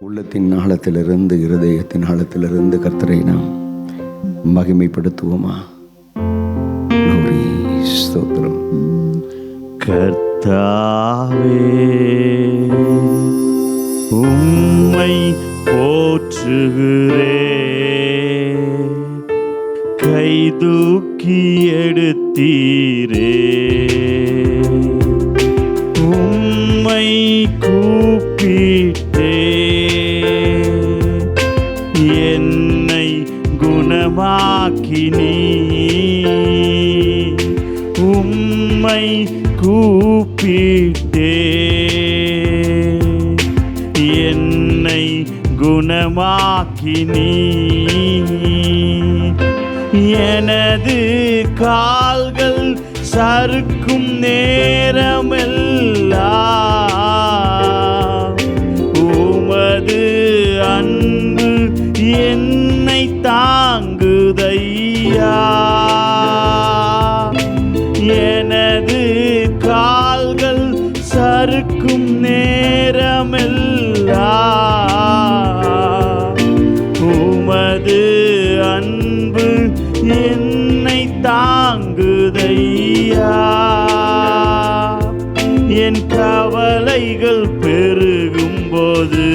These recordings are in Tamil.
உள்ளத்தின் ஆழத்திலிருந்து, இருதயத்தின் ஆழத்திலிருந்து கர்த்தரை நாம் மகிமைப்படுத்துவோமா? glory, ஸ்தோத்திரம். கர்த்தாவே, உம்மை போற்றுகிறே, கைதூக்கி எடுத்தீரே, உம்மை கூப்பிட்டே, என்னை குணமாக்கினீ, உம்மை கூப்பிட்டே, என்னை குணமாக்கினீ, எனது கால்கள் சறுக்கும் நேரமெல்லாம் உமது அன்பு என்னை தாங்குதையா. எனது கால்கள் சறுக்கும் நேரமெல்லாம் உமது அன்பு என்னை தாங்குதையா. என் கவலைகள் பெருகும்போது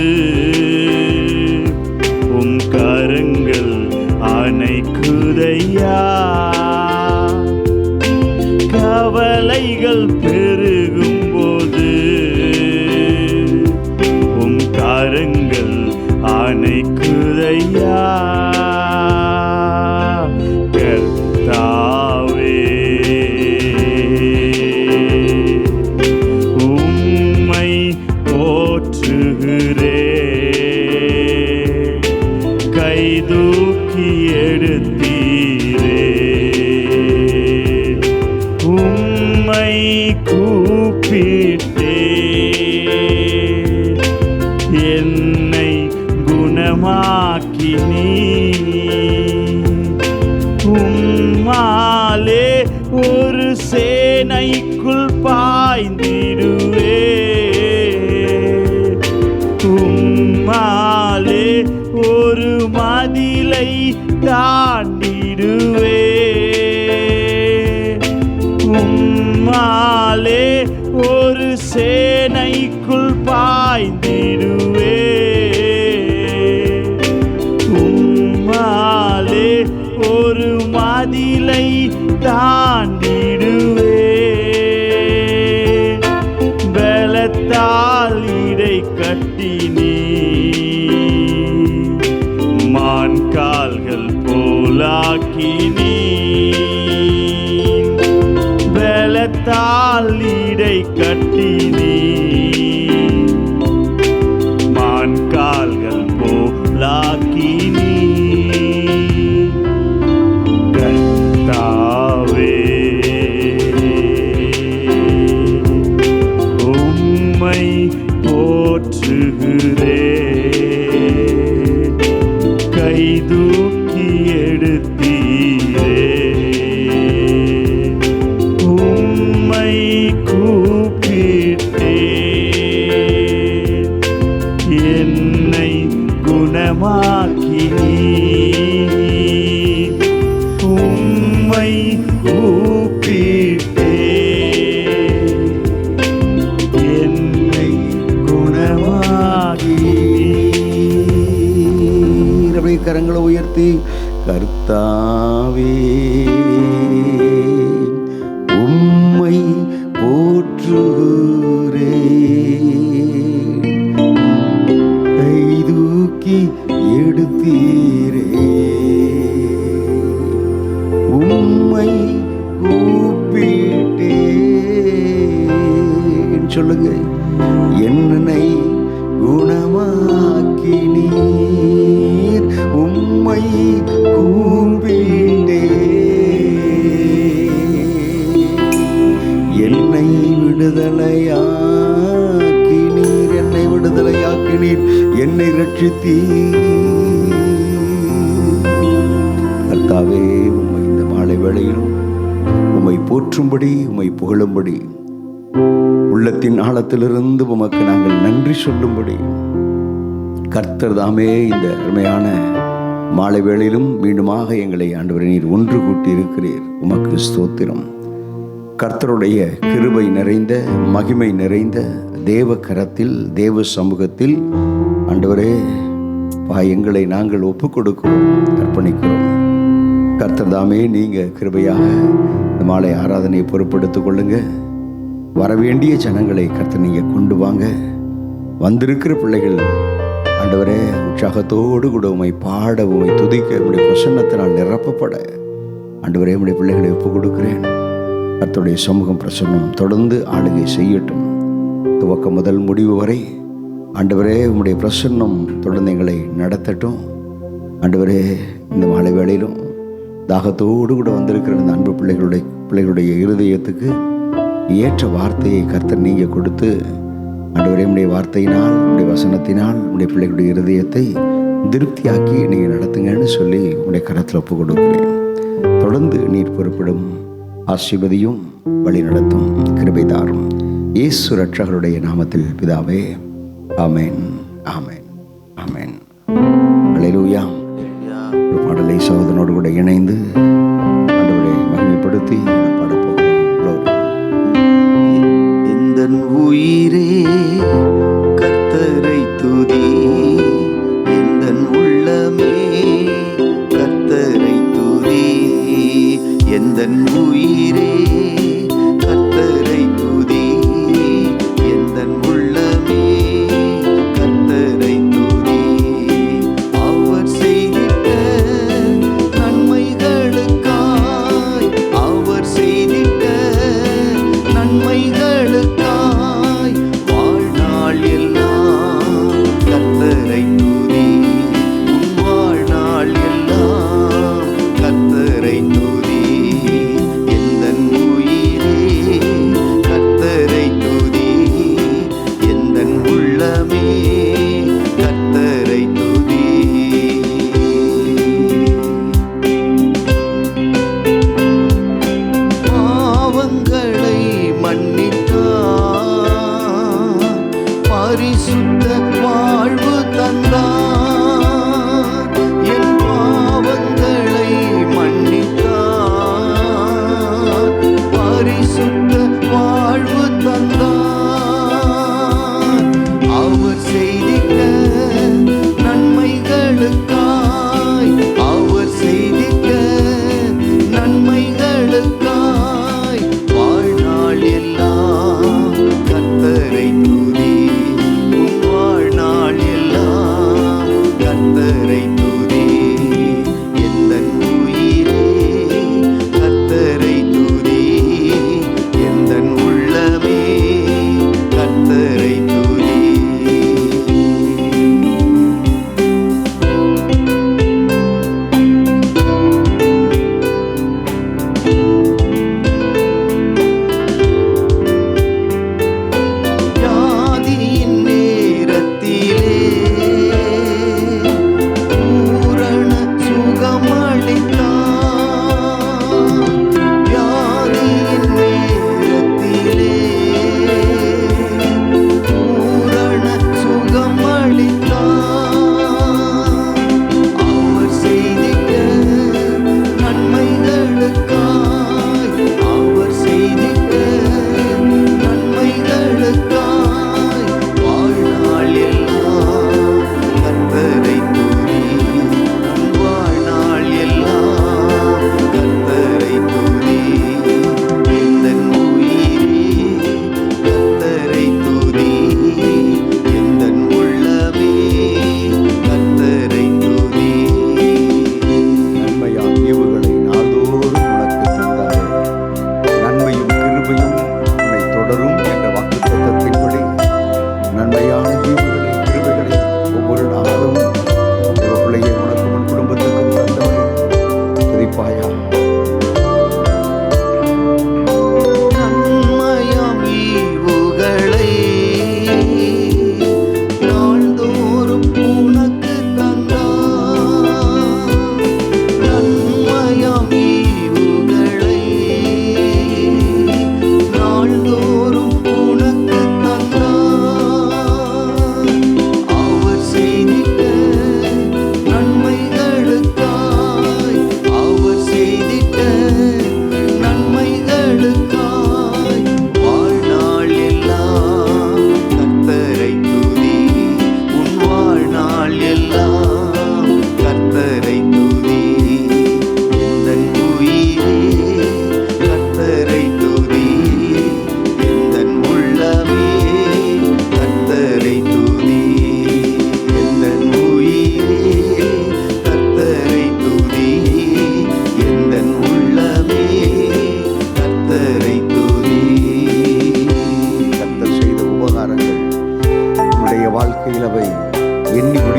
உம் கரங்கள் அணைக்குதையா. கவலைகள் பெருகும்போது உம் கரங்கள் அணைக்குதையா. கர்த்தாவே, உம்மை போற்றுகிறே, கைதூக்கி எடுத்தீரே, உம்மை கூப்பிட்டே, என்னை குணமாக்கினீ, உம்மாலே ஒரு சேனைக்குள் பாய்ந்திடுவே, உம்மாலே ஒரு மதிலை தாண்டிடுவே, உம்மாலே ஒரு சேனைக்குள் பாய்ந்திடுவே, உம்மாலே ஒரு மதிலை தாண்டிடுவே. பலத்தால் இடை கட்டினீ, மான் கால்கள் போலாக்கினீ, பலத்தால் இடை கட்டினீ, மான் கால்கள் போலாக்கினீ. கர்த்தாவே, உம்மை போற்றுகிறே, கைதூக்கி எடுத்தீரே, உம்மை கூப்பிட்டே, என்னை குணமாக்கினீ, உம்மை கூப்பிட்டே, என்னை குணமாக்கினீ. அப்படியே கரங்களை உயர்த்தி, கர்த்தாவே, உம்மை போற்றுகிறே, கைதூக்கி எடுத்தீரே, உம்மை கூப்பிட்டேன். சொல்லுங்க, என்னை குணமாக்கினீர், உம்மை கூப்பிட்டே, என்னை விடுதலையாக்கினீர், என்னை விடுதலையாக்கினீர், என்னை ரட்சித்தீர். கர்த்தாவே, உம்மை இந்த மாலை வேளையிலும் உம்மை போற்றும்படி, உம்மை புகழும்படி, உள்ளத்தின் ஆழத்திலிருந்து உமக்கு நாங்கள் நன்றி சொல்லும்படி கர்த்தர் தாமே இந்த அருமையான மாலை வேளையிலும் மீண்டுமாக எங்களை ஆண்டவரே நீர் ஒன்று கூட்டி இருக்கிறீர். உமக்கு ஸ்தோத்திரம். கர்த்தருடைய கிருபை நிறைந்த மகிமை நிறைந்த தேவ கரத்தில் தேவ சமூகத்தில் ஆண்டவரே எங்களை நாங்கள் ஒப்புக் கொடுக்கிறோம், அர்ப்பணிக்கிறோம். கர்த்தர் தாமே நீங்கள் கிருபையாக இந்த மாலை ஆராதனையை பொறுப்படுத்திக் கொள்ளுங்க. வரவேண்டிய ஜனங்களை கர்த்தர் நீங்கள் கொண்டு வாங்க. வந்திருக்கிற பிள்ளைகள் ஆண்டவரே உற்சாகத்தோடு கூட உம்மை பாட, உம்மை துதிக்க, உம்முடைய பிரசன்னத்தினால் நிரப்பப்பட ஆண்டவரே உம்முடைய பிள்ளைகளை ஒப்புக் கொடுக்கிறேன். கர்த்தருடைய சமூகம் பிரசன்னம் தொடர்ந்து ஆளுகை செய்யட்டும். துவக்கம் முதல் முடிவு வரை ஆண்டவரே உம்முடைய பிரசன்னம் தொடர்ந்து எங்களை நடத்தட்டும். ஆண்டவரே இந்த மாலை வேளையிலும் தாகத்தோடு கூட வந்திருக்கிற இந்த அன்பு பிள்ளைகளுடைய இருதயத்துக்கு ஏற்ற வார்த்தையை கர்த்தர் நீங்கள் கொடுத்து ஆண்டவரே உம்முடைய வார்த்தையினால், உம்முடைய வசனத்தினால் உம்முடைய பிள்ளைகளுடைய இருதயத்தை திருப்தியாக்கி நீங்கள் நடத்துங்கன்னு சொல்லி உம்முடைய கரத்தில் ஒப்புக் கொடுக்கிறேன். தொடர்ந்து நீர் பொறுப்பிடும் ஆசீர்வதியும் வழி நடத்தும் கிருபை தாரும். இயேசு ரட்சகருடைய நாமத்தில் பிதாவே, ஆமென், ஆமென், ஆமென். அல்லேலூயா. ஒரு பாடலை சகோதரனோடு கூட இணைந்து ஆண்டவரை மகிமைப்படுத்தி பாடப்போகிறோம். எந்தன் உயிரே கர்த்தரை துதி, எந்தன் உள்ளமே கர்த்தரை துதி. எந்தன் உயிரே கர்த்தரை துதி, எந்தன் உள்ளமே கர்த்தரை துதி. அவர் செய்திட்ட நன்மைகளுக்காய், அவர் செய்திட்ட நன்மைகளுக்காய் வாழ்நாள் எல்லாம் கர்த்தரை துதி. உன் வாழ்நாள் எல்லாம் கர்த்தரை துதி. எந்தன்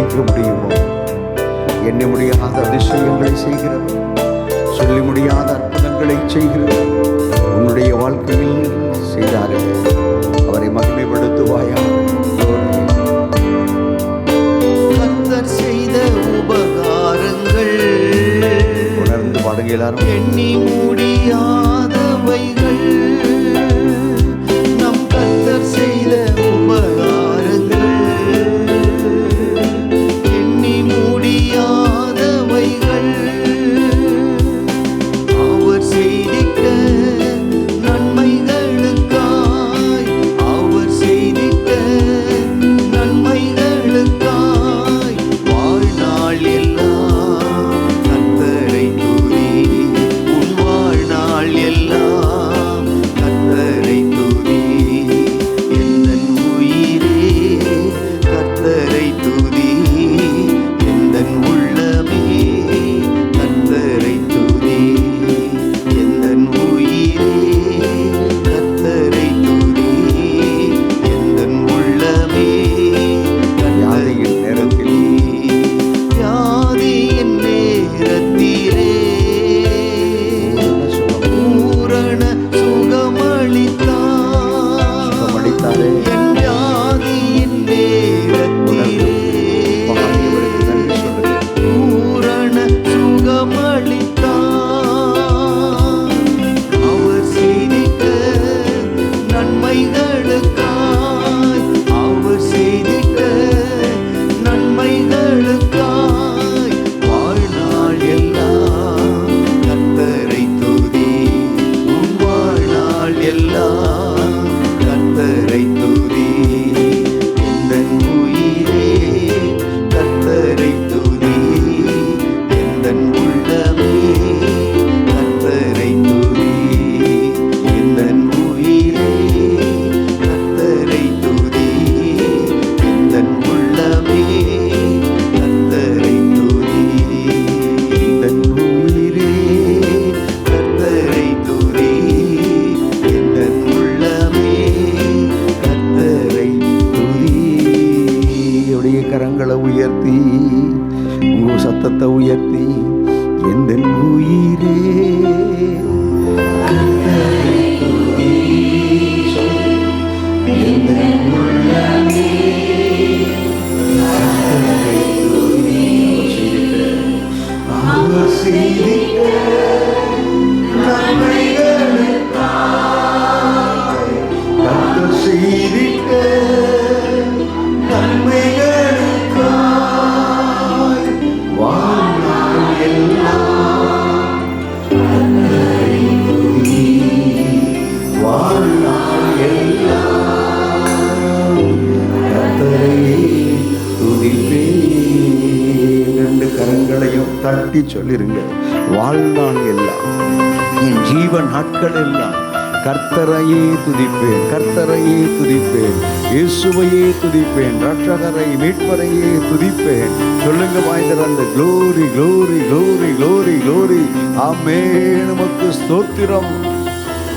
வர்ணிக்க முடியுமோ? எண்ண முடியாத அதிசயங்களை செய்கிறது, சொல்லி முடியாத அற்புதங்களை செய்கிறது. உன்னுடைய வாழ்க்கையில் செய்தாரே, அவரை மகிமைப்படுத்துவாயா? கர்த்தர் செய்த உபகாரங்கள் உணர்ந்து பாடுங்க எல்லாரும். எண்ணி முடியாதவைகள், நம் கர்த்தர் செய்த உபகாரங்கள் எண்ணி முடியாதவைகள். அவர் செய்திட்ட நன்மைகளுக்காய், அவர் செய்திட்ட நன்மைகளுக்காய் வாழ்நாள் எல்லாம் கர்த்தரை துதி. உன் வாழ்நாள் எல்லாம் கர்த்தரை துதி. எந்தன் உயிரே கர்த்தரை துதி. எந்தன் உள்ளமே கர்த்தரை துதி. எந்தன் உயிரே கர்த்தரை துதி. எந்தன் உள்ளமே வியாதியின் நேரத்தில், வியாதியின் நேரத்திலே பூரண சுகமளித்தார். சுகமளித்தாரே. என் வியாதியின் நேரத்திலே ஆண்டவருக்கு நன்றி சொல்லுங்க. பூரண சுகமளித்தார். அவர் செய்திட்ட நன்மைகளுக்காய், அவர் செய்திட்ட நன்மைகளுக்காய் வாழ்நாள் எல்லாம் கர்த்தரை துதி. உன் வாழ்நாள் எல்லாம் கர்த்தரை துதி. எந்தன் உயிரே கர்த்தரை துதி. எந்தன் உள்ளமே கர்த்தரை துதி. எந்தன் உயிரே கர்த்தரை துதி. எந்தன் உள்ளமே கர்த்தரை துதி. எந்தன் உயிரே கர்த்தரை துதி. எந்தன் உள்ளமே கர்த்தரை துதி. உடைய கரங்களை உயர்த்தி, உங்க சத்தத்தை உயர்த்தி, எந்தன் உயிரே கர்த்தரை துதி. எந்தன் உள்ளமே கர்த்தரை துதி. அவர் செய்திட்ட நன்மைகளுக்காய், கர்த்தர் செய்திட்ட நன்மைகளுக்காய் வாழ்நாள் எல்லாம் கர்த்தரை துதி. வாழ்நாள் எல்லாம் கர்த்தரை துதிப்பேன். ரெண்டு கரங்களையும் தட்டி சொல்லிருங்க. வாழ்நாள் எல்லாம், என் ஜீவன் நாட்கள் எல்லாம் கர்த்தரையே துதிப்பேன், கர்த்தரையே துதிப்பேன், இயேசுவையே துதிப்பேன், ரட்சகரை மீட்பரையே துதிப்பேன். சொல்லுங்க வாய்ந்தர் அந்த glory glory glory glory glory. Amen. உமக்கு ஸ்தோத்திரம்,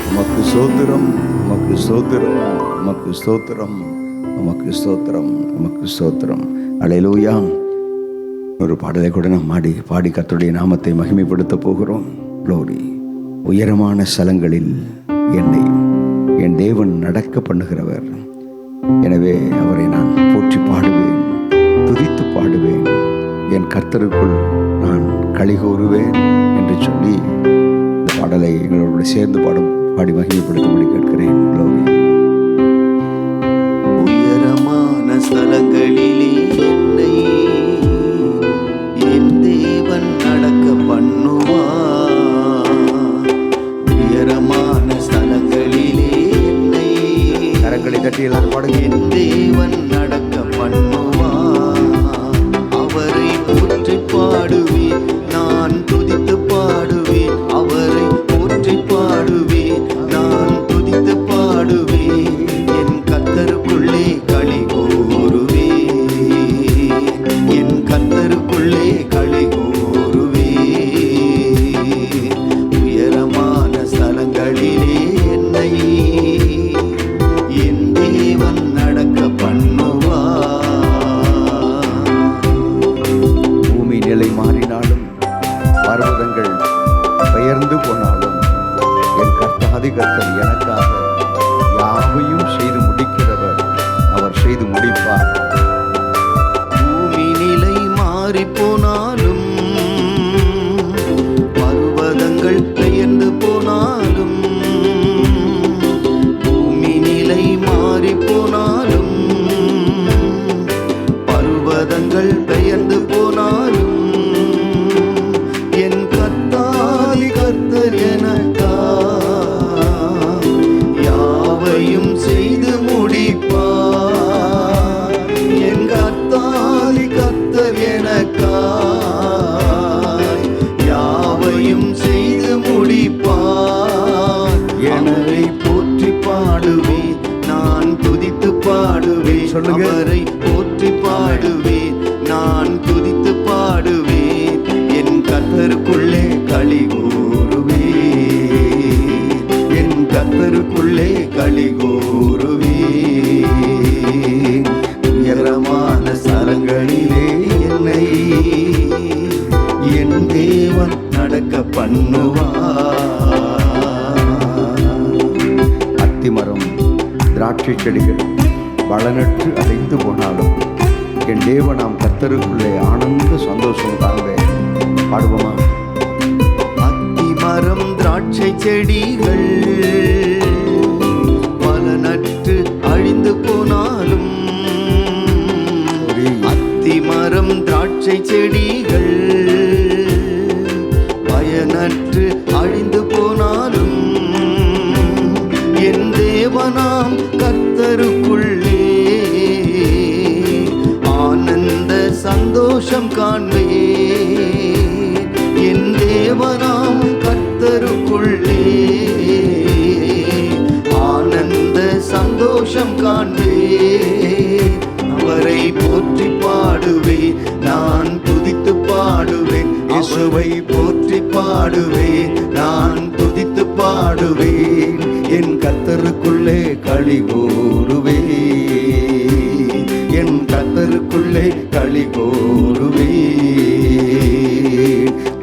உமக்கு ஸ்தோத்திரம், உமக்கு ஸ்தோத்திரம், உமக்கு ஸ்தோத்திரம், உமக்கு ஸ்தோத்திரம், உமக்கு ஸ்தோத்திரம். அல்லேலூயா. ஒரு பாடலை கூட நாம் பாடி கர்த்தருடைய நாமத்தை மகிமைப்படுத்த போகிறோம். க்ளோரி. உயரமான ஸ்தலங்களில் என்னை என் தேவன் நடக்க பண்ணுகிறவர். எனவே அவரை நான் போற்றி பாடுவேன், துதித்து பாடுவேன். என் கர்த்தருக்குள் நான் களி கூறுவேன் என்று சொல்லி இந்த பாடலை எங்களோடு சேர்ந்து பாடி மகிமைப்படுத்தும்படி கேட்கிறேன். க்ளோரி. உயரமான ஸ்தலங்களிலே என்னை என் தேவன் நடக்க பண்ணுவார். உயரமான ஸ்தலங்களிலே என்னை கரங்களை தட்டி எல்லாரும் பாடுங்க. என் தேவன் நடக்க பண்ணுவார். அவரை போற்றி பாடுவேன், நான் துதித்து பாடுவேன். அவரை போற்றி பாடுவேன், நான் துதித்து பாடுவேன். என் கர்த்தருக்குள்ளே களி கூறுவேன். பர்வதங்கள் பெயர்ந்து போனாலும் என் கர்த்தாதி கர்த்தர் எனக்காக யாவையும் செய்து முடிக்கிறவர். அவர் செய்து முடிப்பார். பூமி நிலை மாறி போனாலும், பர்வதங்கள் பெயர்ந்து போனாலும், பூமி நிலை மாறி போனாலும், பர்வதங்கள் பெயர்ந்து போனாலும், என் கர்த்தாதி கர்த்தர் எனக்கா யாவையும் செய்து முடிப்பார். என் கர்த்தாதி கர்த்தர் எனக்கா யாவையும் செய்து முடிப்பார். எனவே போற்றி பாடுவேன், நான் துதித்து பாடுவேன். சொல்லுங்க. அவரை போற்றி பாடுவேன், நான் துதித்து பாடுவேன். என் கர்த்தருக்குள்ளே களி கூறுவேன், என் கர்த்தருக்குள்ளே களி கூறுவேன். உயரமான ஸ்தலங்களிலே என்னை என் தேவன் நடக்க பண்ணுவார். அத்திமரம் திராட்சை செடிகள் பலனற்று அடைந்து போனாலும் என் தேவனாம் கர்த்தருக்குள்ளே ஆனந்த சந்தோஷம் காண்பேன். பாடுவோமா? அத்திமரம் திராட்சை செடிகள் பலனற்று அழிந்து போனாலும், அத்திமரம் திராட்சை செடிகள் பயனற்று அழிந்து போனாலும், என் தேவனாம் கர்த்தருக்குள்ளே ஆனந்த சந்தோஷம் காண்பேன். என் தேவனாம் கர்த்தருக்குள்ளே ஆனந்த சந்தோஷம் காண்பேன். அவரை போற்றி பாடுவேன், நான் துதித்து பாடுவேன். இயேசுவை போற்றி பாடுவேன், நான் துதித்து பாடுவேன். என் கர்த்தருக்குள்ளே களி கூறுவேன், என் கர்த்தருக்குள்ளே களி கூறுவேன்.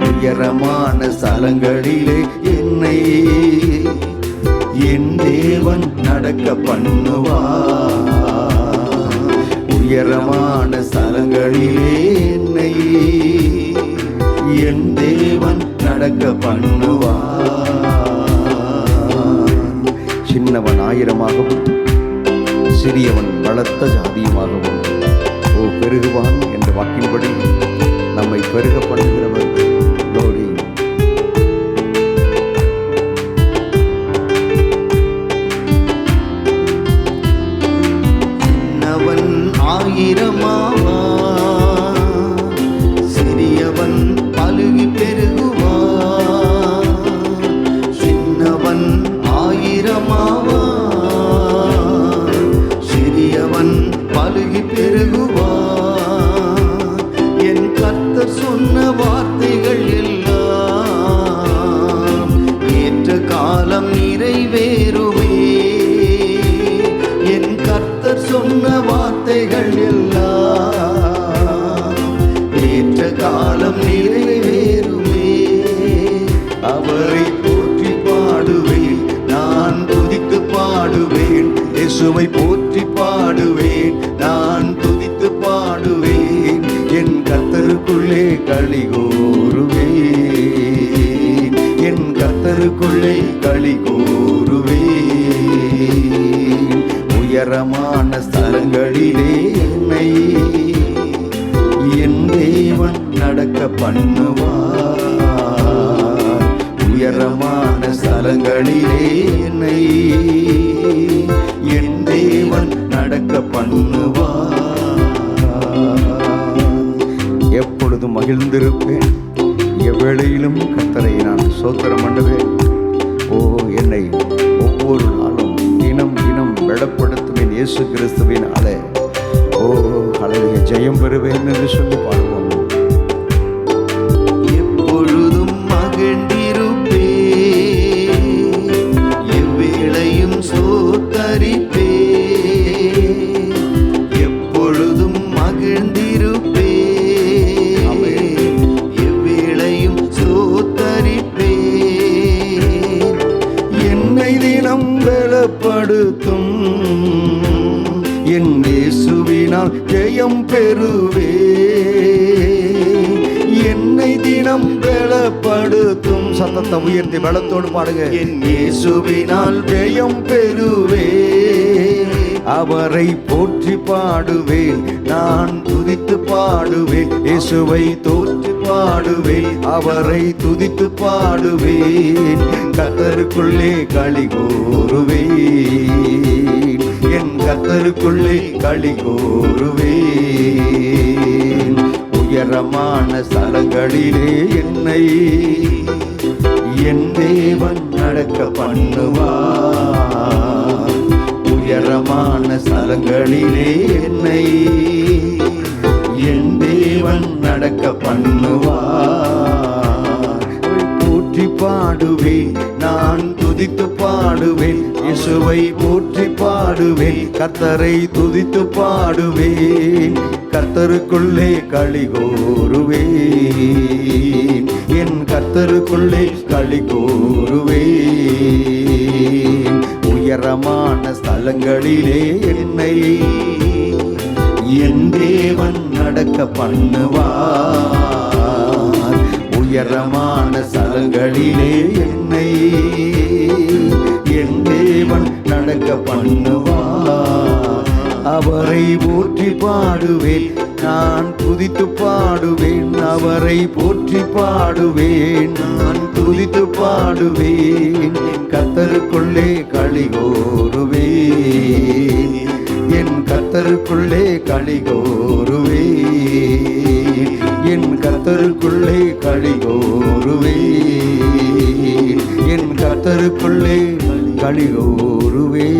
உயரமான ஸ்தலங்களிலே என்னை என் தேவன் நடக்க பண்ணுவார். உயரமான ஸ்தலங்களிலே என்னை என் தேவன் நடக்க பண்ணுவார். சின்னவன் ஆயிரமாகவும் சிறியவன் பலத்த ஜாதியுமாகவும் பெருகுவான் என்ற வாக்கின்படி நம்மை பெருக பண்ணுகிறவர். glory. சின்னவன் ஆயிரமாவான், சிறியவன் பலுகி பெருகுவான். சின்னவன் ஆயிரமாவான், சிறியவன் பலுகி பெருகுவான். என் கர்த்தர் சொன்ன வார்த்தைகள் எல்லாம் ஏற்ற காலம் நிறைவேறுமே. என் கர்த்தர் சொன்ன வார்த்தைகள் எல்லாம் ஏற்ற காலம் நிறைவேறுமே. அவரை போற்றி பாடுவேன், நான் துதித்து பாடுவேன். இயேசுவை போற்றி பாடுவேன், நான் துதித்து பாடுவேன். என் கர்த்தருக்குள்ளே களி கூறுவேன், என் கர்த்தருக்குள்ளே களி கூறுவேன். உயரமான ஸ்தலங்களிலே என்னை என் தேவன் நடக்க பண்ணுவார். உயரமான ஸ்தலங்களிலே என்னை என் தேவன் நடக்க பண்ணுவார். எப்பொழுதும் மகிழ்ந்திருப்பேன், எவ்வேளையிலும் கர்த்தரை நான் ஸ்தோத்திரம் பண்ணுவேன். என்னை ஒவ்வொரு நாளும் தினம் தினம் பலப்படுத்துவேன் இயேசு கிறிஸ்துவினாலே. ஹல்லேலூயா, ஜெயம் பெறுவேன் என்று சொல்லி பாடுவோம். எப்பொழுதும் மகிழ்ந்திருப்பேன், எவ்வேளையும் ஸ்தோத்தரிப்பேன். எப்பொழுதும் மகிழ்ந்திருப்பேன், எவ்வேளையும் ஸ்தோத்தரிப்பேன். சத்தத்தை உயர்த்தி பலத்தோடு பாடுங்க. என் இயேசுவினால் ஜெயம் பெறுவே, அவரை போற்றி பாடுவேன், நான் துதித்து பாடுவேன். இயேசுவை தோற்றி பாடுவேன், அவரை துதித்து பாடுவேன். கர்த்தருக்குள்ளே களி கூறுவேன், என் கர்த்தருக்குள்ளே களி கூறுவேன். உயரமான ஸ்தலங்களிலே என்னை என் தேவன் நடக்க பண்ணுவார். உயரமான ஸ்தலங்களிலே என்னை என் தேவன் நடக்க பண்ணுவார். போற்றி பாடுவேன், நான் துதித்து பாடுவேன். இயேசுவை போற்றி பாடுவேன், கர்த்தரை துதித்து பாடுவேன். கர்த்தருக்குள்ளே களி கூறுவேன், என் கர்த்தருக்குள்ளே களி கூறுவேன். உயரமான ஸ்தலங்களிலே என்னை என் தேவன் நடக்க பண்ணுவார். உயரமான ஸ்தலங்களிலே என்னை என் தேவன் நடக்க பண்ணுவார். அவரை போற்றி பாடுவேன், நான் துதித்து பாடுவேன். அவரை போற்றி பாடுவேன், நான் துதித்து பாடுவேன். கர்த்தருக்குள்ளே களி கூறுவேன், என் கர்த்தருக்குள்ளே களி கூறுவேன். என் கர்த்தருக்குள்ளே களி கூறுவேன், என் கர்த்தருக்குள்ளே களி கூறுவேன்.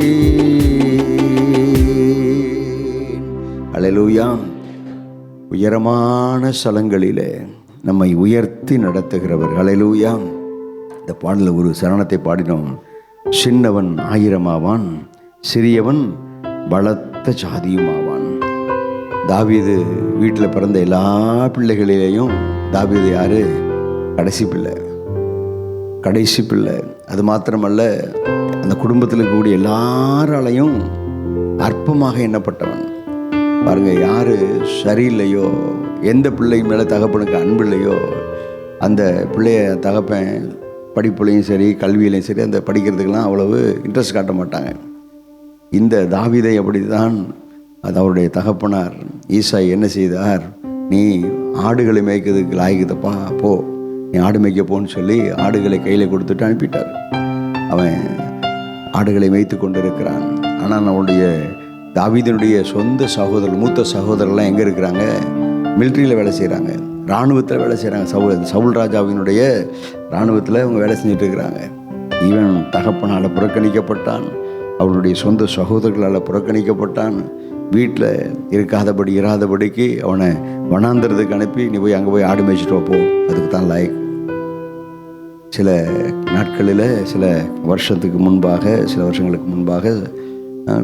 அல்லேலூயா. உயரமான ஸ்தலங்களிலே நம்மை உயர்த்தி நடத்துகிறவர். அல்லேலூயா. இந்த பாடலில் ஒரு சரணத்தை பாடினோம். சின்னவன் 1000 ஆவான், சிறியவன் பலத்த ஜாதியும் ஆவான். தாவீது வீட்டில் பிறந்த எல்லா பிள்ளைகளிலேயும் தாவீது யாரு? கடைசி பிள்ளை. கடைசி பிள்ளை. அது மாத்திரமல்ல, அந்த குடும்பத்தில் இருக்கக்கூடிய எல்லாராலையும் அற்பமாக எண்ணப்பட்டவன். பாருங்க, யாரு சரியில்லையோ, எந்த பிள்ளை மேலே தகப்பனுக்கு அன்பு இல்லையோ, அந்த பிள்ளைய தகப்பன் படிப்புலையும் சரி கல்வியிலையும் சரி அந்த படிக்கிறதுக்கெல்லாம் அவ்வளவு இன்ட்ரெஸ்ட் காட்ட மாட்டாங்க. இந்த தாவீதை அப்படித்தான் அது அவருடைய தகப்பனார் ஈசாய் என்ன செய்தார்? நீ ஆடுகளை மேய்க்கிறதுக்கு லாய்க்குதப்பா, போ, நீ ஆடு மேய்க்க போன்னு சொல்லி ஆடுகளை கையில் கொடுத்துட்டு அனுப்பிட்டார். அவன் ஆடுகளை மேய்த்து கொண்டிருக்கிறான். ஆனால் அவனுடைய தாவீதினுடைய சொந்த சகோதரர், மூத்த சகோதரர்லாம் எங்கே இருக்கிறாங்க? மிலிட்ரியில் வேலை செய்கிறாங்க, இராணுவத்தில் வேலை செய்கிறாங்க. சவுல் ராஜாவினுடைய இராணுவத்தில் அவங்க வேலை செஞ்சுட்டு இருக்கிறாங்க. இவன் தகப்பனால் புறக்கணிக்கப்பட்டான், அவனுடைய சொந்த சகோதரர்களால் புறக்கணிக்கப்பட்டான். வீட்டில் இராதபடிக்கு அவனை வனாந்திரத்துக்கு அனுப்பி, நீ போய் அங்கே போய் ஆடு மேய்ச்சிட்டு போ, அதுக்கு தான் லாய்க்கு. சில நாட்களில், சில வருஷங்களுக்கு முன்பாக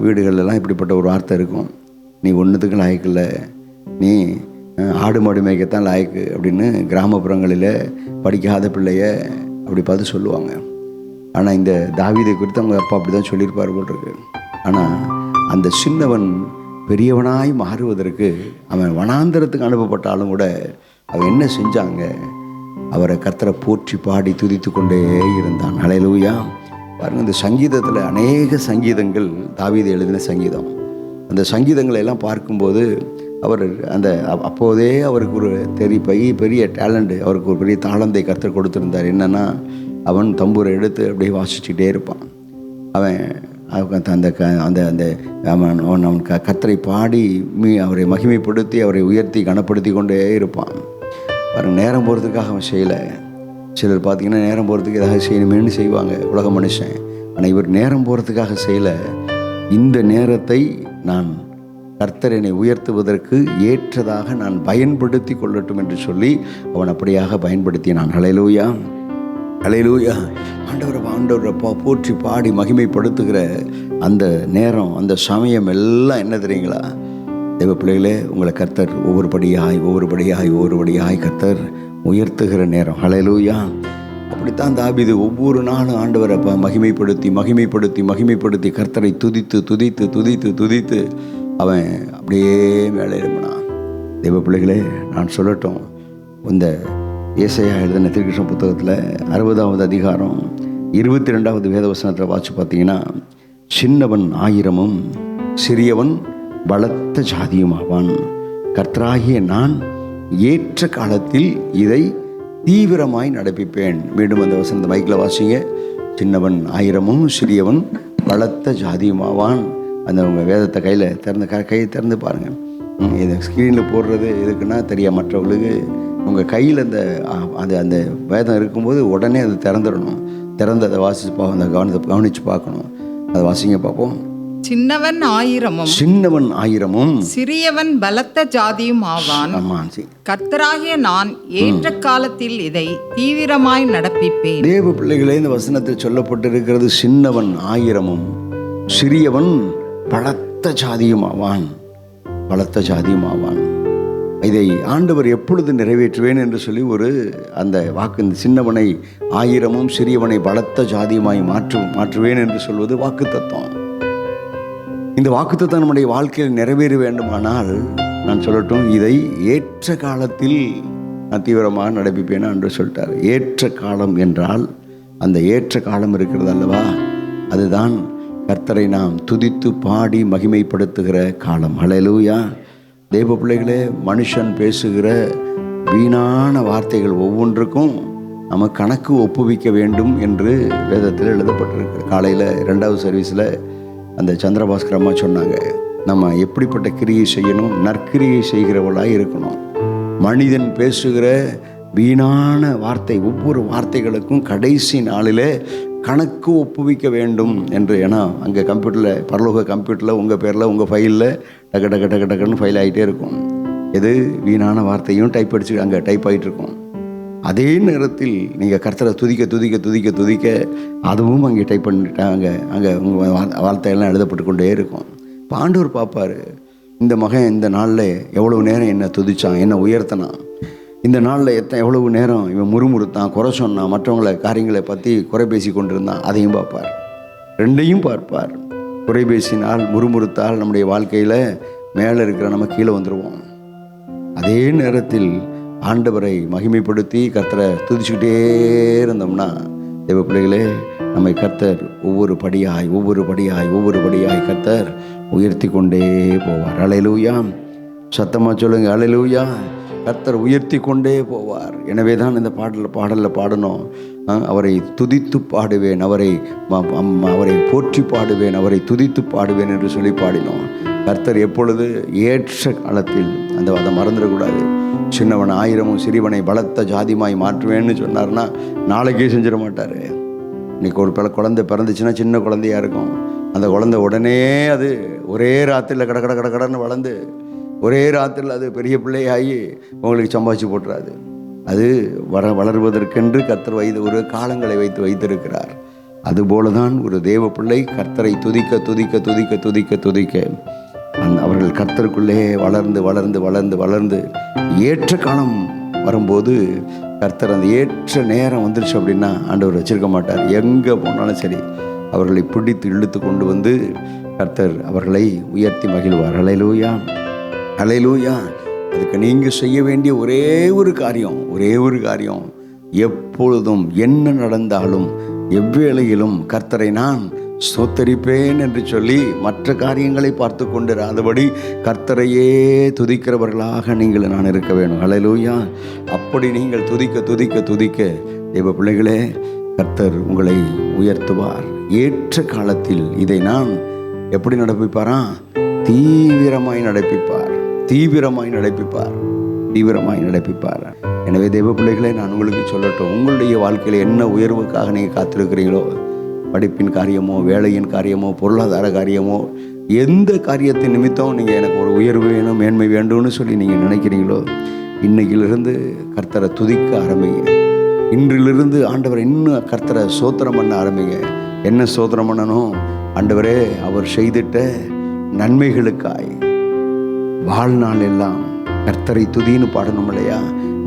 வீடுகளெல்லாம் இப்படிப்பட்ட ஒரு வார்த்தை இருக்கும். நீ ஒன்றுத்துக்கு லாய்க்கில்ல, நீ ஆடு மாடு மேய்க்கத்தான் லாய்க்கு அப்படின்னு கிராமப்புறங்களில் படிக்காத பிள்ளைய அப்படி பார்த்து சொல்லுவாங்க. ஆனால் இந்த தாவீதை குறித்து அவங்க அப்பா அப்படி தான் சொல்லியிருப்பார் போல் இருக்கு. ஆனால் அந்த சின்னவன் பெரியவனாய் மாறுவதற்கு அவன் வனாந்தரத்துக்கு அனுப்பப்பட்டாலும் கூட அவன் என்ன செஞ்சாங்க? அவரை கர்த்தரை போற்றி பாடி துதித்து கொண்டே இருந்தான். அல்லேலூயா. பாருங்கள், இந்த சங்கீதத்தில் அநேக சங்கீதங்கள் தாவீது எழுதின சங்கீதம். அந்த சங்கீதங்களை எல்லாம் பார்க்கும்போது அவர் அந்த அப்போதே அவருக்கு ஒரு பெரிய டேலண்ட்டு, அவருக்கு ஒரு பெரிய தாளந்தை கர்த்தர் கொடுத்துருந்தார். என்னென்னா, அவன் தம்பூரை எடுத்து அப்படியே வாசிச்சுக்கிட்டே இருப்பான். அவன் அந்த அவன் கர்த்தரை பாடி அவரை மகிமைப்படுத்தி அவரை உயர்த்தி கனப்படுத்தி கொண்டே இருப்பான். பாருங்கள், நேரம் போகிறதுக்காக அவன் செய்யலை. சிலர் பார்த்திங்கன்னா நேரம் போகிறதுக்கு ஏதாவது செய்யணுமேனு செய்வாங்க, உலக மனுஷன். ஆனால் இவர் நேரம் போகிறதுக்காக செய்யலை. இந்த நேரத்தை நான் கர்த்தர் என்னை உயர்த்துவதற்கு ஏற்றதாக நான் பயன்படுத்தி கொள்ளட்டும் என்று சொல்லி அவன் அப்படியாக பயன்படுத்தினான். அல்லேலூயா, அல்லேலூயா. ஆண்டவரை போற்றி பாடி மகிமைப்படுத்துகிற அந்த நேரம், அந்த சமயம் எல்லாம் என்ன தெரியுங்களா? தேவ பிள்ளைகளே, உங்களை கர்த்தர் ஒவ்வொரு படியாய் கர்த்தர் உயர்த்துகிற நேரம். அல்லேலூயா. அப்படித்தான் தாவீது ஒவ்வொரு நாளும் ஆண்டவரை மகிமைப்படுத்தி கர்த்தரை துதித்து அவன் அப்படியே மேலே எழுப்பினான். தேவ பிள்ளைகளே, நான் சொல்லட்டும், இந்த ஏசாயா எழுதின திருக்கிருஷ்ண புத்தகத்தில் 60வது அதிகாரம் 22வது வேதவசனத்தில் வாட்சி பார்த்தீங்கன்னா, சின்னவன் 1000 சிறியவன் பலத்த ஜாதியும் ஆவான். கர்த்தராகிய நான் ஏற்ற காலத்தில் இதை தீவிரமாய் நடப்பிப்பேன். மீண்டும் அந்த வசனத்தை மைக்கில் வாசிங்க. சின்னவன் 1000 சிறியவன் பலத்த ஜாதியும் ஆவான். அந்த உங்கள் வேதத்தை கையை திறந்து பாருங்கள். இதை ஸ்க்ரீனில் போடுறது எதுக்குன்னா தெரியாது மற்றவங்களுக்கு. உங்கள் கையில் அந்த வேதம் இருக்கும்போது உடனே அதை திறந்துடணும். திறந்து அதை வாசிச்சு அந்த கவனித்து பார்க்கணும். அதை வாசிங்க பார்ப்போம். சின்னவன் 1000 சிறியவன் பலத்த ஜாதியும் ஆவான். கர்த்தராகிய நான் ஏற்ற காலத்தில் இதை தீவிரமாய் நடப்பிப்பேன். தேவ பிள்ளைகளே, இந்த வசனத்தில் சொல்லப்பட்டிருக்கிறது, சின்னவன் 1000 சிறியவன் பலத்த ஜாதியும் ஆவான். பலத்த ஜாதியும் ஆவான். இதை ஆண்டவர் எப்பொழுது நிறைவேற்றுவேன் என்று சொல்லி அந்த வாக்கு, இந்த சின்னவனை 1000 சிறியவனை பலத்த ஜாதியுமாய் மாற்றுவேன் என்று சொல்வது வாக்கு தத்துவம். இந்த வாக்கு தத்துவம் நம்முடைய வாழ்க்கையில் நிறைவேற வேண்டுமானால் நான் சொல்லட்டும், இதை ஏற்ற காலத்தில் நான் தீவிரமாக நடப்பிப்பேன் என்று சொல்லிட்டார். ஏற்ற காலம் என்றால் அந்த ஏற்ற காலம் இருக்கிறது அல்லவா, அதுதான் கர்த்தரை நாம் துதித்து பாடி மகிமைப்படுத்துகிற காலம். ஹல்லேலூயா. தேவ பிள்ளைகளே, மனுஷன் பேசுகிற வீணான வார்த்தைகள் ஒவ்வொன்றுக்கும் நம்ம கணக்கு ஒப்புவிக்க வேண்டும் என்று வேதத்தில் எழுதப்பட்டிருக்கு. காலையில் 2வது சர்வீஸில் அந்த சந்திரபாஸ்கர் அம்மா சொன்னாங்க, நம்ம எப்படிப்பட்ட கிரியை செய்யணும், நற்கிரியை செய்கிறவளாக இருக்கணும். மனிதன் பேசுகிற வீணான வார்த்தை, ஒவ்வொரு வார்த்தைகளுக்கும் கடைசி நாளில் கணக்கு ஒப்புவிக்க வேண்டும் என்று. ஏன்னா அங்கே கம்ப்யூட்டரில், பரலோக கம்ப்யூட்டரில் உங்கள் பேரில் உங்கள் ஃபைலில் டக்குன்னு ஃபைல் ஆகிட்டே இருக்கும். எது வீணான வார்த்தையும் டைப் அடிச்சு அங்கே டைப் ஆகிட்டு இருக்கும். அதே நேரத்தில் நீங்கள் கர்த்தரை துதிக்க அதுவும் அங்கே டைப் பண்ணிட்டாங்க. அங்கே உங்கள் வார்த்தையெல்லாம் எழுதப்பட்டு கொண்டே இருக்கும். இப்போ ஆண்டவர் பார்ப்பார், இந்த மகன் இந்த நாளில் எவ்வளவு நேரம் என்ன துதிச்சான், என்ன உயர்த்தினான், இந்த நாளில் எவ்வளவு நேரம் இவன் முறுமுறுத்தான், குறை சொன்னான், மற்றவங்களை காரியங்களை பற்றி குறை பேசி கொண்டிருந்தான், அதையும் பார்ப்பார். ரெண்டையும் பார்ப்பார். குறை பேசினால், முறுமுறுத்தால் நம்முடைய வாழ்க்கையில் மேலே இருக்கிற நம்ம கீழே வந்துடுவோம். அதே நேரத்தில் ஆண்டவரை மகிமைப்படுத்தி கர்த்தரை துதிச்சுக்கிட்டே இருந்தோம்னா, தேவ பிள்ளைகளே, நம்மை கர்த்தர் ஒவ்வொரு படியாய் கர்த்தர் உயர்த்தி கொண்டே போவார். அல்லேலூயா. சத்தமாக சொல்லுங்க, அல்லேலூயா. கர்த்தர் உயர்த்தி கொண்டே போவார். எனவே தான் இந்த பாடலில் பாடணும், அவரை துதித்து பாடுவேன், அவரை போற்றி பாடுவேன், அவரை துதித்து பாடுவேன் என்று சொல்லி பாடினோம். கர்த்தர் எப்பொழுது ஏற்ற காலத்தில் அதை மறந்துடக்கூடாது. சின்னவன் 1000 சிறியவனை பலத்த ஜாதிமாய் மாற்றுவேன்னு சொன்னார்னா நாளைக்கே செஞ்சிட மாட்டார். இன்றைக்கி ஒரு குழந்தை பிறந்துச்சுன்னா சின்ன குழந்தையாக இருக்கும். அந்த குழந்தை உடனே அது ஒரே ராத்திரியில் கடன்னு வளர்ந்து ஒரே ராத்திரியில் அது பெரிய பிள்ளையாகி உங்களுக்கு சம்பாதிச்சு போட்டுறாது. அது வளர்வதற்கென்று கர்த்தர் ஒரு காலங்களை வைத்திருக்கிறார். அதுபோல தான் ஒரு தேவ பிள்ளை கர்த்தரை துதிக்க அவர்கள் கர்த்தருக்குள்ளே வளர்ந்து ஏற்ற காலம் வரும்போது கர்த்தர் அந்த ஏற்ற நேரம் வந்துருச்சு அப்படின்னா ஆண்டவர் வச்சிருக்க மாட்டார். எங்கே போனாலும் சரி அவர்களை பிடித்து இழுத்து கொண்டு வந்து கர்த்தர் அவர்களை உயர்த்தி மகிழ்வார். அல்லேலூயா, அல்லேலூயா. அதுக்கு நீங்கள் செய்ய வேண்டிய ஒரே ஒரு காரியம், எப்பொழுதும் என்ன நடந்தாலும் எவ்வேளையிலும் கர்த்தரை நான் ஸ்தோத்தரிப்பேன் என்று சொல்லி மற்ற காரியங்களை பார்த்து கொண்டிராதபடி கர்த்தரையே துதிக்கிறவர்களாக நீங்கள் நான் இருக்க வேணும். அல்லேலூயா. அப்படி நீங்கள் துதிக்க தேவ பிள்ளைகளே, கர்த்தர் உங்களை உயர்த்துவார். ஏற்ற காலத்தில் இதை நான் எப்படி நடப்பிப்பாரா? தீவிரமாய் நடப்பிப்பார். எனவே தேவ பிள்ளைகளே, நான் உங்களுக்கு சொல்லட்டும், உங்களுடைய வாழ்க்கையில் என்ன உயர்வுக்காக நீங்கள் காத்திருக்கிறீங்களோ, படிப்பின் காரியமோ, வேலையின் காரியமோ, பொருளாதார காரியமோ, எந்த காரியத்தின் நிமித்தம் நீங்கள் எனக்கு ஒரு உயர்வு வேணும், மேன்மை வேண்டும்னு சொல்லி நீங்கள் நினைக்கிறீங்களோ, இன்னைக்கிலிருந்து கர்த்தரை துதிக்க ஆரம்பிங்க. இன்றிலிருந்து ஆண்டவரை இன்னும் கர்த்தரை ஸ்தோத்திரம் பண்ண ஆரம்பிங்க. என்ன ஸ்தோத்திரம் பண்ணணும்? ஆண்டவரே, அவர் செய்திட்ட நன்மைகளுக்காய் வாழ்நாள் எல்லாம் கர்த்தரை துதின்னு பாடணும் இல்லையா?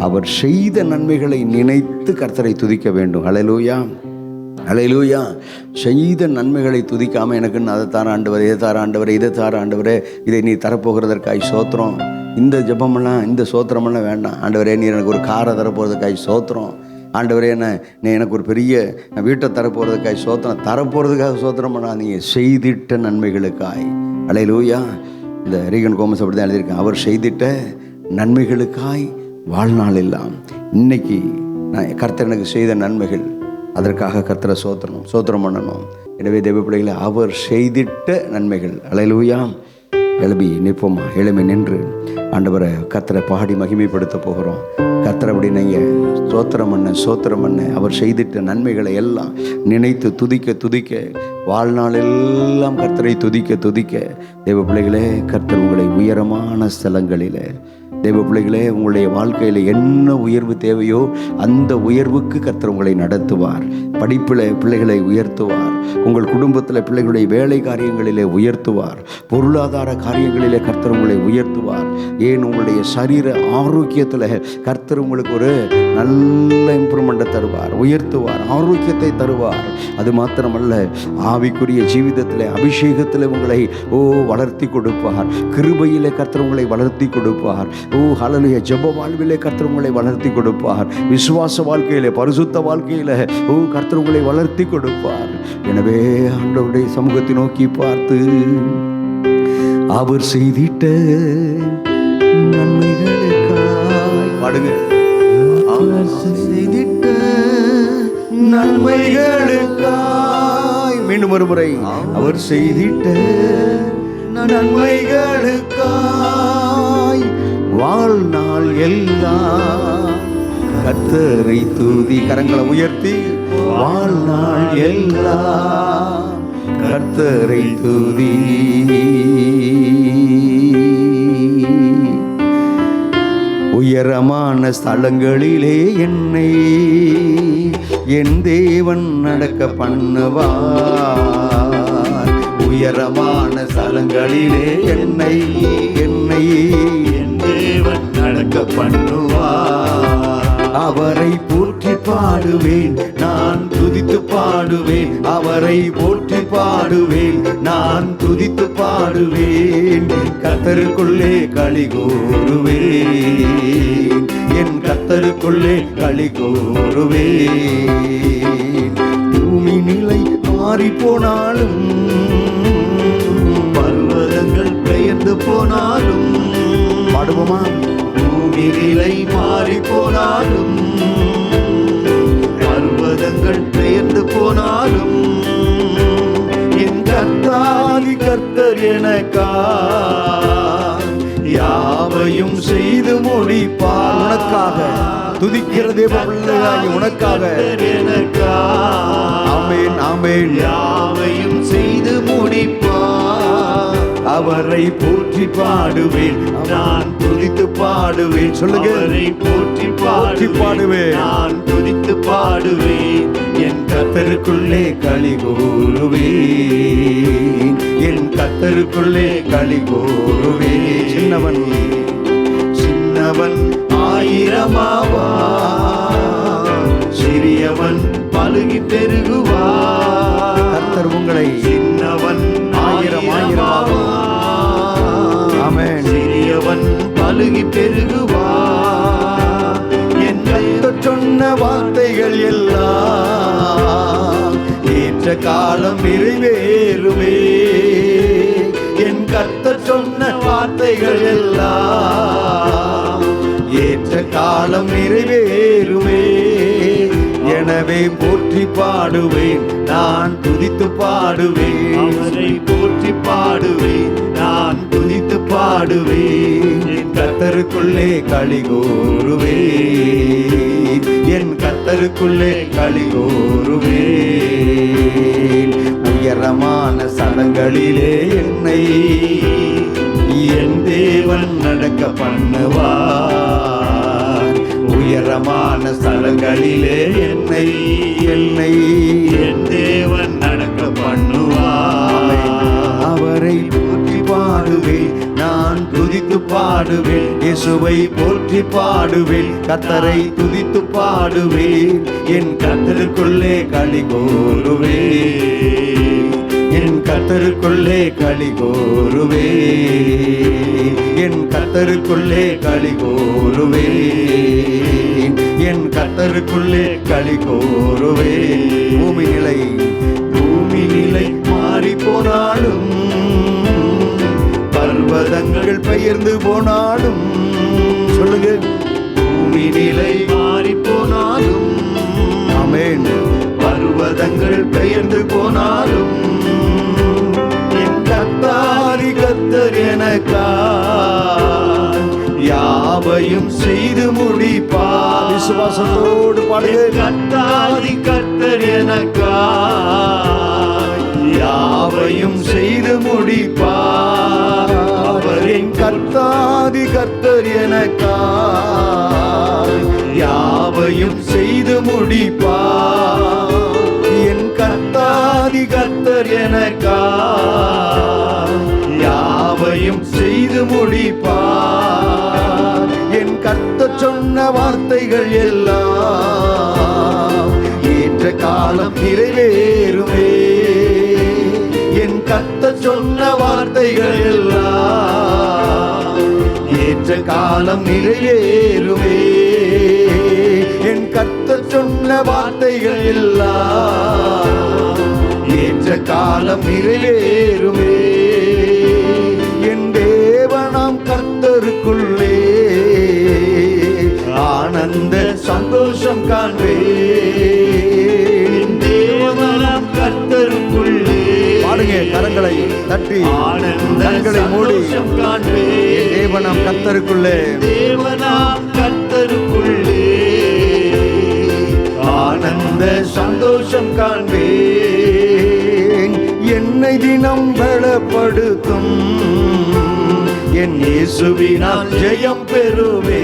அவர் செய்த நன்மைகளை நினைத்து கர்த்தரை துதிக்க வேண்டும். அல்லேலூயா, அல்லேலூயா. செய்த நன்மைகளை துதிக்காமல் எனக்குன்னு அதை தார ஆண்டவரே, இதை தார ஆண்டவரே, இதை நீ தரப்போகிறதற்காய் ஸ்தோத்திரம், இந்த ஜெபமெல்லாம் இந்த சோத்திரமெல்லாம் வேண்டாம். ஆண்டவரே நீர் எனக்கு ஒரு காரை தரப்போகிறதுக்காய் சோத்திரம். ஆண்டவரே நீ எனக்கு ஒரு பெரிய வீட்டை தரப்போகிறதுக்காய் சோத்திரம். தரப்போகிறதுக்காக சோத்திரம் பண்ணாதீங்க, செய்திட்ட நன்மைகளுக்காய். அல்லேலூயா. இந்த ரீகன் கோமஸ் அப்படி தான் எழுதியிருக்கேன். அவர் செய்திட்ட நன்மைகளுக்காய் வாழ்நாள் எல்லாம். இன்னைக்கு நான் கர்த்தர் எனக்கு செய்த நன்மைகள், அதற்காக கர்த்தரை சோத்திரம் பண்ணணும். எனவே தேவ பிள்ளைகளை, அவர் செய்திட்ட நன்மைகள். அல்லேலூயா. எழுப்பி நிற்போமா? எளிமை நின்று ஆண்டவரை கர்த்தரை பாடி மகிமைப்படுத்த போகிறோம். கர்த்தரை அப்படி நீங்கள் சோத்திரம் பண்ண அவர் செய்திட்ட நன்மைகளை எல்லாம் நினைத்து துதிக்க வாழ்நாள் எல்லாம் கர்த்தரை துதிக்க தேவ பிள்ளைகளே, கர்த்தர் உங்களை உயரமான ஸ்தலங்களில், தேவ பிள்ளைகளே, உங்களுடைய வாழ்க்கையில் என்ன உயர்வு தேவையோ அந்த உயர்வுக்கு கர்த்தர் உங்களை நடத்துவார். படிப்பில் பிள்ளைகளை உயர்த்துவார். உங்கள் குடும்பத்தில் பிள்ளைகளுடைய வேலை காரியங்களிலே உயர்த்துவார். பொருளாதார காரியங்களிலே கர்த்தர் உங்களை உயர்த்துவார். ஏன் உங்களுடைய சரீர ஆரோக்கியத்தில் கர்த்தர் உங்களுக்கு ஒரு நல்ல இம்ப்ரூவ்மெண்ட்டை தருவார், உயர்த்துவார், ஆரோக்கியத்தை தருவார். அது மாத்திரமல்ல, ஆவிக்குரிய ஜீவிதத்தில் அபிஷேகத்தில் உங்களை வளர்த்தி கொடுப்பார். கிருபையிலே கர்த்தர் உங்களை வளர்த்தி கொடுப்பார். ஹல்லேலூயா. ஜெப வாழ்விலே கர்த்தர் உங்களை வளர்த்தி கொடுப்பார். விசுவாச வாழ்க்கையிலே, பரிசுத்த வாழ்க்கையிலே கர்த்தர் உங்களை வளர்த்தி கொடுப்பார். எனவே ஆண்டவருடைய சமூகத்தை நோக்கி பார்த்து அவர் செய்திட்ட நன்மைகளுக்காய் பாடுங்க. அவர் செய்திட்ட நன்மைகளுக்காய். மீண்டும் ஒரு முறை. அவர் செய்திட்ட நன்மைகளுக்காய் வாழ்நாள் எல்லாம் கர்த்தரை துதி. கரங்களை உயர்த்தி வாழ்நாள் எல்லாம் கர்த்தரை துதி. உயரமான ஸ்தலங்களிலே என்னை என் தேவன் நடக்க பண்ணுவார். உயரமான ஸ்தலங்களிலே என்னை என் தேவன் நடக்க பண்ணுவார். அவரை போற்றி பாடுவேன், நான் துதித்து பாடுவேன். அவரை போற்றி பாடுவேன், நான் துதித்து பாடுவேன். கர்த்தருக்குள்ளே களி கூறுவேன், என் கர்த்தருக்குள்ளே களி கூறுவேன். பூமி நிலை மாறி போனாலும், பர்வதங்கள் பெயர்ந்து போனாலும், பாடுவோமா? பூமி நிலை மாறி போனாலும், பர்வதங்கள் பெயர்ந்து போனாலும், என் கர்த்தாதி கர்த்தர் எனக்காய் யாவையும் செய்து முடிப்பார். உனக்காக துதிக்கிறதே உனக்காக எனக்காய். ஆமென், ஆமென். யாவையும் செய்து முடிப்பார். அவரை போற்றி பாடுவேன், நான் துதித்து பாடுவேன். சொல்லுங்க. அவரை போற்றி பாடுவேன், நான் துதித்து பாடுவேன். என் கர்த்தருக்குள்ளே களி கூறுவேன், என் கர்த்தருக்குள்ளே களி கூறுவேன். சின்னவன் ஆயிரமாவான், சிறியவன் பலுகி பெருகுவார். கர்த்தர் உங்களை சின்னவன் ஆயிரமாவான், ஆமென். சிறியவன் பலுகி பெருகுவார். என் கர்த்தர் சொன்ன வார்த்தைகள் எல்லாம் ஏற்ற காலம் நிறைவேறுமே. என் கர்த்தர் சொன்ன வார்த்தைகள் எல்லாம் ஏற்ற காலம் நிறைவேறுமே. எனவே போற்றி பாடுவேன், நான் துதித்து பாடுவேன். அவரை போற்றி பாடுவேன், நான் துதித்து பாடுவேன். என் கர்த்தருக்குள்ளே களி கூறுவேன், என் கர்த்தருக்குள்ளே களி கூறுவேன். உயரமான ஸ்தலங்களிலே என்னை என் தேவன் நடக்க பண்ணுவார். உயரமான ஸ்தலங்களிலே என்னை என் தேவன் நடக்க பண்ணுவார். அவரை போற்றி பாடுவேன், நான் துதித்து பாடுவேன். இயேசுவை போற்றி பாடுவேன், கர்த்தரை துதித்து பாடுவேன். என் கர்த்தருக்குள்ளே களி கூறுவேன், என் என் கர்த்தருக்குள்ளே களி கூறுவே, என் கர்த்தருக்குள்ளே களி கூறுவே, என் கர்த்தருக்குள்ளே களி கூறுவே. பூமி நிலை மாறி போனாலும், பர்வதங்கள் பெயர்ந்து போனாலும், சொல்லுங்க, பூமி நிலை மாறி போனாலும், ஆமென், பர்வதங்கள் பெயர்ந்து போனாலும், என் கர்த்தாதி கர்த்தர் எனக்காய் யாவையும் செய்து முடிப்பார். விசுவாசத்தோடு பாடுங்க. கர்த்தாதி கர்த்தர் எனக்காய் யாவையும் செய்து முடிப்பார். அவர் என் கர்த்தாதி கர்த்தர் எனக்காய் யாவையும் செய்து முடிப்பார். என் கர்த்தாதி கர்த்தர் எனக்காய் யாவையும் செய்து முடிப்பார். என் கர்த்தர் சொன்ன வார்த்தைகள் எல்லாம் ஏற்ற காலம் நிறைவேறுமே. என் கர்த்தர் சொன்ன வார்த்தைகள் எல்லாம் ஏற்ற காலம் நிறைவேறுமே. என் கர்த்தர் சொன்ன வார்த்தைகள் எல்லாம் ஏற்ற காலம் நிறைவேறுமே. என் தேவனாம் கர்த்தருக்குள்ளே ஆனந்த சந்தோஷம் காண்பேன். தேவனாம் கர்த்தருக்குள்ளே பாடுங்க, கரங்களை தட்டி கண்களை மூடி காண்பேன். தேவனாம் கர்த்தருக்குள்ளே, தேவனாம் கர்த்தருக்குள்ளே ஆனந்த சந்தோஷம் காண்பேன். என்னை தினம் பலப்படுத்தும் என் இயேசுவினால் ஜெயம் பெறுவே.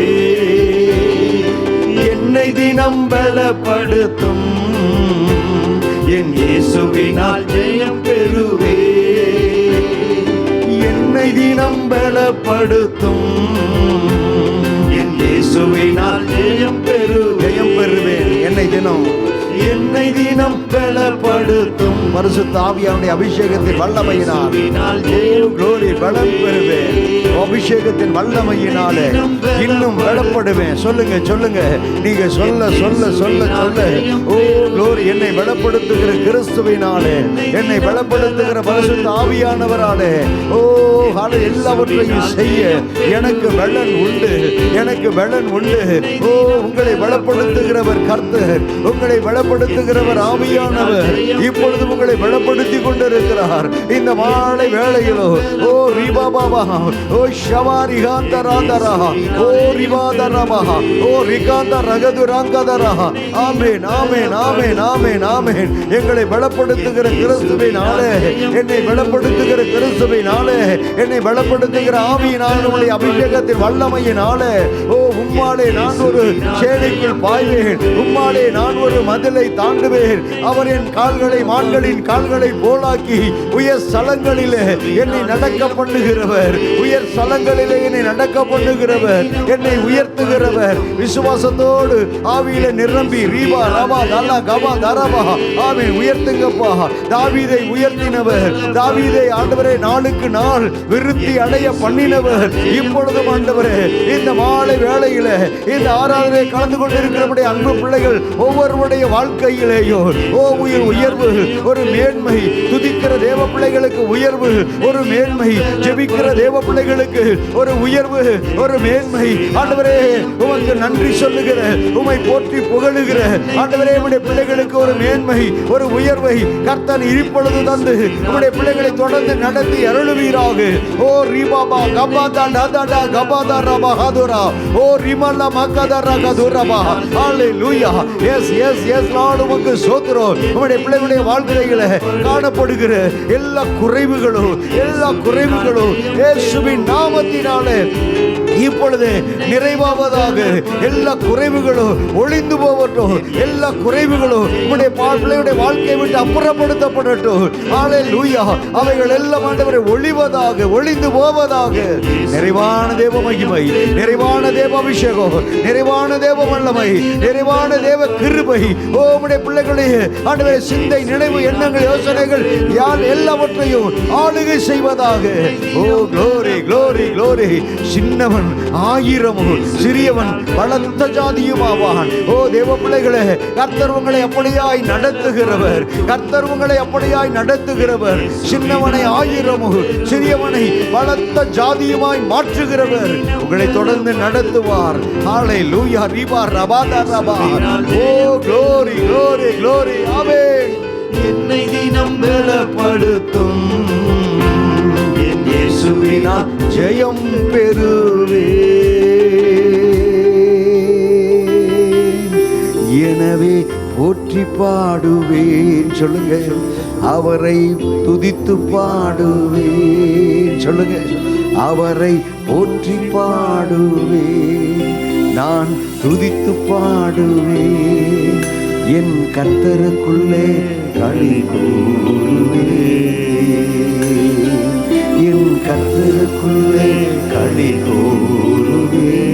என்னை தினம் பலப்படுத்தும் என் இயேசுவினால் ஜெயம் பெறுவே. என்னை தினம் பலப்படுத்தும் என் இயேசுவினால் ஜெயம் பெறுவேன். என்னை தினம் பலப்படுத்தும் பரிசுத்த ஆவியானுடைய அபிஷேகத்தின் வல்லமையினால் பலம் பெறுவேன். அபிஷேகத்தின் வல்லமையினாலே இன்னும் பலப்படுவேன். சொல்லுங்க, நீங்க சொல்ல ஓ குளோரி, என்னை பலப்படுத்துகிற கிறிஸ்துவினாலே, என்னை பலப்படுத்துகிற பரிசுத்த ஆவியானவராலே, ஓ எல்லாவற்றையும் செய்ய எனக்கு பலன் உண்டு, எனக்கு பலன் உண்டு. ஓ உங்களை பலப்படுத்துகிறவர் கர்த்தர், உங்களை பலப்படுத்துகிறவர் ஆவியானவர். இப்பொழுது உங்களை பலப்படுத்தி கொண்டிருக்கிறார். இந்த மாலை வேளையிலோ ஓ ரிபாபாபா, ஓ ஷவாரிகாந்தராதரா, ஓ ரிவாதரபா, ஓ ரிகாந்த ரகதுராங்கதரா. ஆமென், ஆமென், ஆமென், ஆமென், ஆமென். எங்களை பலப்படுத்துகிற கிறிஸ்துவினாலே, என்னை பலப்படுத்துகிற கிறிஸ்துவினாலே, என்னை பலப்படுத்துகிற ஆவியினாலே, அபிஷேகத்தின் வல்லமையினாலே, ஓ உம்மாலே நான் ஒரு சேனைக்குள் பாய்வேன், உம்மாலே நான் ஒரு மதிலை தாண்டுவேன். அவர் என் கால்களை மான்களின் கால்களை போலாக்கி உயர் ஸ்தலங்களிலே என்னை நடக்க பண்ணுகிறவர், உயர் ஸ்தலங்களிலே என்னை நடக்க பண்ணுகிறவர், என்னை உயர்த்துகிறவர். விசுவாசத்தோடு ஆவியில நிரம்பி ரீபா ரபா தலா கபா தரபா, ஆமென், உயர்த்துங்கப்பா. தாவீதை உயர்த்தினவர், தாவீதை ஆண்டவரே நாளுக்கு நாள் விருத்தி அடைய பண்ணினவர். இப்பொழுதும் ஆண்டவரே இந்த மாலை வேளையில இந்த ஆராதனை கலந்து கொண்டிருக்கிறபடி அன்பு பிள்ளைகள் ஒவ்வொருவருடைய வாழ்க்கையிலேயோ ஓ உயர்வு, ஒரு மேன்மை, துதிக்கிற தேவ பிள்ளைகளுக்கு உயர்வு, ஒரு மேன்மை, ஜெபிக்கிற தேவ பிள்ளைகளுக்கு ஒரு உயர்வு, ஒரு மேன்மை. ஆண்டவரே உமக்கு நன்றி சொல்லுகிற, உம்மை போற்றி புகழுகிற ஆண்டவரே உம்முடைய பிள்ளைகளுக்கு ஒரு மேன்மை, ஒரு உயர்வை கர்த்தர் இப்பொழுது தந்து உம்முடைய பிள்ளைகளை தொடர்ந்து நடத்தி அருளுவீராக. ஓ ரிபாபா கபாதா டதடா கபாதா ரபா ஹதுரா, ஓ ரிமல்லா மக்கதா ரகதுரபா. ஹalleluya. எஸ் எஸ் எஸ் லார்ட், உமக்கு ஸ்தோத்திரம். உம்முடைய பிள்ளைகளுடைய வாழ்க்கையில காணப்படுகிற எல்லா குறைவுகளும் இயேசுவின் நாமத்தினாலே இப்பொழுது நிறைவாவதாக. எல்லா குறைவுகளும் ஒளிந்து போகட்டும், எல்லா குறைவுகளும் உம்முடைய பிள்ளைகளுடைய வாழ்க்கையை விட்டு அப்புறப்படுத்தப்படட்டும். ஹalleluya. அவைகள் எல்லாம் ஆண்டவரே ஒளிவதாக, ஒளிந்து போவதாக. நிறைவான தேவ மகிமை, நிறைவான தேவ அபிஷேகம், நிறைவான தேவ வல்லமை, நிறைவான தேவ கிருபை உம்முடைய பிள்ளைகளுடைய ஆண்டவரே சிந்தை, நினைவு, எண்ணங்கள், யோசனைகள் எல்லாவற்றையும் ஆளுகை செய்வதாக. ஓ க்ளோரி க்ளோரி க்ளோரி. சின்னவன் 1000 சிறியவன் பலத்த ஜாதியும் ஆவான். ஓ தேவ பிள்ளைகளே, கர்த்தர் உங்களை அப்படியாய் நடத்துகிறவர், கர்த்தர் உங்களை அப்படியாய் நடத்துகிறவர். சின்னவனை 1000 சிறியவனை பலத்த ஜாதியுமாய் மாற்றுகிறவர் உங்களை தொடர்ந்து நடத்துவார். ஹல்லேலூயா. ரிபா ரபாதா ரபா. Oh glory glory glory. Amen. என்னை தினம் பலப்படுத்தும் என் இயேசுவினால் ஜெயம் பெறுவே. எனவே போற்றி பாடுவேன். சொல்லுங்க. அவரை துதித்து பாடுவேன். சொல்லுங்க. அவரை போற்றி பாடுவேன். நான் துதித்து பாடுவேன். என் கர்த்தருக்குள்ளே களி கூறுவேன். என் கர்த்தருக்குள்ளே களி கூறுவேன்.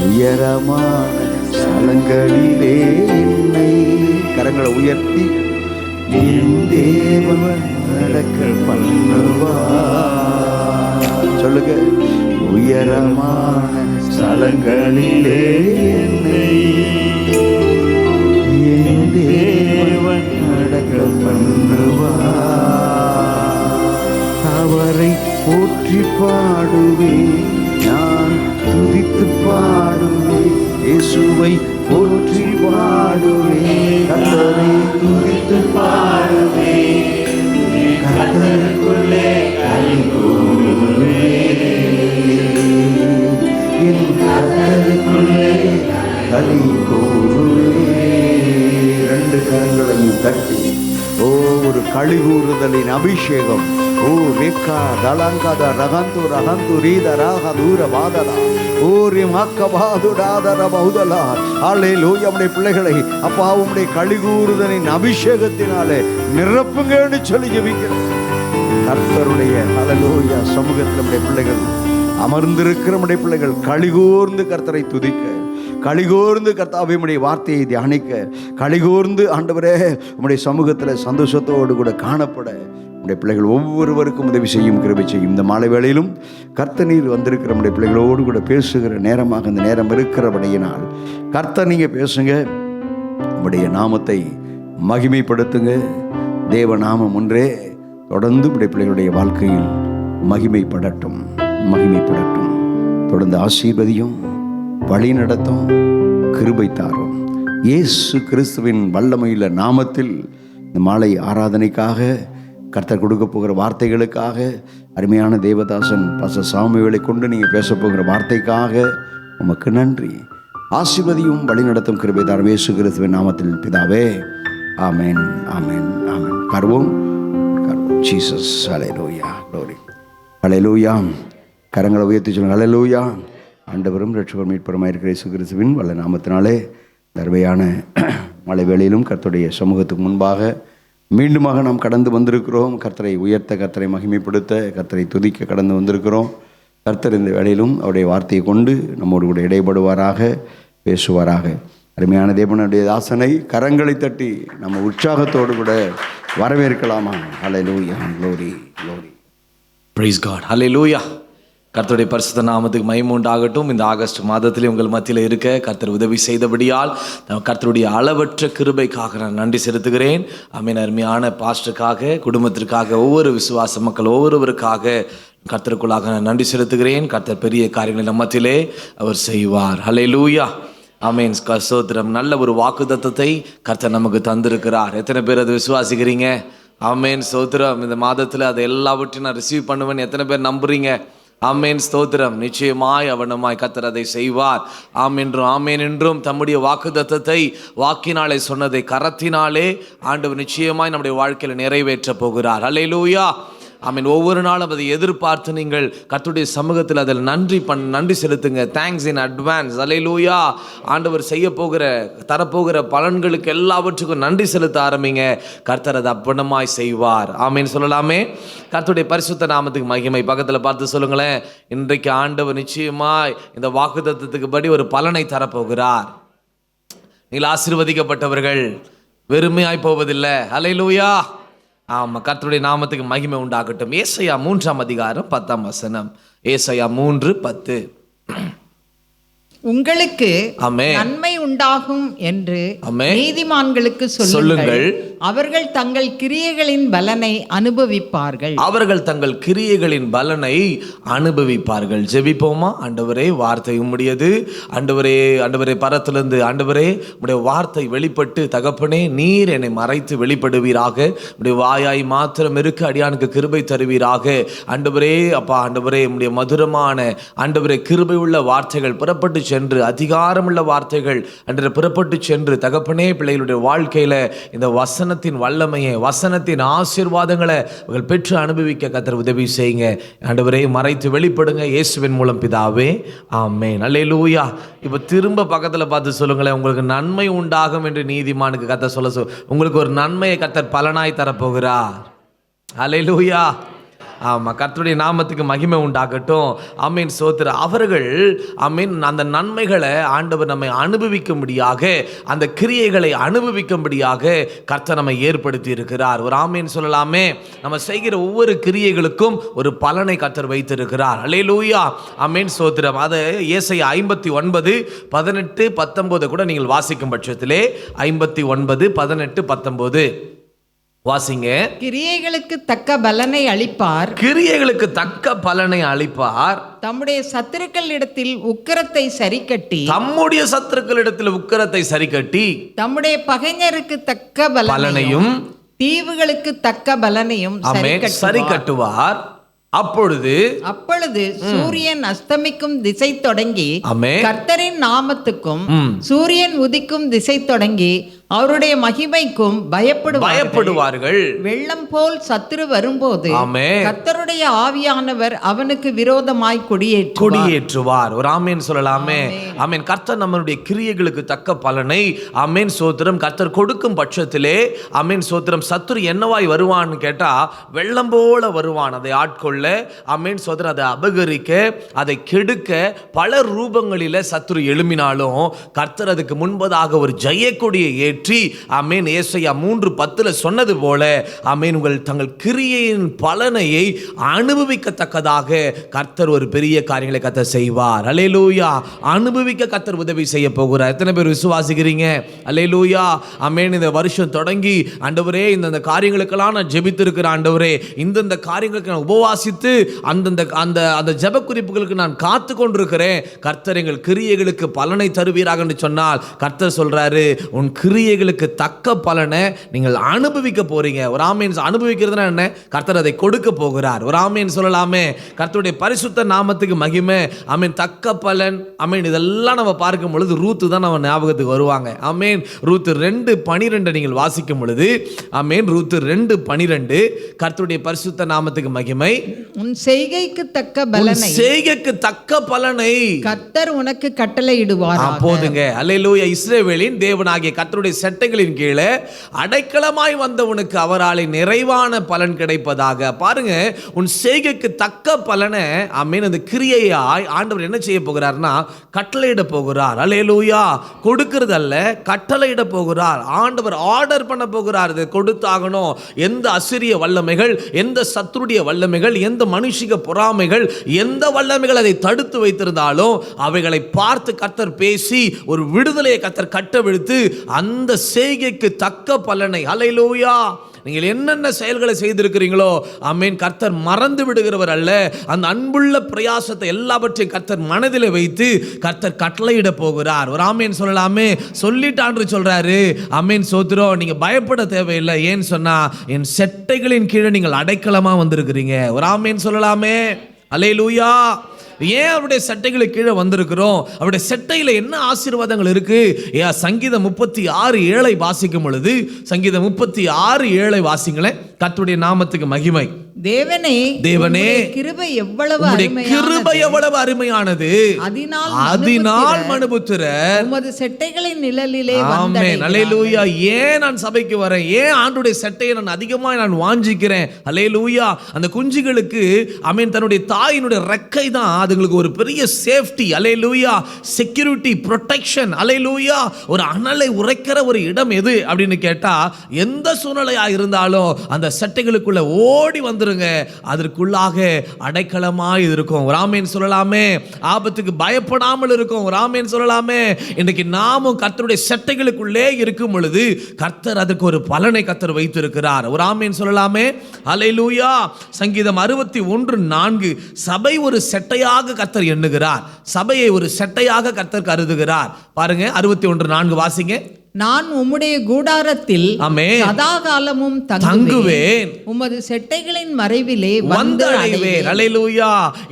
உயரமான ஸ்தலங்களிலே என்னை கரங்களை உயர்த்தி என் தேவன் நடக்க பண்ணுவார். சொல்லுங்க. உயரமான ஸ்தலங்களிலே என்னை என் தேவன் நடக்க பண்ணுவார். அவரை போற்றி பாடுவேன். நான் துதித்து பாடுவேன். இயேசுவை போற்றி பாடுவேன். கர்த்தரை துதித்து பாடுவேன். கர்த்தருக்குள்ளே களி கூறுவேன். என் கர்த்தருக்குள்ளே களி கூறுவேன். 2 கரங்களையும் தட்டி ஒரு களி கூறுதலின் அபிஷேகம். ஓ ரேக்கா தலங்கத ரகந்து ரகந்து ரீத ராக தூர பாதலா ஓரி மக்கபாதுடாதர பௌதலா. ஹல்லேலூயா. நம்முடைய பிள்ளைகளை அப்பா உம்முடைய களி கூறுதலின் அபிஷேகத்தினாலே நிரப்புங்கன்னு சொல்லி ஜெபிக்கிறேன். கர்த்தருடைய ஹல்லேலூயா சமூகத்தில் நம்முடைய பிள்ளைகள் அமர்ந்திருக்கிற நம்முடைய பிள்ளைகள் களிகூர்ந்து கர்த்தரை துதிக்க, களிகூர்ந்து கர்த்தாவே உம்முடைய வார்த்தையை தியானிக்க, களிகூர்ந்து ஆண்டவரே உம்முடைய சமூகத்தில் சந்தோஷத்தோடு கூட காணப்பட நம்முடைய பிள்ளைகள் ஒவ்வொருவருக்கும் உதவி செய்யும், கிருபை செய்யும். இந்த மாலை வேளையிலும் கர்த்தர் நீர் வந்திருக்கிற நம்முடைய பிள்ளைகளோடு கூட பேசுகிற நேரமாக இந்த நேரம் இருக்கிறபடியினால் கர்த்தர் நீங்கள் பேசுங்க. உம்முடைய நாமத்தை மகிமைப்படுத்துங்க. தேவ நாமம் ஒன்றே தொடர்ந்து உம்முடைய பிள்ளைகளுடைய வாழ்க்கையில் மகிமைப்படட்டும், மகிமைப்படட்டும். தொடர்ந்து ஆசீர்வதியும், வழி நடத்தும், கிருபை தாரும். இயேசு கிறிஸ்துவின் வல்லமையுள்ள நாமத்தில் இந்த மாலை ஆராதனைக்காக, கர்த்தர் கொடுக்க போகிற வார்த்தைகளுக்காக, அருமையான தேவதாசன் பாஸ்டர் சாமுவேலை கொண்டு நீங்கள் பேச போகிற வார்த்தைக்காக உமக்கு நன்றி. ஆசீர்வதியும், வழி நடத்தும், கிருபை தாரும். இயேசு கிறிஸ்துவின் நாமத்தில் பிதாவே, ஆமென், ஆமென், ஆமென். கர்வோம் கர்வோம். ஜீசஸ். ஹல்லேலூயா. க்ளோரி. ஹல்லேலூயா. கரங்களை உயர்த்தி சொல்லுங்கள். ஹல்லேலூயா. ஆண்டவரும் இரட்சகரும் மீட்பருமாய் இருக்கிற இயேசு கிறிஸ்துவின் வல்ல நாமத்தினாலே தர்வையான மழை வேளையிலும் கர்த்தருடைய சமூகத்துக்கு முன்பாக மீண்டுமாக நாம் கடந்து வந்திருக்கிறோம். கர்த்தரை உயர்த்த, கர்த்தரை மகிமைப்படுத்த, கர்த்தரை துதிக்க கடந்து வந்திருக்கிறோம். கர்த்தர் இந்த வேளையிலும் அவருடைய வார்த்தையை கொண்டு நம்மோடு கூட இடைப்படுவாராக, பேசுவாராக. அருமையான தேவனுடைய தாசனை கரங்களை தட்டி நம்ம உற்சாகத்தோடு கூட வரவேற்கலாமா? Hallelujah. Glory glory. Praise God. Hallelujah. கர்த்தருடைய பரிசுத்த நாமத்துக்கு மகிமை உண்டாகட்டும். இந்த ஆகஸ்ட் மாதத்திலே உங்கள் மத்தியில் இருக்க கர்த்தர் உதவி செய்தபடியால் கர்த்தருடைய அளவற்ற கிருபைக்காக நான் நன்றி செலுத்துகிறேன். ஆமென். அருமையான பாஸ்டருக்காக, குடும்பத்திற்காக, ஒவ்வொரு விசுவாச மக்கள் ஒவ்வொருவருக்காக கர்த்தருக்குள்ளாக நான் நன்றி செலுத்துகிறேன். கர்த்தர் பெரிய காரியங்களை நம்ம மத்தியிலே அவர் செய்வார். ஹல்லேலூயா. ஆமென். ஸ்தோத்திரம். நல்ல ஒரு வாக்குத்தத்தத்தை கர்த்தர் நமக்கு தந்திருக்கிறார். எத்தனை பேர் அதை விசுவாசிக்கிறீங்க? ஆமென். ஸ்தோத்திரம். இந்த மாதத்தில் அதை எல்லாவற்றையும் நான் ரிசீவ் பண்ணுவேன். எத்தனை பேர் நம்புறீங்க? ஆமென். ஸ்தோத்திரம். நிச்சயமாய் அவனமாய் கர்த்தர் அதை செய்வார். ஆமென்றும் ஆமென் என்றும் தம்முடைய வாக்குத்தத்தத்தை வாக்கினாலே சொன்னதை கரத்தினாலே ஆண்டவர் நிச்சயமாய் நம்முடைய வாழ்க்கையில் நிறைவேற்ற போகிறார். ஹல்லேலூயா. ஆமென். ஒவ்வொரு நாளும் அதை எதிர்பார்த்து நீங்கள் கர்த்தருடைய சமூகத்தில் அதில் நன்றி செலுத்துங்க. Thanks in advance. அல்லேலூயா. ஆண்டவர் செய்ய போகிற தரப்போகிற பலன்களுக்கு எல்லாவற்றுக்கும் நன்றி செலுத்த ஆரம்பிங்க. கர்த்தர் அதை அப்பனமாய் செய்வார். ஆமென் சொல்லலாமே. கர்த்தருடைய பரிசுத்த நாமத்துக்கு மகிமை. பக்கத்தில் பார்த்து சொல்லுங்களேன், இன்றைக்கு ஆண்டவர் நிச்சயமாய் இந்த வாக்குத்தத்தத்துக்கு படி ஒரு பலனை தரப்போகிறார். நீங்கள் ஆசீர்வதிக்கப்பட்டவர்கள், வெறுமையாய் போவதில்லை. அல்லேலூயா. ஆமாம், கர்த்தருடைய நாமத்துக்கு மகிமை உண்டாகட்டும். ஏசாயா 3ஆம் அதிகாரம் 10ஆம் வசனம். ஏசாயா 3:10. உங்களுக்கு ஆமென். நன்மை உண்டாகும் என்று ஆமென். நீதிமான்களுக்கு சொல்லுங்கள். அவர்கள் தங்கள் கிரியைகளின் பலனை அனுபவிப்பார்கள். அவர்கள் தங்கள் கிரியைகளின் பலனை அனுபவிப்பார்கள். ஜெபிப்போமா? ஆண்டவரே, வார்த்தை உம்முடையது. ஆண்டவரே பரத்திலிருந்து ஆண்டவரே உம்முடைய வார்த்தை வெளிப்பட்டு தகப்பனே நீர் என்னை மறைத்து வெளிப்படுவீராக. உம்முடைய வாயாய் மாத்திரம் இருக்க அடியானுக்கு கிருபை தருவீராக. ஆண்டவரே அப்பா, ஆண்டவரே உம்முடைய மதுரமான ஆண்டவரே கிருபை உள்ள வார்த்தைகள் புறப்பட்டு சென்று, அதிகாரமுள்ள வார்த்தைகள் அன்று புறப்பட்டு சென்று தகப்பனே பிள்ளைகளுடைய வாழ்க்கையில இந்த வசனத்தின் வல்லமையை, வசனத்தின் ஆசீர்வாதங்களை அவர்கள் பெற்று அனுபவிக்க கர்த்தர் உதவி செய்யுங்க. ஆண்டவரே மறைத்து வெளிப்படுங்க. இயேசுவின் மூலம் பிதாவே, ஆமென். அல்லேலூயா. இப்போ திரும்ப பக்கத்தில் பார்த்து சொல்லுங்களேன், உங்களுக்கு நன்மை உண்டாகும் என்று நீதிமானுக்கு கர்த்தர் சொல்ல உங்களுக்கு ஒரு நன்மையை கர்த்தர் பலனாய் தரப்போகிறார். அல்லேலூயா. ஆமாம், கர்த்தருடைய நாமத்துக்கு மகிமை உண்டாகட்டும். ஆமீன், சோத்திர. அவர்கள் ஆமீன் அந்த நன்மைகளை ஆண்டவர் நம்மை அனுபவிக்கும்படியாக, அந்த கிரியைகளை அனுபவிக்கும்படியாக கர்த்தர் நம்மை ஏற்படுத்தி இருக்கிறார். ஒரு ஆமீன் சொல்லலாமே. நம்ம செய்கிற ஒவ்வொரு கிரியைகளுக்கும் ஒரு பலனை கர்த்தர் வைத்திருக்கிறார். அல்லேலூயா. ஆமீன், சோத்திரம். அதை ஏசாயா 59:18-19 கூட நீங்கள் வாசிக்கும் பட்சத்திலே 59:18-19 வாசிங்க. கிரியைகளுக்கு தக்க பலனை அளிப்பார். கிரியைகளுக்கு தக்க பலனை அளிப்பார். தம்முடைய சத்துருக்களிடத்தில் உக்கிரத்தை சரிக்கட்டி, தம்முடைய சத்துருக்களிடத்தில் உக்கிரத்தை சரிக்கட்டி, தம்முடைய பகைஞருக்கு தக்க பலனையும் தீவுகளுக்கு தக்க பலனையும் சரி கட்டுவார். அப்பொழுது சூரியன் அஸ்தமிக்கும் திசை தொடங்கி கர்த்தரின் நாமத்துக்கும் சூரியன் உதிக்கும் திசை தொடங்கி அவருடைய மகிமைக்கும் பயப்படுவார்கள். வெள்ளம் போல் சத்துரு வரும்போது கர்த்தருடைய ஆவியானவர் அவனுக்கு விரோதமாய் கொடியேற்றுவார். ஒரு ஆமேன் சொல்லலாமே. ஆமேன். கர்த்தர் நம்மளுடைய கிரியைகளுக்கு தக்க பலனை ஆமேன் சோத்திரம் கர்த்தர் கொடுக்கும் பட்சத்திலே ஆமேன் சோத்திரம் சத்துரு என்னவாய் வருவான்னு கேட்டா வெள்ளம் போல வருவான். அதை ஆட்கொள்ள ஆமேன் சோத்திரம், அதை அபகரிக்க, அதை கெடுக்க பல ரூபங்களில சத்துரு எழும்பினாலும் கர்த்தர் அதுக்கு முன்பதாக ஒரு ஜெயக்கொடியை ஏற்றி ஆமேன் ஏசாயா 3:10 சொன்னது போல ஆமேன் உங்கள் தங்கள் கிரியையின் பலனையை அனுபவிக்கத்தக்கதாக கர்த்தர் ஒரு பெரிய காரியங்களை கர்த்தர் செய்வார். அல்லேலூயா. அனுபவிக்க கர்த்தர் உதவி செய்ய போகிறார். எத்தனை பேர் விசுவாசிக்கிறீங்க? அல்லேலூயா. ஆமேன். இந்த வருஷம் தொடங்கி ஆண்டவரே இந்த காரியங்களுக்கெல்லாம் நான் ஜெபித்திருக்கிறேன். ஆண்டவரே இந்த காரியங்களுக்கு நான் உபவாசித்து அந்த ஜெப குறிப்புகளுக்கு நான் காத்து கொண்டிருக்கிறேன். கர்த்தர் எங்கள் கிரியைகளுக்கு பலனை தருவீராக என்று சொன்னால் கர்த்தர் சொல்றாரு, உன் கிரியைகளுக்கு தக்க பலனை நீங்கள் அனுபவிக்க போறீங்க. ஒரு ஆமீன். அனுபவிக்கிறதுனா என்ன? கர்த்தர் அதை கொடுக்க போகிறார். ஒரு ஆமீன் சொல்லலாமே. கர்த்தருடைய பரிசுத்த நாமத்துக்கு மகிமை. ஆமீன். தக்க பலன். ஆமீன். இதெல்லாம் நம்ம பார்க்கும் பொழுது ரூத்து தான் நம்ம ஞாபகத்துக்கு வருவாங்க. ஆமீன். ரூத்து 2:12 நீங்கள் வாசிக்கும் பொழுது ஆமீன் ரூத்து 2:12 கர்த்தருடைய பரிசுத்த நாமத்துக்கு மகிமை. உன் செய்கைக்கு தக்க பலனை, செய்கைக்கு தக்க பலனை கர்த்தர் உனக்கு கட்டளையிடுவார். போதுங்க. அல்லேலூயா. இஸ்ரவேலின் தேவனாகிய கர்த்தருடைய சட்டைகளின் கீழே அடைக்கலமாய் வந்தவனுக்கு அவராலே நிறைவான பலன் கிடைப்பதாக. பாருங்க, உன் செய்கைக்கு தக்க பலனை ஆமென் அந்த கிரியையாய் ஆண்டவர் என்ன செய்ய போகிறார்னா கட்டளையிட போகிறார். அல்லேலூயா. கொடுக்கிறது அல்ல, கட்டளையிட போகிறார். ஆண்டவர் ஆர்டர் பண்ண போகிறார். இதை கொடுத்தாகணும். எந்த அசிரிய வல்லமைகள், எந்த சத்துருடைய வல்லமைகள், எந்த மனுஷிக பொறாமைகள், எந்த வல்லமைகள் அதை தடுத்து வைத்திருந்தாலும் அவைகளை பார்த்து கர்த்தர் பேசி ஒரு விடுதலையை கர்த்தர் கட்டவிழ்த்து அந்த செய்கைக்கு தக்க பலனை. அல்லேலூயா. நீங்கள் என்னென்ன செயல்களை செய்திருக்கிறீங்களோ ஆமென் கர்த்தர் மறந்து விடுகிறவர் அல்ல. அந்த அன்புள்ள பிரயாசத்தை எல்லாவற்றையும் கர்த்தர் மனதில் வைத்து கர்த்தர் கட்டளையிட போகிறார். ஒரு ஆமேன் சொல்லலாமே. சொல்லிட்டான்று சொல்றாரு. ஆமேன் சோத்திரம். நீங்க பயப்பட தேவையில்லை. ஏன்னு சொன்னா என் செட்டைகளின் கீழே நீங்கள் அடைக்கலமா வந்திருக்கிறீங்க. ஒரு ஆமேன் சொல்லலாமே. அல்லேலூயா. ஏன் அவருடைய சட்டைகளுக்கு கீழே வந்திருக்கிறோம்? அவருடைய சட்டையில என்ன ஆசீர்வாதங்கள் இருக்கு? சங்கீதம் 36:7 வாசிக்கும் பொழுது, சங்கீதம் 36:7 வாசிங்களேன். கர்த்தருடைய நாமத்துக்கு மகிமை. தேவனே, தேவனே, உம்முடைய கிருபை எவ்வளவு உம்முடைய அருமையானது. கிருபை எவ்வளவு அருமையானது. அதனால் மனுபுத்திரர் உமது செட்டைகளின் நிழலிலே ஆமென். வந்தடைகிறார்கள். அல்லேலூயா. ஏன் நான் சபைக்கு வரேன்? ஏன் ஆண்டவருடைய செட்டையை நான் அதிகமாக நான் வாஞ்சிக்கிறேன்? அல்லேலூயா. அந்த குஞ்சுகளுக்கு ஆமென் தன்னுடைய தாயினுடைய ரெக்கை தான் அதுங்களுக்கு ஒரு பெரிய safety. Hallelujah. Security, protection. Hallelujah. ஒரு அனலை உரைக்கிற ஒரு இடம் எது அப்படின்னு கேட்டா, எந்த சூழ்நிலையா இருந்தாலும் அந்த செட்டைகளுக்குள்ள ஓடி வந்துருங்க. அதற்குள்ளாக அடைக்கலமாய் இருக்கும். ஒரு ஆமென் சொல்லலாமே. ஆபத்துக்கு பயப்படாமல் இருக்கும். ஒரு ஆமென் சொல்லலாமே. இன்றைக்கு நாமும் கர்த்தருடைய செட்டைகளுக்குள்ளே இருக்கும் பொழுது கர்த்தர் அதற்கு ஒரு பலனை கர்த்தர் வைத்திருக்கிறார். ஒரு ஆமென் சொல்லலாமே. அல்லேலூயா. சங்கீதம் 61:4 சபை ஒரு செட்டையாக கர்த்தர் எண்ணுகிறார். சபையை ஒரு செட்டையாக கர்த்தர் கருதுகிறார். பாருங்க 61:4 வாசிங்க. நான் உம்முடைய கூடாரத்தில் ஆமென் சதா காலமும் தங்குவேன். உமது செட்டைகளின் மறைவிலே வந்து அடைவேன். அல்லேலூயா.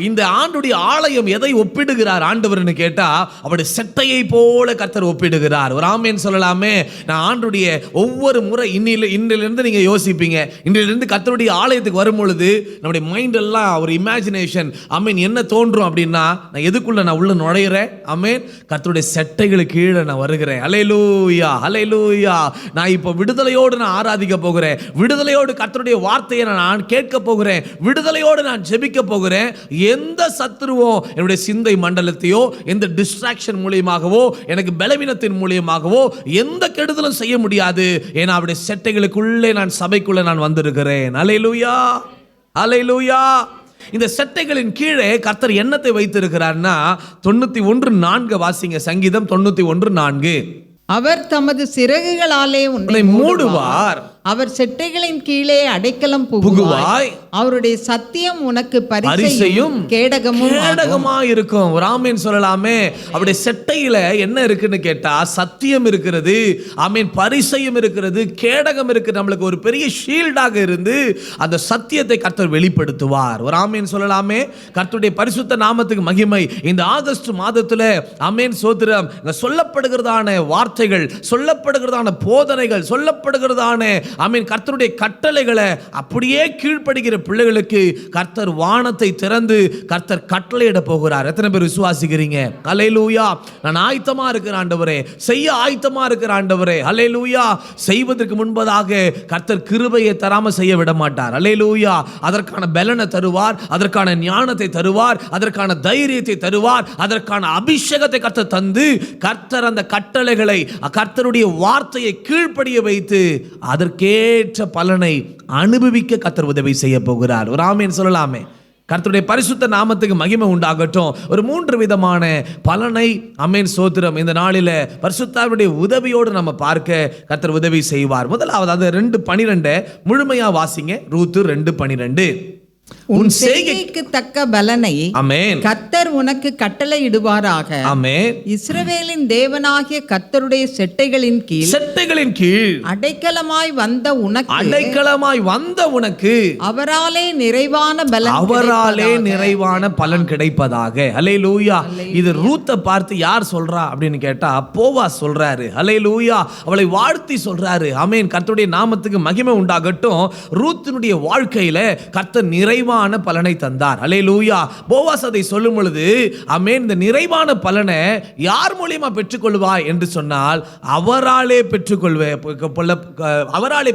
இந்த ஆண்டுடைய ஆலயம் எதை ஒப்பிடுகிறார் ஆண்டவர்னு கேட்டா, அவருடைய செட்டையை போல கர்த்தர் ஒப்பிடுகிறார். ஒரு ஆமென் சொல்லலாமே. நான் ஆண்டுடைய ஒவ்வொரு முறை இன்னிலிருந்து நீங்க யோசிப்பீங்க, இன்னிலிருந்து கர்த்தருடைய ஆலயத்துக்கு வரும் பொழுது நம்முடைய மைண்ட் எல்லாம் ஒரு இமேஜினேஷன். ஆமென். என்ன தோன்றும் அப்படின்னா, நான் எதுக்குள்ள நான் உள்ள நுழையிறேன்? ஆமென். கர்த்தருடைய செட்டைகளுக்கு கீழே நான் வருகிறேன். அல்லேலூயா. அல்லேலூயா. நான் இப்போ விடுதலையோடு நான் ஆராதிக்க போகிறேன். விடுதலையோடு கர்த்தருடைய வார்த்தையை நான் கேட்க போகிறேன். விடுதலையோடு நான் ஜெபிக்க போகிறேன். எந்த சத்துருவோ என்னுடைய சிந்தை மண்டலத்தையோ எந்த டிஸ்ட்ராக்ஷன் மூலியமாகவோ எனக்கு பலவீனத்தின் மூலியமாகவோ எந்த கெடுதலும் செய்ய முடியாது. ஏன்னா அவருடைய செட்டைகளுக்குள்ளே நான் சபைக்குள்ளே நான் வந்திருக்கிறேன். அல்லேலூயா. அல்லேலூயா. இந்த செட்டைகளின் கீழே கர்த்தர் என்னத்தை வைத்திருக்கிறார்னா, 91:4 வாசிங்க. சங்கீதம் 91:4. அவர் தமது சிறகுகளாலே உன்னை மூடுவார். அவர் செட்டைகளின் கீழே அடைக்கலம் புகுவாய். அவருடைய சத்தியம் உனக்கு பரிசையும் கேடகமா இருக்கும். ஒரு ஆமென் சொல்லலாமே. அவருடைய செட்டையில என்ன இருக்குன்னு கேட்டா, சத்தியம் இருக்கிறது. ஆமென். பரிசையும் இருக்கிறது, கேடகம் இருக்கு. நம்மளுக்கு ஒரு பெரிய ஷீல்டாக இருந்து அந்த சத்தியத்தை கர்த்தர் வெளிப்படுத்துவார். ஒரு ஆமென் சொல்லலாமே. கர்த்தருடைய பரிசுத்த நாமத்துக்கு மகிமை. இந்த ஆகஸ்ட் மாதத்துல ஆமென் சோத்திரம் சொல்லப்படுகிறதான வார்த்தைகள், சொல்லப்படுகிறதான போதனைகள், சொல்லப்படுகிறதான ஆமென் கர்த்தருடைய கட்டளைகளை அப்படியே கீழ்ப்படுகிற பிள்ளைகளுக்கு கர்த்தர் வானத்தை திறந்து கர்த்தர் கட்டளையிட போகிறார். எத்தனை பேர் விசுவாசிக்கிறீங்க? அல்லேலூயா. நான் ஆயத்தமா இருக்கிற ஆண்டவரே, செய்ய ஆயத்தமா இருக்கிற ஆண்டவரே. அல்லேலூயா. செய்வதற்கு முன்பதாக கர்த்தர் கிருபையை தராம செய்ய விட மாட்டார். அல்லேலூயா. அதற்கான பலனை தருவார், அதற்கான ஞானத்தை தருவார், அதற்கான தைரியத்தை தருவார், அதற்கான அபிஷேகத்தை கர்த்தர் தந்து கர்த்தர் அந்த கட்டளைகளை கர்த்தருடைய வார்த்தையை கீழ்ப்படிய வைத்து அதற்கேற்ற பலனை அனுபவிக்க கர்த்தர் உதவி செய்ய போகிறார். ஒரு ஆமென் சொல்லலாமே. கர்த்தருடைய பரிசுத்த நாமத்துக்கு மகிமை உண்டாகட்டும். ஒரு 3 விதமான பலனை ஆமென் சோத்திரம் இந்த நாளில பரிசுத்தாவினுடைய உதவியோடு நம்ம பார்க்க கர்த்தர் உதவி செய்வார். முதலாவது அது 2:12 முழுமையா வாசிங்க. ரூத் 2:12. உன் செய்கைக்கு தக்க பலனை ஆமென் கர்த்தர் உனக்கு கட்டளையிடுவாராக. ஆமென். இஸ்ரவேலின் தேவனாகிய கர்த்தருடைய செட்டைகளின் கீழ் அடைக்கலமாய் வந்த உனக்கு அவராலே நிறைவான பலன் கிடைப்பதாக. அல்லேலூயா. இது ரூத்தை பார்த்து யார் சொல்றா அப்படின்னு கேட்டா, போவாஸ் சொல்றாரு. அல்லேலூயா. அவளை வாழ்த்தி சொல்றாரு. ஆமென். கர்த்தருடைய நாமத்துக்கு மகிமை உண்டாகட்டும். ரூத்தினுடைய வாழ்க்கையில கர்த்தர் நிறைவான பலனை தந்தார். அல்லேலூயா. போவாஸ் அதை சொல்லும் பொழுது ஆமென் இந்த நிறைவான பலனை யார் மூலமா பெற்றுக்கொள்வாய் என்று சொன்னால், அவராலே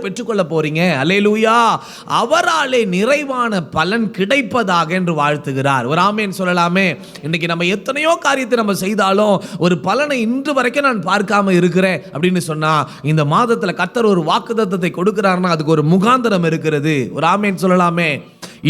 பெற்றுக்கொள்ள போறீங்க. அல்லேலூயா. அவராலே நிறைவான பலன் கிடைப்பதாக என்று வாழ்த்துகிறார். ஒரு ஆமென் சொல்லலாமே. இன்னைக்கு நம்ம எத்தனையோ காரியத்தை நம்ம செய்தாலும் ஒரு பலனை இன்று வரைக்கும் நான் பார்க்காம இருக்கிறேன் அப்படின்னு சொன்னா, இந்த மாதத்துல கர்த்தர் ஒரு வாக்குத்தத்தத்தை கொடுக்கிறார்னா அதுக்கு ஒரு முகாந்தரம் இருக்கிறது. ஒரு ஆமென் சொல்லலாமே.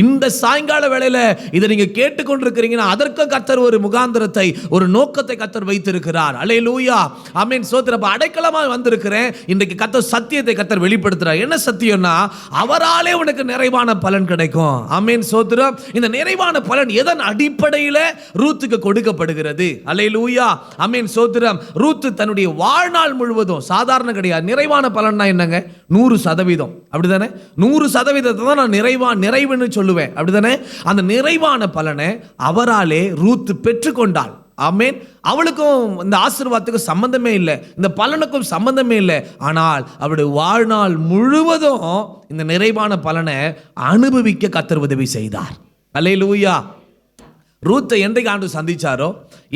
இந்த சாயங்கால வேளையில இதை நீங்க கேட்டுக்கொண்டிருக்கிறீங்கன்னா அதற்கு கர்த்தர் ஒரு முகாந்திரத்தை, ஒரு நோக்கத்தை கர்த்தர் வைத்திருக்கிறார். அல்லேலூயா. ஆமென் சோத்திரம். அடைக்கலமா வந்திருக்கிறேன். இன்றைக்கு கர்த்தர் சத்தியத்தை கர்த்தர் வெளிப்படுத்துறார். என்ன சத்தியம்னா, அவராலே உனக்கு நிறைவான பலன் கிடைக்கும். ஆமென் சோத்திரம். இந்த நிறைவான பலன் எதன் அடிப்படையில ரூத்துக்கு கொடுக்கப்படுகிறது? அல்லேலூயா. ஆமென் சோத்திரம். ரூத் தன்னுடைய வாழ்நாள் முழுவதும் சாதாரண கிடையாது. நிறைவான பலன்னா என்னங்க? 100%. அப்படிதானே? 100% தான் நான் நிறைவுன்னு சொல்லுவேன். அப்படிதானே? அந்த நிறைவான பலனை அவராலே ரூத் பெற்றுக்கொண்டாள். ஆமென். அவளுக்கும் இந்த ஆசீர்வாதத்துக்கும் சம்பந்தமே இல்லை, இந்த பலனுக்கும் சம்பந்தமே இல்லை. ஆனால் அவளுடைய வாழ்நாள் முழுவதும் இந்த நிறைவான பலனை அனுபவிக்க கர்த்தர் உதவி செய்தார். அல்லேலூயா. ரூத்தை என்றைக்கு ஆண்டவர் சந்திச்சாரோ,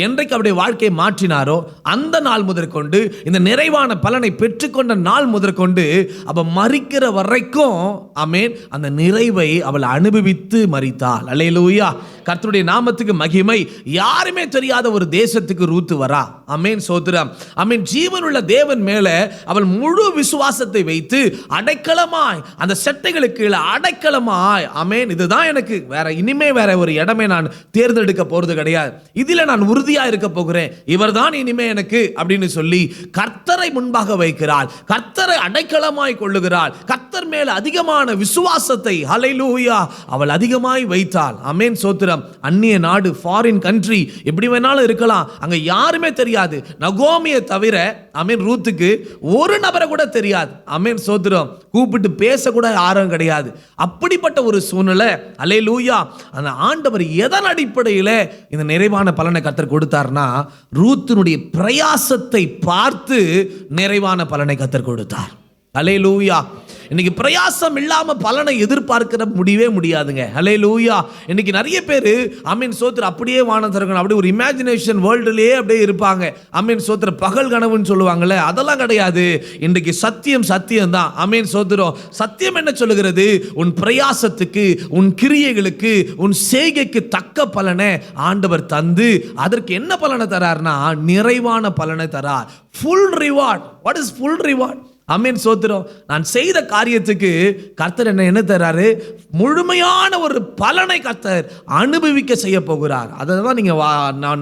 என்றைக்கு அவருடைய வாழ்க்கையை மாற்றினாரோ, அந்த நாள் முதற்கொண்டு இந்த நிறைவான பலனை பெற்றுக்கொண்ட நாள் முதற்கொண்டு அவ மரிக்கிற வரைக்கும் ஆமென் அந்த நிறைவை அவள் அனுபவித்து மரித்தாள். அல்லேலூயா. கர்த்தருடைய நாமத்துக்கு மகிமை. யாருமே தெரியாத ஒரு தேசத்துக்கு ரூத்து வரா. ஆமென், சோத்திரம். ஆமென். ஜீவனுள்ள தேவன் மேல அவள் முழு விசுவாசத்தை வைத்து அடைக்கலமாய், அந்த செட்டைகளுக்கு கீழே அடைக்கலமாய், ஆமென், இதுதான் எனக்கு, இனிமே வேற ஒரு இடமே நான் தேர்ந்தெடுக்க போறது கிடையாது, இதுல நான் உறுதியா இருக்க போகிறேன், இவர்தான் இனிமே எனக்கு அப்படின்னு சொல்லி கர்த்தரை முன்பாக வைக்கிறாள். கர்த்தரை அடைக்கலமாய் கொள்ளுகிறாள். கர்த்தர் மேல அதிகமான விசுவாசத்தை ஹல்லேலூயா அவள் அதிகமாய் வைத்தாள். ஆமென், சோத்திரம். அந்நிய நாடு, ஃபாரின் கண்ட்ரி, எப்படி வேணாலும் இருக்கலாம், அங்க யாருமே தெரியாது. நகோமியை தவிர ஆமென் ரூத்துக்கு ஒரு நபரை கூட தெரியாது. ஆமென், சோத்திரம். கூப்பிட்டு பேச கூட யாரும் கிடையாது. அப்படிப்பட்ட ஒரு சூழ்நிலை. அல்லேலூயா. அந்த ஆண்டவர் எதன் அடிப்படையில் இந்த நிறைவான பலனை கர்த்தர் கொடுத்தார்னா, ரூத்தினுடைய பிரயாசத்தை பார்த்து நிறைவான பலனை கர்த்தர் கொடுத்தார். அல்லேலூயா. இன்னைக்கு பிரயாசம் இல்லாம பலனை எதிர்பார்க்கிற முடியவே முடியாதுங்க. அல்லேலூயா. இன்னைக்கு நிறைய பேர் ஆமென் சோத்திரம் அப்படியே வானத்திறக்கணும், அப்படி ஒரு இமேஜினேஷன் வேர்ல்டுலயே அப்படியே இருப்பாங்க. ஆமென் சோத்திரம். பகல் கனவுன்னு சொல்லுவாங்கல்ல, அதெல்லாம் கிடையாது. இன்றைக்கு சத்தியம் சத்தியம் தான். ஆமென் சோத்திரம். சத்தியம் என்ன சொல்லுகிறது? உன் பிரயாசத்துக்கு, உன் கிரியைகளுக்கு, உன் செய்கைக்கு தக்க பலனை ஆண்டவர் தந்து அதற்கு என்ன பலனை தரார்னா நிறைவான பலனை தரார். Full reward. What is full reward? Amen சோத்திரம். நான் செய்த காரியத்துக்கு கர்த்தர் என்ன தராரு? முழுமையான ஒரு பலனை கர்த்தர் அனுபவிக்க செய்ய போகிறார். அதை தான் நீங்க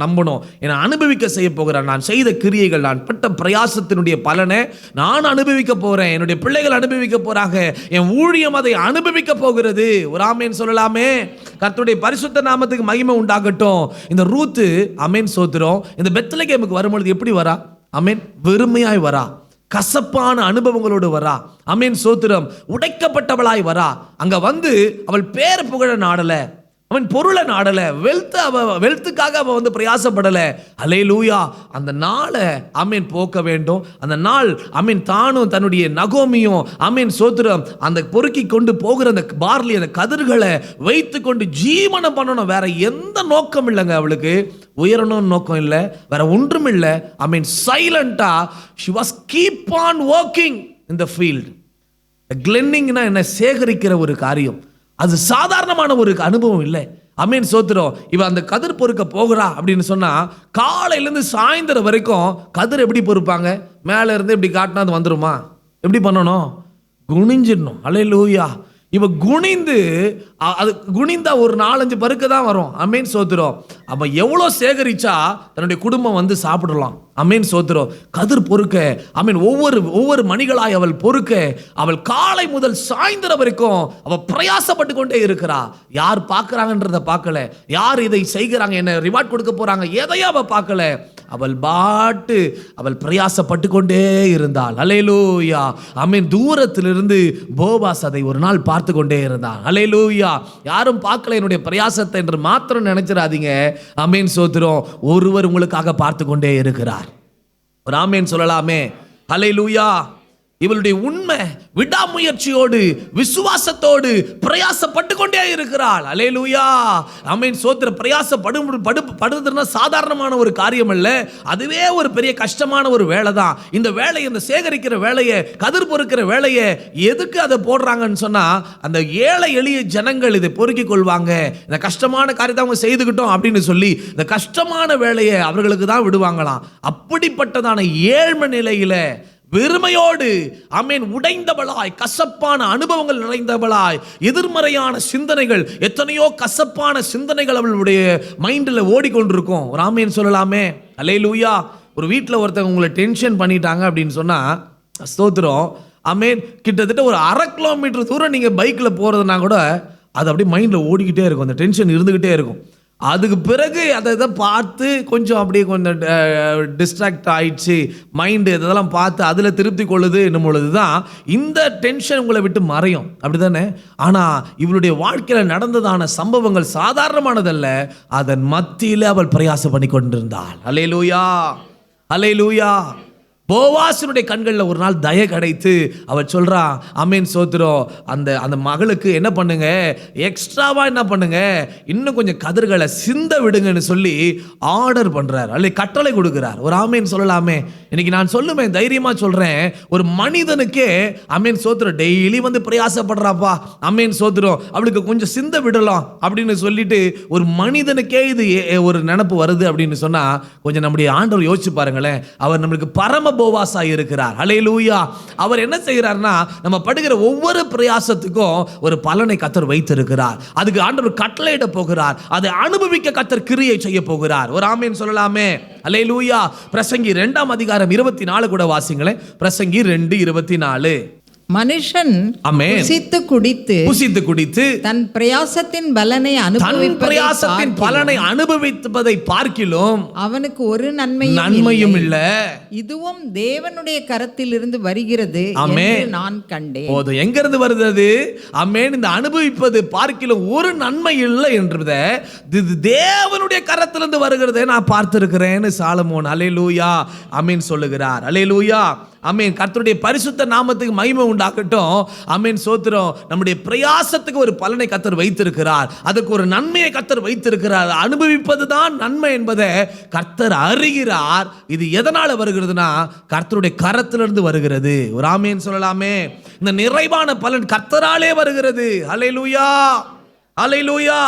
நம்பணும். என்னை அனுபவிக்க செய்ய போகிறார். நான் செய்த கிரியைகள், நான் பட்ட பிரயாசத்தினுடைய பலனை நான் அனுபவிக்க போறேன். என்னுடைய பிள்ளைகள் அனுபவிக்க போறாங்க. என் ஊழியம் அதை அனுபவிக்க போகிறது. ஒரு ஆமென் சொல்லலாமே. கர்த்தருடைய பரிசுத்த நாமத்துக்கு மகிமை உண்டாகட்டும். இந்த ரூத்து ஆமென் சோத்திரம் இந்த பெத்லகேமுக்கு வரும்பொழுது எப்படி வரா? ஆமென், வெறுமையாய் வரா, கசப்பான அனுபவங்களோடு வரா. ஆமென் சோத்திரம். உடைக்கப்பட்டவளாய் வரா. அங்க வந்து அவள் பேர் புகழ நாடல, அவன் பொருளை நாடல, வெல்த்துக்காக அவ வந்து பிரயாசப்படல. அல்லேலூயா. அந்த நாளை ஆமென் போக்க வேண்டும். அந்த நாள் ஆமென் தானும் தன்னுடைய நகோமியும் ஆமென் சோத்திரம் அந்த பொறுக்கி கொண்டு போகிற அந்த பார்லி, அந்த கதிர்களை வைத்து கொண்டு ஜீவனம் பண்ணணும். வேற எந்த நோக்கம் இல்லைங்க அவளுக்கு. உயரணும்னு நோக்கம் இல்லை, வேற ஒன்றும் இல்லை. ஆமென். சைலண்டா she was keep on working in the field. கிளென்னிங்னா என்ன? சேகரிக்கிற ஒரு காரியம். அது சாதாரணமான ஒரு அனுபவம் இல்லை. ஆமென் சோத்திரம். இவ அந்த கதிர் பொறுக்க போகிறா அப்படின்னு சொன்னா, காலையிலேருந்து சாயந்தரம் வரைக்கும் கதிர் எப்படி பொறுப்பாங்க? மேல இருந்து இப்படி காட்டினா அது வந்துருமா? எப்படி பண்ணணும்? குனிஞ்சிடணும். அல்லேலூயா. இவ குனிந்து, அது குனிந்தா ஒரு 4-5 பருக்க தான் வரும். ஆமென் சோத்திரம். அப்ப எவ்வளோ சேகரிச்சா தன்னுடைய குடும்பம் வந்து சாப்பிடலாம். ஆமென் சோத்திரம். கதிர் பொறுக்க ஆமென் ஒவ்வொரு மணிகளாய் அவள் பொறுக்க, அவள் காலை முதல் சாயந்தரம் வரைக்கும் அவள் பிரயாசப்பட்டு கொண்டே இருக்கிறா. யார் பார்க்கறாங்கன்றத பார்க்கல, யார் இதை செய்கிறாங்க, என்ன ரிவார்ட் கொடுக்க போறாங்க, எதையும் அவள் பார்க்கல. அவள் பிரயாசப்பட்டு கொண்டே இருந்தாள். அல்லேலூயா. ஆமென். தூரத்திலிருந்து போவாஸ் அதை ஒரு நாள் பார்த்து கொண்டே இருந்தான். அல்லேலூயா. யாரும் பார்க்கல என்னுடைய பிரயாசத்தை என்று மாத்திரம் நினைச்சிடாதீங்க. ஆமென் சோத்திரம். ஒருவர் உங்களுக்காக பார்த்து கொண்டே இருக்கிறார். ஒரு ஆமென் சொல்லலாமே. அல்லேலூயா. இவளுடைய உண்மை விடாமுயற்சியோடு விசுவாசத்தோடு பிரயாசப்பட்டு கொண்டே இருக்கிறாள். அல்லேலூயா. ஆமென் சோத்திர. பிரயாசப்படுதுன்னா சாதாரணமான ஒரு காரியம் அல்ல. அதுவே ஒரு பெரிய கஷ்டமான ஒரு வேலை தான். இந்த வேலையை, இந்த சேகரிக்கிற வேலையை, கதிர் பொறுக்கிற வேலையை எதுக்கு அதை போடுறாங்கன்னு சொன்னா, அந்த ஏழை எளிய ஜனங்கள் இதை பொறுக்கிக் கொள்வாங்க. இந்த கஷ்டமான காரியத்தை அவங்க செய்துக்கிட்டோம் அப்படின்னு சொல்லி இந்த கஷ்டமான வேலையை அவர்களுக்கு தான் விடுவாங்களாம். அப்படிப்பட்டதான ஏழ்மை நிலையில வெறுமையோடு ஆமென் உடைந்தவளாய், கசப்பான அனுபவங்கள் நிறைந்தவளாய், எதிர்மறையான சிந்தனைகள், எத்தனையோ கசப்பான சிந்தனைகள் அவளுடைய மைண்டில் ஓடிக்கொண்டிருக்கும். ஒரு ஆமென் சொல்லலாமே. அல்லேலூயா. ஒரு வீட்டில் ஒருத்தவங்க உங்களை டென்ஷன் பண்ணிட்டாங்க அப்படின்னு சொன்னா, ஸ்தோத்திரம் ஆமென், கிட்டத்தட்ட ஒரு 1/2 கிலோமீட்டர் தூரம் நீங்க பைக்கில் போறதுனா கூட அது அப்படியே மைண்டில் ஓடிக்கிட்டே இருக்கும். அந்த டென்ஷன் இருந்துகிட்டே இருக்கும். அதுக்கு பிறகு அதை இதை பார்த்து கொஞ்சம் அப்படியே கொஞ்சம் டிஸ்ட்ராக்ட் ஆயிடுச்சு, மைண்டு இதெல்லாம் பார்த்து அதில் திருப்தி கொள்ளுது என்னும் பொழுது தான் இந்த டென்ஷன் உங்களை விட்டு மறையும், அப்படி தானே? ஆனால் இவளுடைய வாழ்க்கையில் நடந்ததான சம்பவங்கள் சாதாரணமானதல்ல. அதன் மத்தியில் அவள் பிரயாசம் பண்ணி கொண்டிருந்தாள். அல்லேலூயா, அல்லேலூயா. போவாசினுடைய கண்களில் ஒரு நாள் தயை கிடைத்து அவள் சொல்றா, அமேன் சோத்திரம், அந்த மகளுக்கு என்ன பண்ணுங்க, எக்ஸ்ட்ராவா என்ன பண்ணுங்க, இன்னும் கொஞ்சம் கதிர்களை சிந்த விடுங்கன்னு சொல்லி ஆர்டர் பண்றார், அல்ல கட்டளை கொடுக்கிறார். ஒரு ஆமேன் சொல்லலாமே? இன்னைக்கு நான் சொல்லுவேன், தைரியமா சொல்றேன், ஒரு மனிதனுக்கே அமேன் சோத்திரம் டெய்லி வந்து பிரயாசப்படுறாப்பா, அமேன் சோத்திரம், அவளுக்கு கொஞ்சம் சிந்த விடலாம் அப்படின்னு சொல்லிட்டு ஒரு மனிதனுக்கே இது ஒரு நினப்பு வருது அப்படின்னு சொன்னா கொஞ்சம் நம்முடைய ஆண்டவர் யோசிச்சு பாருங்களேன். அவர் நம்மளுக்கு பரம போவாசா இருக்கிறார். ஹல்லேலூயா. அவர் என்ன செய்கிறார்னா, நம்ம படுகிற ஒவ்வொரு பிரயாசத்துக்கும் ஒரு பலனை கர்த்தர் வைத்திருக்கிறார். அதுக்கு ஆண்டவர் கட்டளையிட போகிறார். அதை அனுபவிக்க கர்த்தர் கிரியை செய்ய போகிறார். ஒரு ஆமென் சொல்லலாமே? ஹல்லேலூயா. பிரசங்கி 2ஆம் அதிகாரம் 24 கூட வாசிங்களேன். பிரசங்கி 2:24. மனுஷன் புசித்து குடித்து தன் பிரயாசத்தின் பலனை அனுபவிப்பதை பார்க்கிலும் அவனுக்கு ஒரு நன்மையும் இல்ல. இதுவும் தேவனுடைய கரத்திலிருந்து வருகிறது என்று நான் கண்டேன். போதும், எங்க இருந்து வருது? ஆமென். இந்த அனுபவிப்பது பார்க்கிலும் ஒரு நன்மை இல்லை என்றத இது தேவனுடைய கரத்திலிருந்து வருகிறதை நான் பார்த்திருக்கிறேன்னு சாலமோன் அல்லேலூயா ஆமென் சொல்லுகிறார். அல்லேலூயா ஆமென். கர்த்தருடைய பரிசுத்த நாமத்துக்கு மகிமை உண்டாகட்டும். ஆமென் சோத்திரம். நம்முடைய பிரயாசத்துக்கு ஒரு பலனை கர்த்தர் வைத்திருக்கிறார். அதுக்கு ஒரு நன்மையை கர்த்தர் வைத்திருக்கிறார். அனுபவிப்பது தான் நன்மை என்பதை கர்த்தர் அறிகிறார். இது எதனால வருகிறதுனா கர்த்தருடைய கரத்திலிருந்து வருகிறது. ஒரு ஆமென் சொல்லலாமே? இந்த நிறைவான பலன் கர்த்தராலே வருகிறது. அல்லேலூயா, அல்லேலூயா.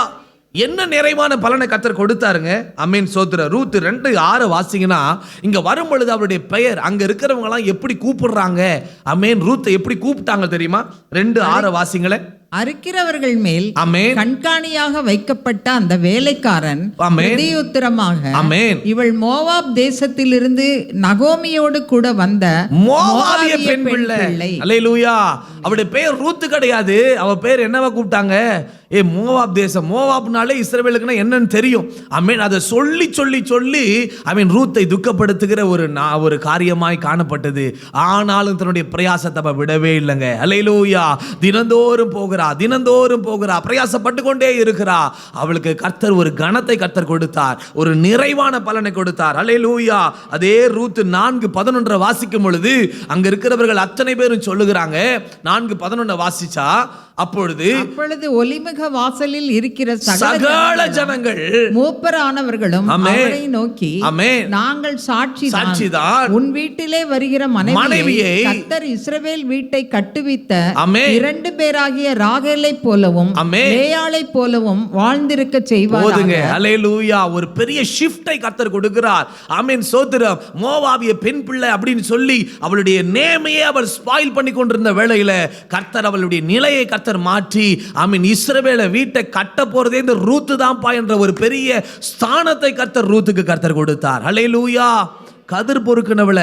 என்ன நிறைவான பலனை கர்த்தர் கொடுத்தாருங்க? அமேன் சோத்திர. ரூத் 2:6 வாசிங்கன்னா, இங்க வரும் பொழுது அவருடைய பெயர் அங்க இருக்கிறவங்க எல்லாம் எப்படி கூப்பிடுறாங்க? அமேன். ரூத்தை எப்படி கூப்பிட்டாங்க தெரியுமா? 2:6 வாசிங்களே. அறுக்கிறவர்கள் மேல் கண்காணியாக வைக்கப்பட்ட அந்த வேலைக்காரன் பிரதியுத்தரமாக, இவள் மோவாப் தேசத்திலிருந்து நகோமியோடு கூட வந்த மோவாபிய பெண் பிள்ளை. அல்லேலூயா. அவளுடைய பெயர் ரூத் கிடையாது. அவ பெயர் என்னவா கூப்பிட்டாங்க? மோவாப் தேசம். மோவாப்னாலே இஸ்ரவேலுக்குன்னா என்னன்னு தெரியும். அமேன். அதை சொல்லி சொல்லி சொல்லி அமேன் ரூத்தை துக்கப்படுத்துகிற ஒரு காரியமாய் காணப்பட்டது. ஆனாலும் தன்னுடைய பிரயாசத்தை அவ விடவே இல்லைங்க. அல்லேலூயா. தினந்தோறும் போகிறா, பிரயாசப்பட்டு கொண்டே இருக்கிறா. அவளுக்கு கர்த்தர் ஒரு கணத்தை கர்த்தர் கொடுத்தார், ஒரு நிறைவான பலனை கொடுத்தார். அல்லேலூயா. அதே ரூத் 4:11 வாசிக்கும் பொழுது அங்க இருக்கிறவர்கள் அத்தனை பேரும் சொல்லுகிறாங்க. 4:11 வாசிச்சா, அப்பொழுது ஒலிமுக வாசலில் இருக்கிற சகல ஜனங்கள் மூப்பரானவர்களும் அவரை நோக்கி, நாங்கள் சாட்சிதான், உன் வீட்டிலே வருகிற மனைவியை கர்த்தர் இஸ்ரவேல் வீட்டை கட்டுவித்த 2 பேராகிய ராகேலை போலவும் லேயாளை போலவும் வாழ்ந்திருக்க செய்வாராக. அல்லேலூயா. ஒரு பெரிய ஷிஃப்டை கர்த்தர் கொடுக்கிறார். ஆமென் சோத்திரம். மோவாபிய பெண் பிள்ளை அப்படின்னு சொல்லி அவளுடைய நேமையே அவள் ஸ்பாயில் பண்ணி கொண்டிருந்த வேளையில கர்த்தர் அவளுடைய நிலையை கர்த்தர் மாற்றி ஆமென் இஸ்ரவேலை வீட்டை கட்ட போறதே இந்த ரூத் தான்ப்பா என்ற ஒரு பெரிய ஸ்தானத்தை கர்த்தர் ரூத்துக்கு கர்த்தர் கொடுத்தார். அல்லேலூயா. கதிர் பொறுக்குனவள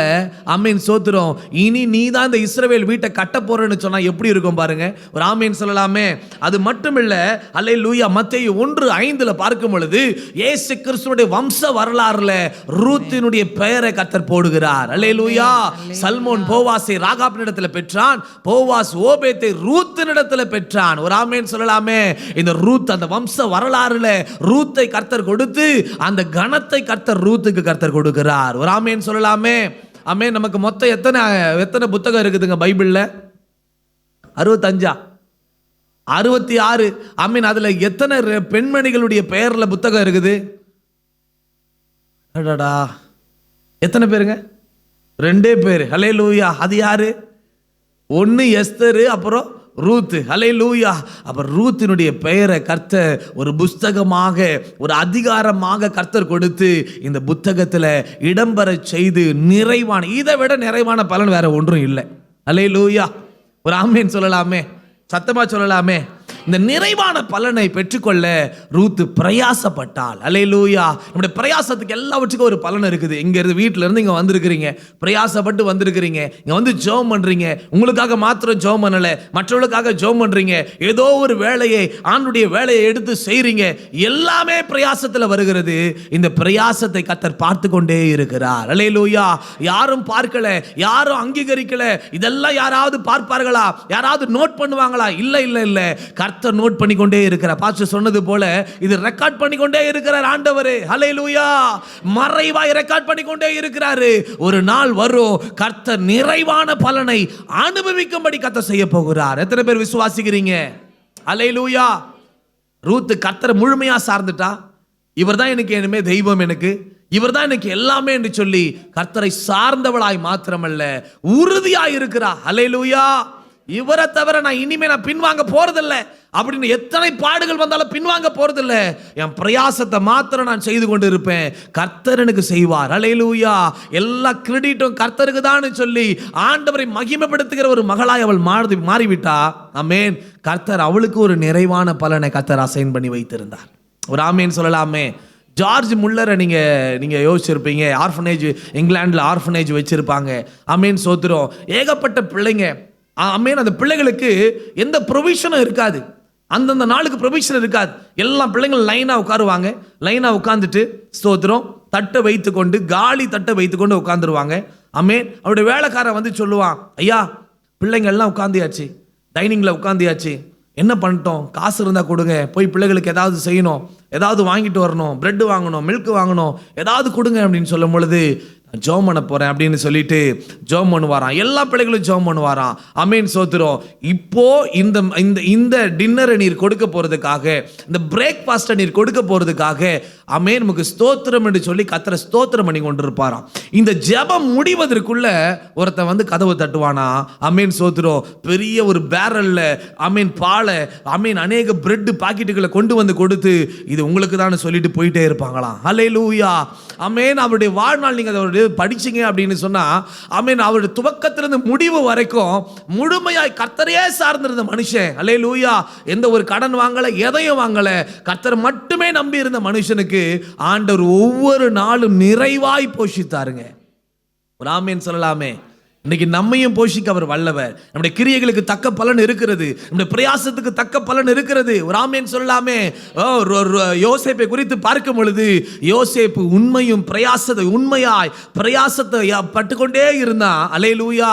ஆமென் சோத்திரம். இனி நீ தான் இந்த இஸ்ரவேல் வீட்டை கட்ட போறேன்னு சொன்னா எப்படி இருக்கும் பாருங்க. ஒரு ஆமென் சொல்லலாமே? அது மட்டுமில்ல. அல்லேலூயா. மத்தேயு 1:5 பார்க்கும் பொழுது இயேசு கிறிஸ்துவினுடைய வம்ச வரலாறுல ரூத்தினுடைய பெயரை கர்த்தர் போடுகிறார். அல்லேலூயா. சல்மோன் போவாசை ராகாபினிடத்துல பெற்றான். போவாஸ் ஓபேத்தை ரூத்தினிடத்துல பெற்றான். ஒரு ஆமென் சொல்லலாமே? இந்த ரூத் அந்த வம்ச வரலாறுல ரூத்தை கர்த்தர் கொடுத்து அந்த கணத்தை கர்த்தர் ரூத்துக்கு கர்த்தர் கொடுக்கிறார். ஒரு ஆமென் சொல்லலாமே? ஆமென். நமக்கு மொத்தம் எத்தனை புத்தகம் இருக்குதுங்க பைபிள்ல? 65, 66. ஆமென். அதுல எத்தனை பெண்மணிகளுடைய பெயர்ல புத்தகம் இருக்குது? எத்தனை பேருங்க? 2 பேர். ஹல்லேலூயா. அது யாரு? 1 எஸ்தர், அப்புறம் ரூத். அல்லேலூயா. அப்ப ரூத்தினுடைய பெயரை கர்த்தர் ஒரு புஸ்தகமாக, ஒரு அதிகாரமாக கர்த்தர் கொடுத்து இந்த புத்தகத்துல இடம்பெற செய்து நிறைவான, இதை விட நிறைவான பலன் வேற ஒன்றும் இல்லை. அல்லேலூயா. ஒரு ஆமென் சொல்லலாமே? சத்தமா சொல்லலாமே? இந்த நிறைவான பலனை பெற்றுக்கொள்ள ரூத் பிரயாசப்பட்டாள். அல்லேலூயா. நம்முடைய பிரயாசத்துக்கு எல்லாவற்றுக்கும் ஒரு பலன் இருக்குது. இங்க இருந்து வீட்டுல இருந்து இங்க வந்திருக்கிறீங்க, பிரயாசப்பட்டு வந்திருக்கிறீங்க, இங்க வந்து ஜெபம் பண்றீங்க. உங்களுக்காக மாத்திரம் ஜெபம் பண்ணல, மற்றவர்களுக்காக ஜெபம் பண்றீங்க. ஏதோ ஒரு வேலையை, ஆண்டுடைய வேலையை எடுத்து செய்றீங்க. எல்லாமே பிரயாசத்துல வருகிறது. இந்த பிரயாசத்தை கர்த்தர் பார்த்து கொண்டே இருக்கிறார். அல்லேலூயா. யாரும் பார்க்கல, யாரும் அங்கீகரிக்கல. இதெல்லாம் யாராவது பார்ப்பார்களா? யாராவது நோட் பண்ணுவாங்களா? இல்ல இல்ல இல்ல, கர்த்தர் நோட் பண்ணி கொண்டே இருக்கிறார். பாஸ்டர் சொன்னது போல இது ரெக்கார்ட் பண்ணி கொண்டே இருக்கிறார் ஆண்டவரே. ஹல்லேலூயா. மறைவாய் ரெக்கார்ட் பண்ணி கொண்டே இருக்கிறாரு. ஒரு நாள் வரும், கர்த்தர் நிறைவான பலனை அனுபவிக்கும்படி கர்த்தர் செய்ய போகிறார். எத்தனை பேர் விசுவாசிக்கிறீங்க? ஹல்லேலூயா. ரூத் கர்த்தரை முழுமையா சார்ந்துட்டா. இவர்தான் எனக்கு இனிமே தெய்வம், இவர்தான் எனக்கு எல்லாமே என்று சொல்லி கர்த்தரை சார்ந்தவளாய் மாத்திரமல்ல, உறுதியாய் இருக்கிறா. ஹல்லேலூயா. இவரை தவிர நான் இனிமே பின்வாங்க போறதில்லை அப்படின்னு எத்தனை பாடுகள் வந்தாலும் பின்வாங்க போறதில்லை. என் பிரயாசத்தை மாத்திரம் நான் செய்து கொண்டு இருப்பேன். கர்த்தர் எனக்கு செய்வார். ஹல்லேலூயா. எல்லா கிரெடிட்டும் கர்த்தருக்கு தான் சொல்லி ஆண்டவரை மகிமைப்படுத்துகிற ஒரு மகளாய் அவள் மாறிவிட்டா. ஆமென். கர்த்தர் அவளுக்கு ஒரு நிறைவான பலனை கர்த்தர் அசைன் பண்ணி வைத்திருந்தார். ஒரு ஆமேன் சொல்லலாமே. ஜார்ஜ் முல்லரை நீங்க யோசிச்சிருப்பீங்க. ஆர்ஃபனேஜ், இங்கிலாந்துல ஆர்ஃபனேஜ் வச்சிருப்பாங்க. அமேன் சோத்திரம். ஏகப்பட்ட பிள்ளைங்க. அமேன். அந்த பிள்ளைகளுக்கு எந்த ப்ரொவிஷனும் இருக்காது. அந்தந்த நாளுக்கு ப்ரொவிஷன் இருக்காது. எல்லா பிள்ளைங்களும் லைனா உட்காருவாங்க. லைனா உட்காந்துட்டு ஸ்தோத்திரம் தட்டை வைத்துக்கொண்டு, காலி தட்டை வைத்துக்கொண்டு உட்காந்துருவாங்க. அமேன். அவருடைய வேலைக்காரன் வந்து சொல்லுவான், ஐயா பிள்ளைங்க எல்லாம் உட்காந்தியாச்சு, டைனிங்ல உட்காந்தியாச்சு, என்ன பண்ணிட்டோம்? காசு இருந்தால் கொடுங்க, போய் பிள்ளைகளுக்கு ஏதாவது செய்யணும், ஏதாவது வாங்கிட்டு வரணும், பிரெட் வாங்கணும், மில்க் வாங்கணும், ஏதாவது கொடுங்க அப்படின்னு சொல்லும் பொழுது, ஜெபம் பண்ண போறேன் அப்படின்னு சொல்லிட்டு ஜெபம் பண்ணுவாராம். எல்லா பிள்ளைகளும் ஜெபம் பண்ணுவாராம். அமேன் சோத்திரம். இப்போ இந்த இந்த இந்த டின்னரை நீர் கொடுக்க போறதுக்காக, இந்த பிரேக்ஃபாஸ்ட்டை நீர் கொடுக்க போறதுக்காக அமேன் நமக்கு ஸ்தோத்திரம் என்று சொல்லி கர்த்தரை ஸ்தோத்திரம் பண்ணி கொண்டிருப்பாராம். இந்த ஜெபம் முடிவதற்குள்ள ஒருத்தன் வந்து கதவு தட்டுவானா. அமேன் சோத்திரம். பெரிய ஒரு பேரல்ல அமேன் பாலை, அமேன் அநேக பிரெட் பாக்கெட்டுகளை கொண்டு வந்து கொடுத்து, இது உங்களுக்கு தான் சொல்லிட்டு போயிட்டே இருப்பாங்களாம். ஹல்லேலூயா. அமேன். அவருடைய வாழ்நாள் நீங்க அவருடைய படிச்சீங்க அப்படின்னு சொன்னா, ஆமென், அவருடைய துவக்கத்திலிருந்து முடிவு வரைக்கும் முழுமையாய் கர்த்தரையே சார்ந்திருந்த மனுஷன். அல்லேலூயா. எந்த ஒரு கடன் வாங்கல, எதையும் வாங்கல, கர்த்தர் மட்டுமே நம்பி இருந்த மனுஷனுக்கு ஆண்டவர் ஒவ்வொரு நாளும் நிறைவாய் போஷித்தாருங்க. ஒரு ஆமென் சொல்லலாமே. இன்னைக்கு நம்மையும் போஷிக்க அவர் வல்லவர். நம்முடைய கிரியைகளுக்கு தக்க பலன் இருக்கிறது, நம்முடைய பிரயாசத்துக்கு தக்க பலன் இருக்கிறது. ஒரு ஆமென் சொல்லலாமே. யோசேப்பை குறித்து பார்க்கும் பொழுது, யோசேப்பு உண்மையாய் பிரயாசத்தை பட்டுக்கொண்டே இருந்தான். அல்லேலூயா.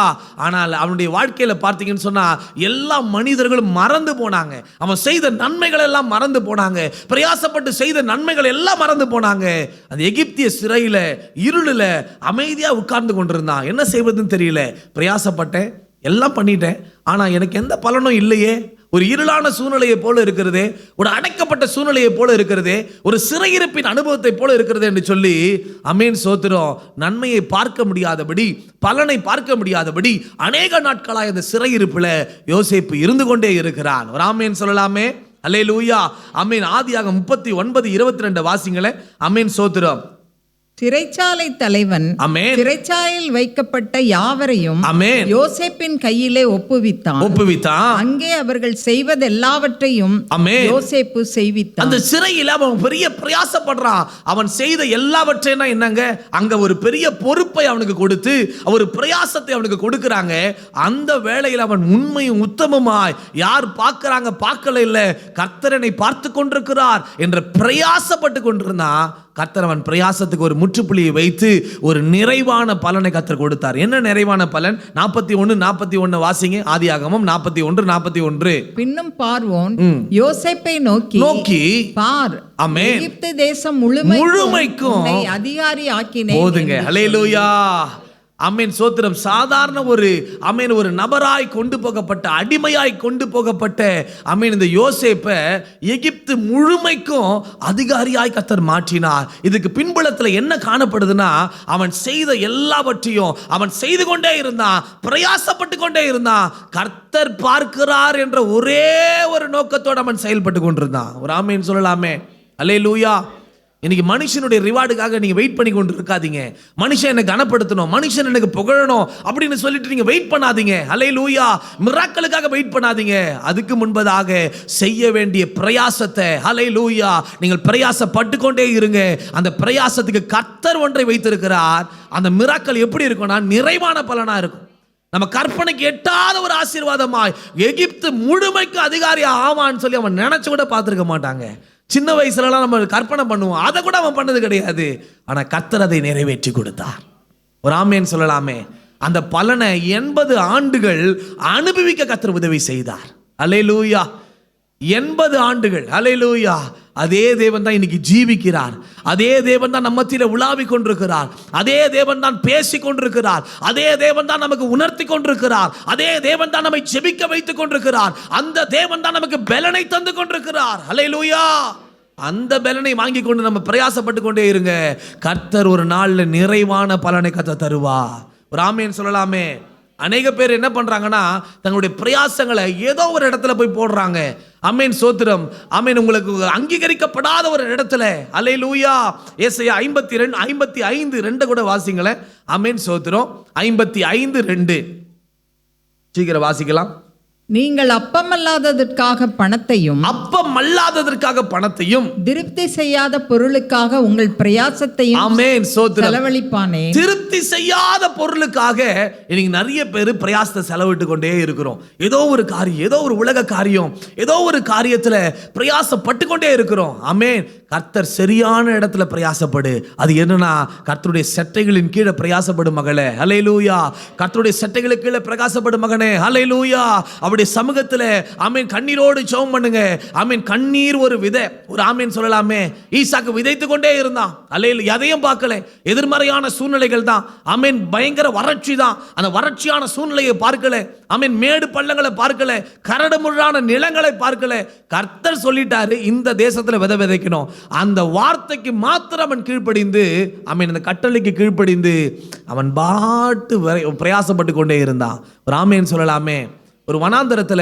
ஆனால் அவனுடைய வாழ்க்கையில பார்த்தீங்கன்னு சொன்னா எல்லா மனிதர்களும் மறந்து போனாங்க. அவன் செய்த நன்மைகள் எல்லாம் மறந்து போனாங்க. பிரயாசப்பட்டு செய்த நன்மைகள் எல்லாம் மறந்து போனாங்க. அந்த எகிப்திய சிறையில இருளுல அமைதியா உட்கார்ந்து கொண்டிருந்தான். என்ன செய்வதுன்னு தெரியல. பிரயாசப்பட்டேன், எல்லாம் பண்ணிட்டேன், ஆனா எனக்கு எந்த பலனும் இல்லையே. ஒரு இருளான சூழ்நிலையை போல இருக்கிறதே, ஒரு அடைக்கப்பட்ட சூழ்நிலையை போல இருக்கிறதே, ஒரு சிறையிருப்பின் அனுபவத்தை போல இருக்கிறது என்று சொல்லி அமேன் சோத்திரம் நன்மையை பார்க்க முடியாதபடி, பலனை பார்க்க முடியாதபடி அநேக நாட்களாக இந்த சிறையிருப்பில் யோசேப்பு இருந்து கொண்டே இருக்கிறான். ஒரு ஆமேன் சொல்லலாமே. அல்லேலூயா. அமேன். ஆதியாகமம் 39:22 வாசிங்களே. அமேன் சோத்திரம். சிறைச்சாலை தலைவன் சிறைச்சாலையில் வைக்கப்பட்ட யாவரையும் யோசேப்பின் கையிலே ஒப்புவித்தான். அங்கே அவர்கள் செய்வது எல்லாவற்றையும் யோசேப்பு செய்வித்தான். அந்த சிறையில் அவன் பெரிய பிரயாசப்படுறான். அவன் செய்த எல்லாவற்றையும் என்னங்க, அங்க ஒரு பெரிய பொறுப்பை அவனுக்கு கொடுத்து ஒரு பிரயாசத்தை அவனுக்கு கொடுக்கிறாங்க. அந்த வேளையில் அவன் உண்மையும் உத்தமமாய், யார் பார்க்கறாங்க பார்க்கல இல்ல, கர்த்தரனை பார்த்து கொண்டிருக்கிறார் என்ற பிரயாசப்பட்டு கொண்டிருந்தான். கர்த்தர் அவன் பிரயாசத்துக்கு ஒரு முற்றுப்புள்ளியை வைத்து ஒரு நிறைவான பலனை கர்த்தர் கொடுத்தார். என்ன நிறைவான பலன்? 41:41 வாசிங்க. ஆதியாகமம் 41:41. பின்னும் பார்வோன் யோசேப்பை நோக்கி பார், எகிப்து தேசம் முழுமைக்கும் அதிகாரி ஆக்கினேன். போதுங்க. அல்லேலூயா. அமேன் சோத்திரம். சாதாரண ஒரு நபராய் கொண்டு போகப்பட்ட, அடிமையாய் கொண்டு போகப்பட்ட அமேன் இந்த யோசேப்பை எகிப்து முழுமைக்கும் அதிகாரியாய் கர்த்தர் மாற்றினார். இதுக்கு பின்புலத்தில் என்ன காணப்படுதுன்னா, அவன் செய்த எல்லாவற்றையும் அவன் செய்து கொண்டே இருந்தான், பிரயாசப்பட்டு கொண்டே இருந்தான். கர்த்தர் பார்க்கிறார் என்ற ஒரே ஒரு நோக்கத்தோடு அவன் செயல்பட்டு கொண்டிருந்தான். ஒரு ஆமேன் சொல்லலாமே. அல்லேலூயா. இன்னைக்கு மனுஷனுடைய ரிவார்டுக்காக நீங்க வெயிட் பண்ணி கொண்டு இருக்காதீங்க. மனுஷன் எனக்கு கனப்படுத்தணும், மனுஷன் எனக்கு புகழணும் அப்படின்னு சொல்லிட்டு நீங்க வெயிட் பண்ணாதீங்க. ஹல்லேலூயா. மிராக்கிளுக்காக வெயிட் பண்ணாதீங்க. அதுக்கு முன்பதாக செய்ய வேண்டிய பிரயாசத்தை ஹல்லேலூயா நீங்கள் பிரயாசப்பட்டு கொண்டே இருங்க. அந்த பிரயாசத்துக்கு கர்த்தர் ஒன்றை வைத்திருக்கிறார். அந்த மிராக்கள் எப்படி இருக்கும்னா நிறைவான பலனா இருக்கும். நம்ம கற்பனைக்கு எட்டாத ஒரு ஆசீர்வாதமாய் எகிப்து முழுமைக்கு அதிகாரி ஆவான்னு சொல்லி அவன் நினைச்சு கூட பார்த்துருக்க மாட்டாங்க. சின்ன வயசுலலாம் நம்ம கற்பனை பண்ணுவோம், அதை கூட அவன் பண்ணது கிடையாது. ஆனா கர்த்தர் அதை நிறைவேற்றி கொடுத்தார். ஒரு ஆமேன் சொல்லலாமே. அந்த பலனை 80 ஆண்டுகள் அனுபவிக்க கர்த்தர் உதவி செய்தார். அல்லேலூயா. 80 ஆண்டுகள். அல்லேலூயா. அதே தேவன் தான் இன்னைக்கு ஜீவிக்கிறார். அதே தேவன் தான் நம்ம மத்தியில உலாவிக் கொண்டிருக்கிறார். அதே தேவன் தான் பேசிக் கொண்டிருக்கிறார். அதே தேவன் தான் நமக்கு உணர்த்தி கொண்டிருக்கிறார். அதே தேவன் தான் நம்மை ஜெபிக்க வைத்துக் கொண்டிருக்கிறார். அந்த தேவன் தான் நமக்கு பலனை தந்து கொண்டிருக்கிறார். ஹல்லேலூயா. அந்த பலனை வாங்கி கொண்டு நம்ம பிரயாசப்பட்டு கொண்டே இருங்க. கர்த்தர் ஒரு நாள்ல நிறைவான பலனை கர்த்தர் தருவார். ஒரு ஆமேன் சொல்லலாமே. அநேக பேர் என்ன பண்றாங்கன்னா தங்களுடைய பிரயாசங்களை ஏதோ ஒரு இடத்துல போய் போடுறாங்க. அமேன் சோத்திரம். அமேன். உங்களுக்கு அங்கீகரிக்கப்படாத ஒரு இடத்துல. அல்லேலூயா. ஏசாயா 55:2 கூட வாசிங்களேன். அமேன் சோத்திரம். 55:2 சீக்கிரம் வாசிக்கலாம். நீங்கள் அப்பமல்லாததற்காக பணத்தையும் திருப்தி செய்யாத பொருளுக்காக உங்கள் பிரயாசத்தையும் ஆமென் சோத்திரம் செலவழிப்பானே. திருப்தி செய்யாத பொருளுக்காக இன்னைக்கு நிறைய பேர் பிரயாசத்தை செலவிட்டு கொண்டே இருக்கிறோம். ஏதோ ஒரு காரியம், ஏதோ ஒரு உலக காரியம், ஏதோ ஒரு காரியத்துல பிரயாசப்பட்டு கொண்டே இருக்கிறோம். ஆமென். கர்த்தர் சரியான இடத்துல பிரயாசப்படு. அது என்னன்னா கர்த்தருடைய சட்டைகளின் கீழே பிரயாசப்படும் மகளே. ஹல்லேலூயா. கர்த்தருடைய சட்டைகளுக்கு கீழே பிரயாசப்படும் மகனே. ஹல்லேலூயா. அவருடைய சமூகத்துல ஆமென் கண்ணீரோடு ஜெபம் பண்ணுங்க. ஆமென். கண்ணீர் ஒரு விதை. ஒரு ஆமென் சொல்லலாமே. ஈசாக்கு விதைத்து கொண்டே இருந்தான். அல்லேலூயா. எதையும் பார்க்கல. எதிர்மறையான சூழ்நிலைகள் தான். ஆமென். பயங்கர வறட்சி தான். அந்த வறட்சியான சூழ்நிலையை பார்க்கல. ஆமென். மேடு பள்ளங்களை பார்க்கல. கரடு முரடான நிலங்களை பார்க்கல. கர்த்தர் சொல்லிட்டாரு இந்த தேசத்துல விதை விதைக்கணும். அந்த வார்த்தைக்கு மாத்திரம் அவன் கீழ்ப்படிந்து, ஆமென், அந்த கட்டளைக்கு கீழ்ப்படிந்து அவன் பாட்டு பிரயாசப்பட்டு கொண்டே இருந்தான். ஒரு ஆமென் சொல்லலாமே. ஒரு வனாந்தரத்துல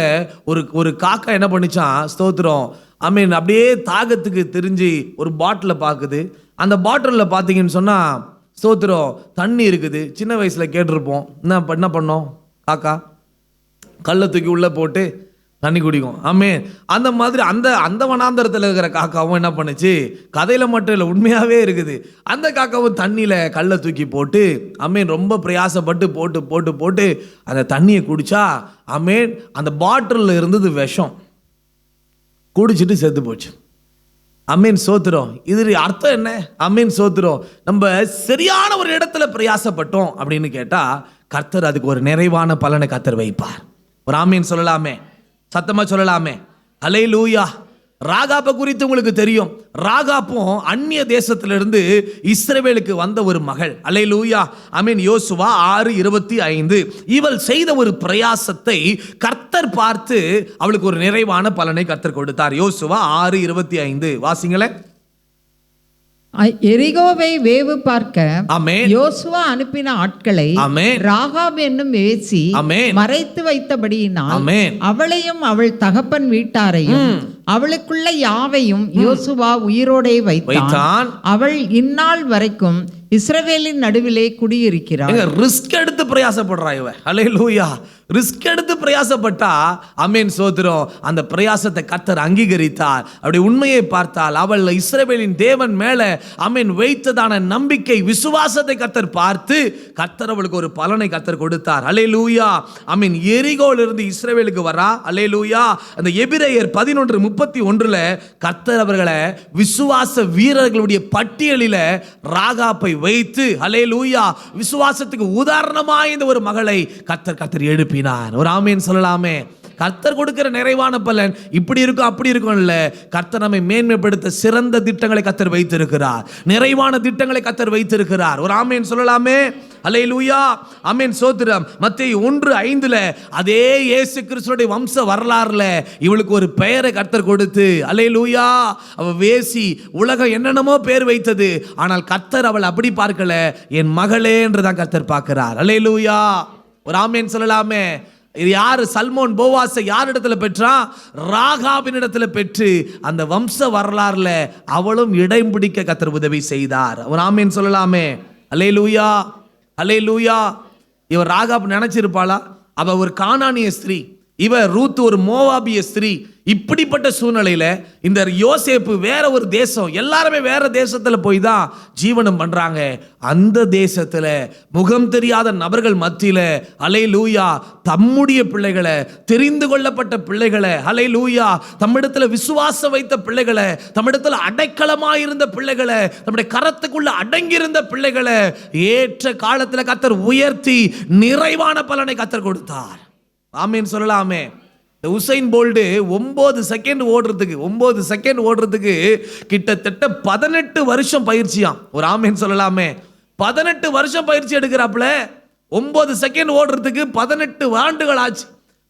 ஒரு காக்கா என்ன பண்ணிச்சான் ஸ்தோத்திரம். ஆமென். அப்படியே தாகத்துக்கு தெரிஞ்சு ஒரு பாட்டில பார்க்குது. அந்த பாட்டிலில் பார்த்தீங்கன்னு சொன்னா ஸ்தோத்திரம் தண்ணி இருக்குது. சின்ன வயசுல கேட்டிருப்போம். என்ன பண்ணோம்? காக்கா கல்லை தூக்கி உள்ள போட்டு தண்ணி குடிக்கும். ஆமென். அந்த மாதிரி அந்த வனாந்தரத்தில் இருக்கிற காக்காவும் என்ன பண்ணுச்சு? கதையில மட்டும் இல்லை, உண்மையாவே இருக்குது. அந்த காக்காவும் தண்ணியில கல்லை தூக்கி போட்டு ஆமென் ரொம்ப பிரயாசப்பட்டு போட்டு போட்டு போட்டு அந்த தண்ணியை குடிச்சா ஆமென் அந்த பாட்டிலில் இருந்தது விஷம். குடிச்சிட்டு செத்து போச்சு. அமீன் சோத்திரம். இது அர்த்தம் என்ன? அமீன் சோத்திரம். நம்ம சரியான ஒரு இடத்துல பிரயாசப்பட்டோம் அப்படின்னு கேட்டா கர்த்தர் அதுக்கு ஒரு நிறைவான பலனை கர்த்தர் வைப்பார். ஒரு ஆமீன் சொல்லலாமே. சத்தமா சொல்லலாமே. அல்லேலூயா. ராகாப்பை குறித்து உங்களுக்கு தெரியும். ராகாப்பும் அந்நிய தேசத்திலிருந்து இஸ்ரவேலுக்கு வந்த ஒரு மகள். அல்லேலூயா. ஆமென். யோசுவா 6:25 இவள் செய்த ஒரு பிரயாசத்தை கர்த்தர் பார்த்து அவளுக்கு ஒரு நிறைவான பலனை கர்த்தர் கொடுத்தார். யோசுவா 6:25 வாசிங்களே. எரிகோவை வேவு பார்க்க ஆமென் யோசுவா அனுப்பின ஆட்களை ஆமென் ராகாப் என்னும் வேசி மறைத்து வைத்தபடியினால் ஆமென் அவளையும் அவள் தகப்பன் வீட்டாரையும் அவளுக்குள்ள யாவையும் யோசுவா உயிரோடே வைத்தான். அவள் இந்நாள் வரைக்கும் இஸ்ரவேலின் நடுவிலே குடியிருக்கிறாள். ரிஸ்க் எடுத்து பிரயாசப்படுறா இவ. அல்லேலூயா. ரிஸ்க் எடுத்து பிரயாசப்பட்டா ஆமென் சோத்திரம். அந்த பிரயாசத்தை கர்த்தர் அங்கீகரித்தார். அப்படி உண்மையை பார்த்தால் அவள் இஸ்ரவேலின் தேவன் மேல ஆமென் வைத்ததான நம்பிக்கை விசுவாசத்தை கர்த்தர் பார்த்து கர்த்தர் அவளுக்கு ஒரு பலனை கர்த்தர் கொடுத்தார். அல்லேலூயா. ஆமென். எரிகோல இருந்து இஸ்ரவேலுக்கு வரா. அல்லேலூயா. அந்த எபிரேயர் 11:31 கர்த்தர் அவர்களை விசுவாச வீரர்களுடைய பட்டியலில ராகாப்பை வைத்து அல்லேலூயா விசுவாசத்துக்கு உதாரணமாய் இந்த ஒரு மகளை கர்த்தர் எழுப்பினார். ஒரு ஆமென் சொல்லலாமே. கர்த்தர் கொடுக்கிற நிறைவான பலன் இப்படி இருக்கும் அப்படி இருக்கும் இல்ல. கர்த்தர் நம்மை மேன்மைப்படுத்த சிறந்த திட்டங்களை கர்த்தர் வைத்திருக்கிறார். நிறைவான திட்டங்களை கர்த்தர் வைத்திருக்கிறார். ஒரு ஆமென் சொல்லலாமே. அல்லேலூயா. ஆமென் சோத்திரம். மத்தேயு 1:5 அதே இயேசு கிறிஸ்துவின் வம்ச வரலாறுல இவளுக்கு ஒரு பெயரை கர்த்தர் கொடுத்து அல்லேலூயா அவ வேசி உலகம் என்னென்னமோ பேர் வைத்தது. ஆனால் கர்த்தர் அவள் அப்படி பார்க்கல. என் மகளே என்றுதான் கர்த்தர் பார்க்கிறார். அல்லேலூயா. ஒரு ஆமென் சொல்லலாமே. யாரு சல்மோன் போவாசை யார் இடத்துல பெற்றான்? ராகாபின் இடத்துல பெற்று அந்த வம்ச வரலாறுல அவளும் இடம் பிடிக்க கர்த்தர் உதவி செய்தார். அவர் ஆமேன் சொல்லலாமே. அல்லேலூயா, அல்லேலூயா. இவர் ராகாப் நினைச்சிருப்பாளா? அவ ஒரு கானானிய ஸ்திரீ, இவ ரூத் ஒரு மோவாபிய ஸ்திரீ. இப்படிப்பட்ட சூழ்நிலையில இந்த யோசேப்பு வேற ஒரு தேசம், எல்லாருமே வேற தேசத்துல போய் தான் ஜீவனம் பண்றாங்க. அந்த தேசத்துல முகம் தெரியாத நபர்கள் மத்தியில அல்லேலூயா தம்முடைய பிள்ளைகளை, தெரிந்து கொள்ளப்பட்ட பிள்ளைகளை, அல்லேலூயா தம்மிடத்துல விசுவாசம் வைத்த பிள்ளைகளை, தம்மிடத்துல அடைக்கலமாயிருந்த பிள்ளைகளை, நம்முடைய கரத்துக்குள்ள அடங்கியிருந்த பிள்ளைகளை ஏற்ற காலத்துல கர்த்தர் உயர்த்தி நிறைவான பலனை கர்த்தர் கொடுத்தார். ஆமீன் சொல்லலாமே. இந்த உசைன் போல்ட் 9 செகண்ட் ஓடுறதுக்கு கிட்டத்தட்ட 18 வருஷம் பயிற்சியாம். ஒரு ஆமீன் சொல்லலாமே. 18 வருஷம் பயிற்சி எடுக்கிறாப்புல. 9 செகண்ட் ஓடுறதுக்கு 18 ஆண்டுகள் ஆச்சு.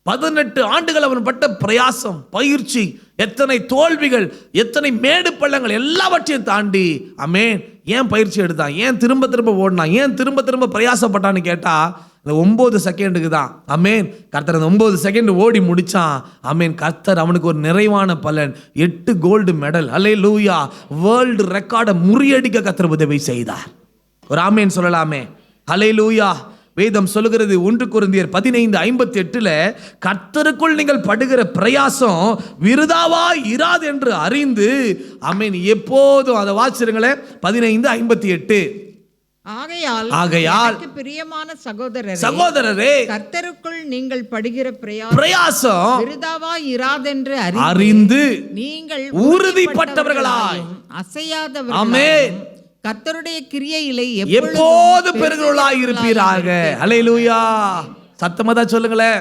18 ஆண்டுகள் அவன் பட்ட பிரயாசம், பயிற்சி, எத்தனை தோல்விகள், எத்தனை மேடு பள்ளங்கள் எல்லாவற்றையும் தாண்டி ஆமேன் ஏன் பயிற்சி எடுத்தான்? ஏன் திரும்ப திரும்ப ஓடினான்? ஏன் திரும்ப திரும்ப பிரயாசப்பட்டான்னு கேட்டா இந்த 9 செகண்டுக்கு தான். ஆமேன். கர்த்தர் அந்த 9 செகண்ட் ஓடி முடிச்சான். ஆமேன். கர்த்தர் அவனுக்கு ஒரு நிறைவான பலன், 8 கோல்டு மெடல். அல்லேலூயா. வேர்ல்டு ரெக்கார்டை முறியடிக்க கர்த்தர் உதவி செய்தார். ஒரு ஆமேன் சொல்லலாமே. அல்லேலூயா. வேதம் சொல்லுகிறது 1 கொரிந்தியர் 15:58 கர்த்தருக்குள் நீங்கள் படுகிற பிரயாசம் விருதாவா இராது என்று அறிந்து ஆமேன் எப்போதும் அதை வாசிருங்களேன். 15:58 ஆகையால் பிரியமான சகோதரரே கர்த்தருக்குள் நீங்கள் படுகிற பிரயாசம் விருதாவா இராதென்று அறிந்து நீங்கள் உறுதிப்பட்டவர்களாய் அசையாதவர்களாய் ஆமென் கர்த்தருடைய கிரியையிலே எப்போது பெருகளாய் இருப்பீராக. அல்லேலூயா. சத்தமா தான் சொல்லுங்களேன்.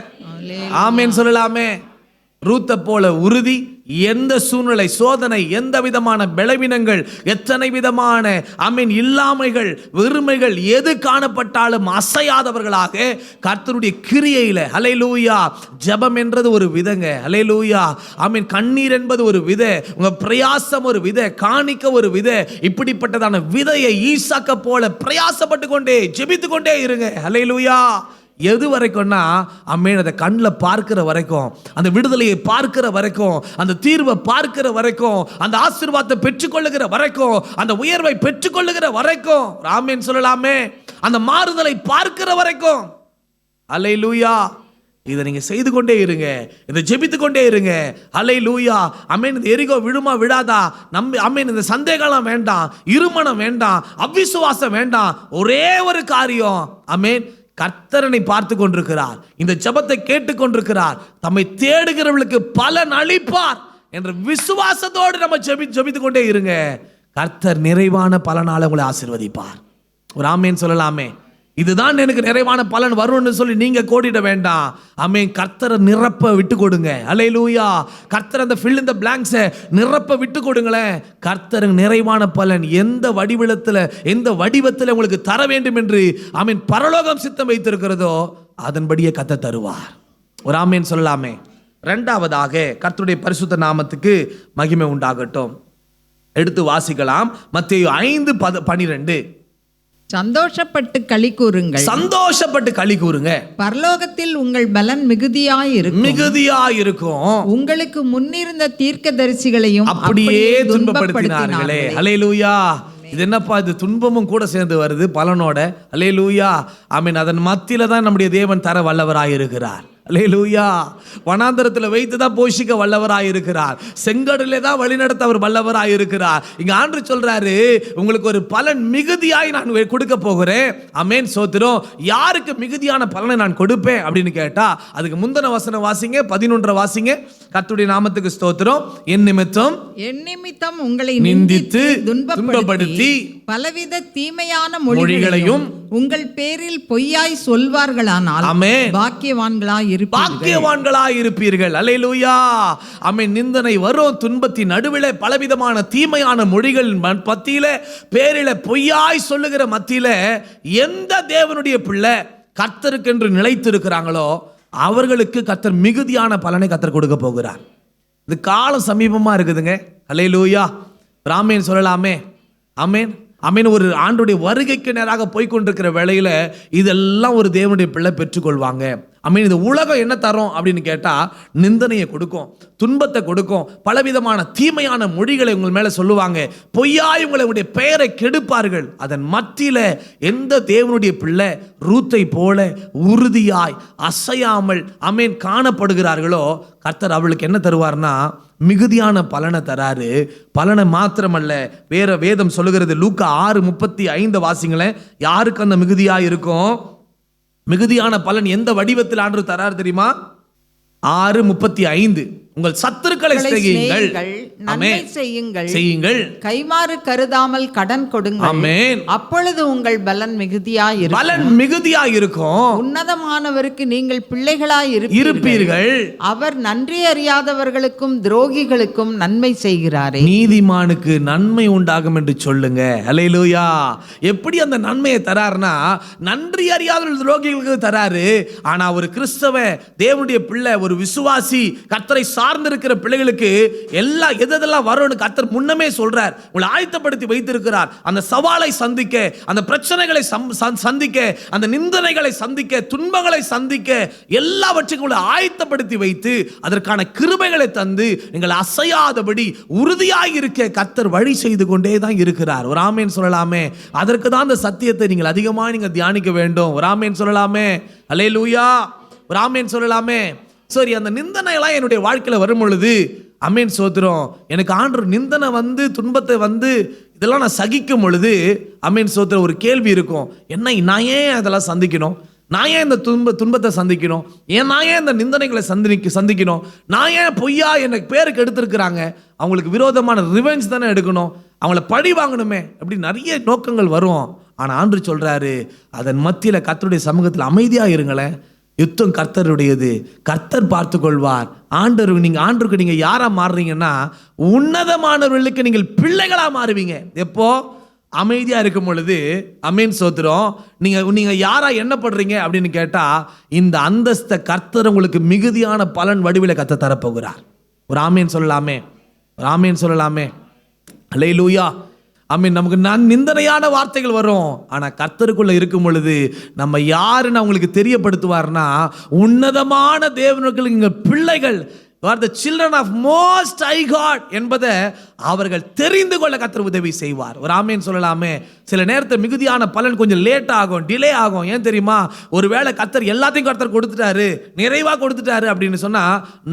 ஆமென் சொல்லலாமே. ரூத்தை போல உறுதி, எந்த சூழ்நிலை, சோதனை, எந்த விதமான பலவீனங்கள், எத்தனை விதமான ஆமென் இல்லாமைகள், வெறுமைகள் எது காணப்பட்டாலும் அசையாதவர்களாக கர்த்தருடைய கிரியையில அல்லேலூயா. ஜெபம் என்றது ஒரு விதங்க. அல்லேலூயா. ஆமென். கண்ணீர் என்பது ஒரு வித, உங்க பிரயாசம் ஒரு வித, காணிக்க ஒரு வித. இப்படிப்பட்டதான விதையை ஈசாக்க போல பிரயாசப்பட்டு கொண்டே ஜெபித்து கொண்டே இருங்க. அல்லேலூயா. எது வரைக்கும்னா அம்மேன் அதை கண்ணில் பார்க்கிற வரைக்கும், அந்த விடுதலையை பார்க்கிற வரைக்கும், அந்த தீர்வை பார்க்கிற வரைக்கும், அந்த ஆசீர்வாதத்தை பெற்றுக்கொள்ளுகிற வரைக்கும், அந்த உயர்வை பெற்றுக்கொள்ளுகிற வரைக்கும், ஆமென் சொல்லலாமே, அந்த மாறுதலை பார்க்கிற வரைக்கும். அல்லேலூயா. இதை நீங்க செய்து கொண்டே இருங்க, இதை ஜெபித்து கொண்டே இருங்க. அல்லேலூயா. அமேன். இந்த எரிகோ விழுமா விடாதா நம்பி அமேன். இந்த சந்தேகம்லாம் வேண்டாம், இருமனம் வேண்டாம், அவிசுவாசம் வேண்டாம். ஒரே ஒரு காரியம் அமேன், கர்த்தரனை பார்த்து கொண்டிருக்கிறார், இந்த ஜெபத்தை கேட்டுக்கொண்டிருக்கிறார், தம்மை தேடுகிறவர்களுக்கு பலன் அளிப்பார் என்ற விசுவாசத்தோடு நம்ம ஜெபித்து கொண்டே இருங்க. கர்த்தர் நிறைவான பலனால உங்களை ஆசீர்வதிப்பார். ஒரு ஆமேன் சொல்லலாமே. இதுதான் எனக்கு நிறைவான பலன் வரும்னு சொல்லி நீங்க கோடிட வேண்டாம். ஆமென். கர்த்தரை நிரப்ப விட்டு கொடுங்க. அல்லேலூயா. கர்த்தர் அந்த fill in the blanks நிரப்ப விட்டு கொடுங்களேன். கர்த்தர் நிறைவான பலன் எந்த வடிவத்தில், எந்த வடிவத்தில் உங்களுக்கு தர வேண்டும் என்று ஆமென் பரலோகம் சித்தம் வைத்திருக்கிறதோ அதன்படியே கர்த்தர் தருவார். ஒரு ஆமென் சொல்லலாமே. இரண்டாவதாக கர்த்தருடைய பரிசுத்த நாமத்துக்கு மகிமை உண்டாகட்டும். எடுத்து வாசிக்கலாம். மத்தேயு 5:12. சந்தோஷப்பட்டு களி கூறுங்கள். சந்தோஷப்பட்டு களி கூறுங்க. பரலோகத்தில் உங்கள் பலன் மிகுதியாயிருக்கும். உங்களுக்கு முன்னிருந்த தீர்க்கதரிசிகளையும் அப்படியே துன்பப்படுத்தினார்களே. அல்லேலூயா. இது என்னப்பா, இது துன்பமும் கூட சேர்ந்து வருது பலனோட. அல்லேலூயா. ஆமென். அதன் மத்தியில தான் நம்முடைய தேவன் தர வல்லவராயிருக்கிறார். அல்லேலூயா. வனாந்தரத்தில் வைத்து தான் போஷிக்க வல்லவராயிருக்கிறார். செங்கடலே தான் வழிநடத்த அவர் வல்லவராயிருக்கிறார். இங்க ஆண்டு சொல்றாரு, உங்களுக்கு ஒரு பலன் மிகுதியாய் நான் கொடுக்க போகிறேன். ஆமென். சோத்திரம். யாருக்கு மிகுதியான பலனை நான் கொடுப்பேன் அப்படின்னு கேட்டா அதுக்கு முந்தின வசனம் வாசிங்க, 11 வாசிங்க. கர்த்தருடைய நாமத்துக்கு ஸ்தோத்திரம். என் நிமித்தம் உங்களை நிந்தித்து துன்பப்படுத்தி பலவித தீமையான மொழிகளையும் உங்கள் பேரில் பொய்யாய் சொல்வார்களானால் பாக்கியவான்களாய் இருப்பீர்கள். அல்லேலூயா. ஆமென். நிந்தனை வரும், துன்பத்தின் நடுவிலே பலவிதமான தீமையான மொழிகள் மத்தியில, பேரில பொய்யாய் சொல்லுகிற மத்தியில எந்த தேவனுடைய பிள்ளை கர்த்தருக்கென்று நிலைத்திருக்கிறாங்களோ அவர்களுக்கு கர்த்தர் மிகுதியான பலனை கர்த்தர் கொடுக்க போகிறார். இது காலம் சமீபமா இருக்குதுங்க. அல்லேலூயா. ஆமென் சொல்லலாமே. ஆமென். ஆமென். ஒரு ஆண்டுடைய வருகைக்கு நேராக போய்கொண்டிருக்கிற வேளையில இதெல்லாம் ஒரு தேவனுடைய பிள்ளை பெற்றுக்கொள்வாங்க. ஆமென். இந்த உலகம் என்ன தரும் அப்படின்னு கேட்டா நிந்தனையை கொடுக்கும், துன்பத்தை கொடுக்கும், பலவிதமான தீமையான மொழிகளை உங்கள் மேல சொல்லுவாங்க, பொய்யாய் உங்களுடைய பெயரை கெடுப்பார்கள். அதன் மத்தியில எந்த தேவனுடைய பிள்ளை ரூத்தை போல உறுதியாய் அசையாமல் ஆமென் காணப்படுகிறார்களோ கர்த்தர் அவளுக்கு என்ன தருவார்னா மிகுதியான பலனை தராரு. பலனை மாத்திரமல்ல, வேற வேதம் சொல்லுகிறது, லூக்கா 6:35 வாசிங்களேன். யாருக்கு அந்த மிகுதியா இருக்கும்? மிகுதியான பலன் எந்த வடிவத்தில் ஆண்டு தராரு தெரியுமா? 6:35 உங்கள் சத்துருக்களை செய்யுங்கள், நன்மை செய்யுங்கள், செய்யுங்கள், கைமாறு கருதாமல் கடன் கொடுங்கள், ஆமென். அப்பொழுது உங்கள் பலன் மிகுதியாய் இருக்கும். பலன் மிகுதியாய் இருக்கும். உன்னதமானவருக்கு நீங்கள் பிள்ளைகளாய் இருப்பீர்கள். அவர் நன்றி அறியாதவர்களுக்கும் துரோகிகளுக்கும் நன்மை செய்கிறாரே. நீதிமானுக்கு நன்மை உண்டாகும் என்று சொல்லுங்க. அல்லேலூயா. எப்படி அந்த நன்மையை தராருன்னா நன்றி அறியாத துரோகிகளுக்கு தராரு. ஆனா ஒரு கிறிஸ்தவ தேவனுடைய பிள்ளை, ஒரு விசுவாசி, கர்த்தரை சார்ந்திருக்கிற பிள்ளைகளுக்கு எதெல்லாம் வரும்னு கர்த்தர் முன்னமே சொல்றார். உங்களை ஆயத்தப்படுத்தி வைத்திருக்கிறார். அந்த சவாலை சந்திக்க, அந்த பிரச்சனைகளை சந்திக்க, அந்த நிந்தனைகளை சந்திக்க, துன்பங்களை சந்திக்க, எல்லாவற்றையும் உங்களை ஆயத்தப்படுத்தி வைத்து அதற்கான கிருபைகளை தந்து நீங்கள் அசையாதபடி உறுதியாய் இருக்க கர்த்தர் வழி செய்து கொண்டே தான் இருக்கிறார். ஒரு ஆமேன் சொல்லலாமே. அதற்கு தான் அந்த சத்தியத்தை நீங்கள் அதிகமாக நீங்க தியானிக்க வேண்டும். ஒரு ஆமேன் சொல்லலாமே. அல்லேலூயா. ஒரு ஆமேன் சொல்லலாமே. சரி, அந்த நிந்தனையெல்லாம் என்னுடைய வாழ்க்கையில் வரும் பொழுது அமேன் சோத்திரம், எனக்கு ஆண்டவர் நிந்தனை வந்து துன்பத்தை வந்து இதெல்லாம் நான் சகிக்கும் பொழுது அமேன் சோத்திரம் ஒரு கேள்வி இருக்கும், என்ன நான் ஏன் அதெல்லாம் சந்திக்கணும்? நான் ஏன் இந்த துன்பத்தை சந்திக்கணும்? நான் ஏன் இந்த நிந்தனைகளை சந்திக்கணும்? நான் ஏன் பொய்யா எனக்கு பேருக்கு எடுத்திருக்கிறாங்க? அவங்களுக்கு விரோதமான ரிவெஞ்ச் தானே எடுக்கணும், அவங்கள பழி வாங்கணுமே, அப்படி நிறைய நோக்கங்கள் வரும். ஆனால் ஆண்டவர் சொல்றாரு, அதன் மத்தியில் கர்த்தருடைய சமூகத்தில் அமைதியாக இருங்களேன். யுத்தம் கர்த்தருடையது, கர்த்தர் பார்த்து கொள்வார். ஆண்டவருக்கு நீங்க யாரா மாறுறீங்கன்னா உன்னதமானவர்களுக்கு நீங்கள் பிள்ளைகளா மாறுவீங்க. எப்போ? அமைதியா இருக்கும் பொழுது. அமேன் சோத்திரம். நீங்க யாரா எண்ணப்படுறீங்க அப்படின்னு கேட்டா இந்த அந்தஸ்த கர்த்தர் உங்களுக்கு மிகுதியான பலன் வடிவில கர்த்தர் தரப்போகிறார். ஒரு ஆமேன் சொல்லலாமே. ஒரு ஆமேன் சொல்லலாமே. அல்லேலூயா. ஆமீன். நமக்கு நிந்தனையான வார்த்தைகள் வரும். ஆனா கர்த்தருக்குள்ள இருக்கும் பொழுது நம்ம யாருன்னு அவங்களுக்கு தெரியப்படுத்துவார்னா உன்னதமான தேவனுக்கு இங்க பிள்ளைகள், the children of most high God என்பதை அவர்கள் தெரிந்து கொள்ள கர்த்தர் உதவி செய்வார். ஒரு ஆமேன் சொல்லலாமே. சில நேரத்தில் மிகுதியான பலன் கொஞ்சம் லேட் ஆகும், டிலே ஆகும். ஏன் தெரியுமா? ஒருவேளை கர்த்தர் எல்லாத்தையும் கர்த்தர் கொடுத்துட்டாரு, நிறைவா கொடுத்துட்டாரு அப்படின்னு சொன்னா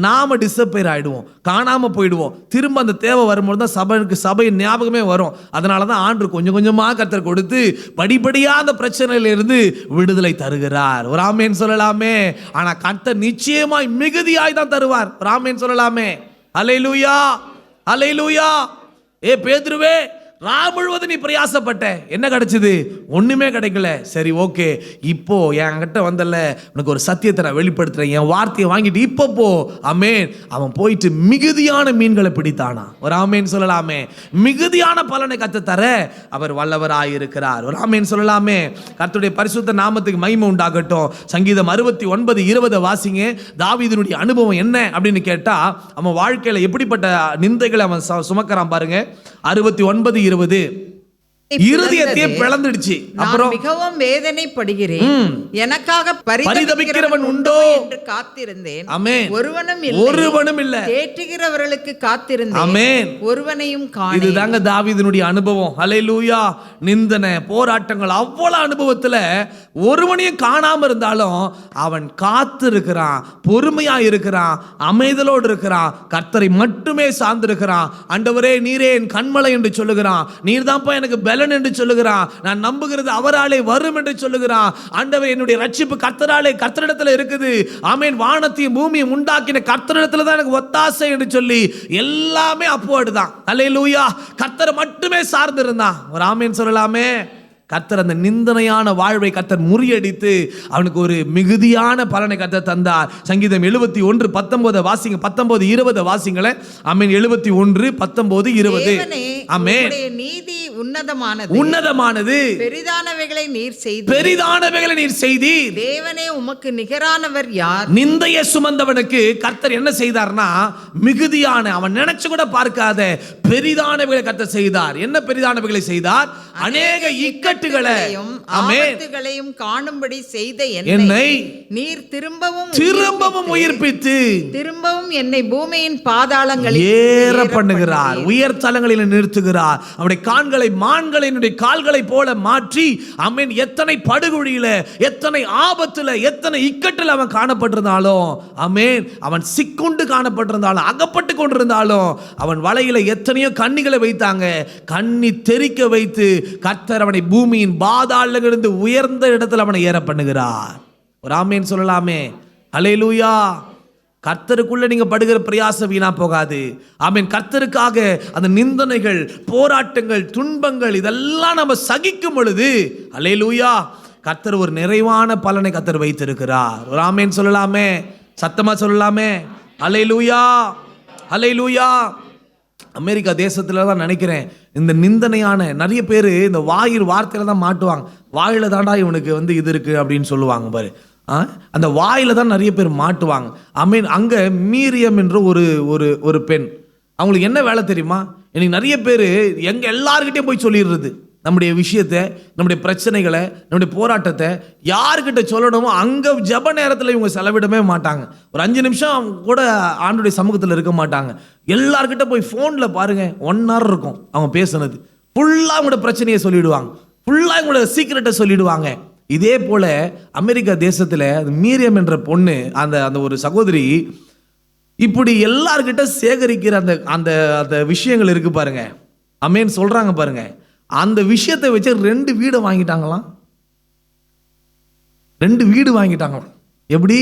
நாம டிசப்பேர் ஆயிடுவோம், காணாம போயிடுவோம். திரும்ப அந்த தேவை வரும்போது தான் சபையின் ஞாபகமே வரும். அதனாலதான் ஆண்டு கொஞ்சம் கொஞ்சமா கர்த்தர் கொடுத்து படிப்படியா அந்த பிரச்சனையில இருந்து விடுதலை தருகிறார். ஒரு ஆமேன் சொல்லலாமே. ஆனா கர்த்தர் நிச்சயமாய் மிகுதியாய் தான் தருவார். ஒரு ஆமேன் சொல்லலாமே. அல்லேலூயா. அல்லேலூயா. பேதுருவே, முழுவதும் நீ பிரயாசப்பட்ட, என்ன கிடைச்சது? ஒண்ணுமே கிடைக்கல. சரி, ஓகே, இப்போ என்கிட்ட வந்தல, உனக்கு ஒரு சத்தியத்தை நான் வெளிப்படுத்துறேன், என் வார்த்தையை வாங்கிட்டு இப்போ போ. ஆமேன். அவன் போயிட்டு மிகுதியான மீன்களை பிடித்தானா. ஒரு ஆமேன் சொல்லலாமே. மிகுதியான பலனை கத்த தர அவர் வல்லவராயிருக்கிறார். ஒரு ஆமேன் சொல்லலாமே. கர்த்தருடைய பரிசுத்த நாமத்துக்கு மகிமை உண்டாகட்டும். சங்கீதம் 69:20 வாசிங்க. தாவீதினுடைய அனுபவம் என்ன அப்படின்னு கேட்டா அவன் வாழ்க்கையில எப்படிப்பட்ட நிந்தைகளை அவன் சுமக்கிறான் பாருங்க. 69:20 இருதயத்தையே பிளந்துடுச்சு. அப்புறம் மிகவும் வேதனைப்படுகிறேன், எனக்காக பரிதபிக்கிறவன் உண்டோ என்று காத்திருந்தேன், ஆமென், ஒருவனும் இல்லை, தேற்றுகிறவர்களுக்கு காத்திருந்தேன், ஆமென், ஒருவனையும் காணேன். இதுதாங்க தாவீதினுடைய அனுபவம். அல்லேலூயா. நிந்தனை, போராட்டங்கள், அவ்வளவு அனுபவத்துல ஒருவனையும் காணாம இருந்தாலும் அவன் காத்து இருக்கிறான், பொறுமையா இருக்கிறான், அமைதலோடு இருக்கிறான், கர்த்தரை மட்டுமே சார்ந்திருக்கிறான். ஆண்டவரே நீரே என் கண்மலை என்று சொல்லுகிறான். நீர் தான்ப்பா எனக்கு பலன் என்று சொல்லுகிறான். நான் நம்புகிறது அவராலே வரும் என்று சொல்லுகிறான். ஆண்டவர் என்னுடைய ரட்சிப்பு கர்த்தராலே, கர்த்தரிடத்துல இருக்குது. ஆமென். வானத்தையும் பூமியும் உண்டாக்கின கர்த்தரிடத்துல தான் எனக்கு ஒத்தாசை என்று சொல்லி எல்லாமே அப்போடு தான். அல்லேலூயா. கர்த்தரை மட்டுமே சார்ந்து இருந்தான். ஒரு ஆமென் சொல்லலாமே. கர்த்தர் அந்த நிந்தனையான வாழ்வை கர்த்தர் முறியடித்து அவனுக்கு ஒரு மிகுதியான பலனை கர்த்தர் தந்தார். சங்கீதம் 71:19 வாசிங்க. 19:20 வாசிங்களே. ஆமென். 71:19-20. ஆமென். நீதி உன்னதமானது, உன்னதமானது, பெரிதானவைகளை நீர் செய்தீர், பெரிதானவைகளை நீர் செய்தீர். தேவனே உமக்கு நிகரானவர் யார்? நிந்தையை சுமந்தவனுக்கு கர்த்தர் என்ன செய்தார்னா, மிகுதியான, அவன் நினைச்சு கூட பார்க்காத பெரிதானவைகளை கர்த்தர் செய்தார். என்ன பெரிதானவைகளை செய்தார்? அநேக இக்கட்டுகளையும் ஆபத்துகளையும் காணும்படி செய்த என்னை நீர் திரும்பவும் உயிர்ப்பித்து திரும்பவும் என்னை பூமியின் பாதாளங்களில் ஏற பண்ணுகிறார், உயர் தலங்களில் நிறுத்துகிறார். அவருடைய கால்களை மான்களினுடைய கால்களை போல மாற்றி, ஆமென், எத்தனை படுகுழியில, எத்தனை ஆபத்துல, எத்தனை இக்கட்டில் அவன் காணப்பட்டிருந்தாலும், ஆமென், அவன் சிக்குண்டு காணப்பட்டிருந்தாலும், அகப்பட்டு கொண்டிருந்தாலும், அவன் வலையில எத்தனையோ கண்ணிகளை வைத்தாங்க, கண்ணி தெறிக்க வைத்து கர்த்தர் அவனை பூமியின் பாதாளங்களிலிருந்து உயர்ந்த இடத்துல அவனை ஏற பண்ணுகிறார். ஒரு ஆமேன் சொல்லலாமே. அல்லேலூயா. கர்த்தருக்குள்ள நீங்க படுகிற பிரயாசம் வீணா போகாது. ஆமென். கர்த்தருக்காக அந்த நிந்தனைகள், போராட்டங்கள், துன்பங்கள் இதெல்லாம் நம்ம சகிக்கும் பொழுது, அல்லேலூயா, கர்த்தர் ஒரு நிறைவான பலனை கர்த்தர் வைத்திருக்கிறார். ஒரு ஆமேன் சொல்லலாமே, சத்தமா சொல்லலாமே. அல்லேலூயா, அல்லேலூயா. அமெரிக்கா தேசத்துல தான் நினைக்கிறேன், இந்த நிந்தனையான நிறைய பேர் இந்த வார்த்தையில தான் மாட்டுவாங்க. வாயில தாண்டா இவனுக்கு இது இருக்கு அப்படின்னு சொல்லுவாங்க பாரு. அந்த வாயில தான் நிறைய பேர் மாட்டுவாங்க. ஐ அங்க மீரியம் என்ற ஒரு பெண், அவங்களுக்கு என்ன வேலை தெரியுமா? இன்னைக்கு நிறைய பேர் எங்க எல்லார்கிட்டையும் போய் சொல்லிடுறது, நம்முடைய விஷயத்தை, நம்முடைய பிரச்சனைகளை, நம்முடைய போராட்டத்தை யாருக்கிட்ட சொல்லணுமோ அங்கே ஜப நேரத்தில் இவங்க செலவிடவே மாட்டாங்க. ஒரு 5 நிமிஷம் கூட ஆண்டுடைய சமூகத்தில் இருக்க மாட்டாங்க. எல்லார்கிட்ட போய் ஃபோனில் பாருங்க, 1 hour இருக்கும் அவங்க பேசுனது. ஃபுல்லாக அவங்களோட பிரச்சனையை சொல்லிடுவாங்க, ஃபுல்லாக அவங்களோட சீக்கிரட்டை சொல்லிடுவாங்க. இதே போல அமெரிக்கா தேசத்தில் மீரியம் என்ற பொண்ணு, அந்த ஒரு சகோதரி, இப்படி எல்லார்கிட்ட சேகரிக்கிற அந்த விஷயங்கள் இருக்கு பாருங்க. அமேன் சொல்றாங்க பாருங்க. அந்த விஷயத்தை வச்சு 2 வீடு வாங்கிட்டாங்களாம். 2 வீடு வாங்கிட்டாங்களாம். எப்படி?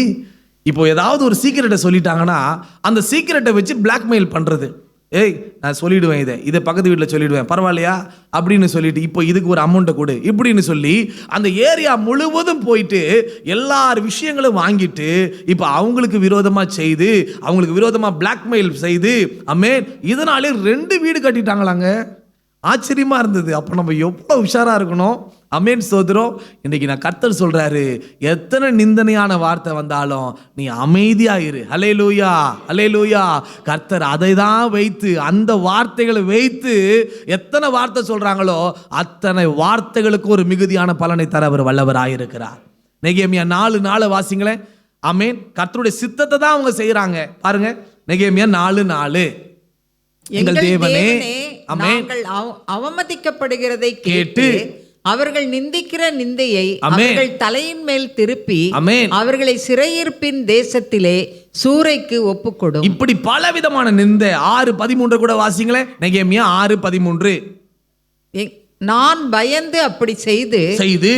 இப்போ ஏதாவது ஒரு சீக்கிரட்டை சொல்லிட்டாங்கன்னா அந்த சீக்கிரட்டை வச்சு பிளாக்மெயில் பண்றது. ஏய், நான் சொல்லிடுவேன், இதை பக்கத்து வீட்டில் சொல்லிடுவேன், பரவாயில்லையா அப்படின்னு சொல்லிட்டு, இப்போ இதுக்கு ஒரு அமௌண்ட்டை கொடு இப்படின்னு சொல்லி அந்த ஏரியா முழுவதும் போயிட்டு எல்லார் விஷயங்களும் வாங்கிட்டு இப்போ அவங்களுக்கு விரோதமாக செய்து, அவங்களுக்கு விரோதமாக பிளாக்மெயில் செய்து, ஆமென், இதனாலே 2 வீடு கட்டிட்டாங்களாங்க. ஆச்சரியமா இருந்தது. அப்போ நம்ம எவ்வளோ உஷாரா இருக்கணும். அமேன், ஸ்தோத்திரம். இன்னைக்கு நான் கர்த்தர் சொல்றாரு, எத்தனை நிந்தனையான வார்த்தை வந்தாலும் நீ அமைதியா இரு. அல்லேலூயா, அல்லேலூயா. கர்த்தர் அதை தான் வைத்து, அந்த வார்த்தைகளை வைத்து எத்தனை வார்த்தை சொல்றாங்களோ அத்தனை வார்த்தைகளுக்கு ஒரு மிகுதியான பலனை தர அவர் வல்லவராயிருக்கிறார். நெகேமியா 4:4 வாசிங்களேன். அமேன். கர்த்தருடைய சித்தத்தை தான் அவங்க செய்யறாங்க பாருங்க. நெகேமியா 4:4. எங்கள் தேவனே, நாங்கள் அவமதிக்கப்படுகிறதை கேட்டு அவர்கள் நிந்திக்கிற நிந்தையை அவர்கள் தலையின் மேல் திருப்பி அவர்களை சிறையிருப்பின் தேசத்திலே சூறைக்கு ஒப்புக்கொடும். இப்படி பலவிதமான நிந்தை. 6:13 கூட வாசிங்களேன். நெகேமியா 6:13. நான் பயந்து அப்படி செய்து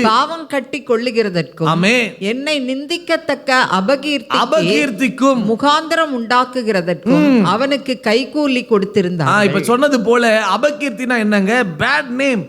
பாவம் கட்டி கொள்ளுகிறதற்கும் என்னை நிந்திக்கத்தக்க அபகீர்த்திக்கும் முகாந்திரம் உண்டாக்குகிறதற்கும் அவனுக்கு கைகூலி கொடுத்திருந்தான். இப்ப சொன்னது போல அபகீர்த்தினா என்னங்க? Bad name.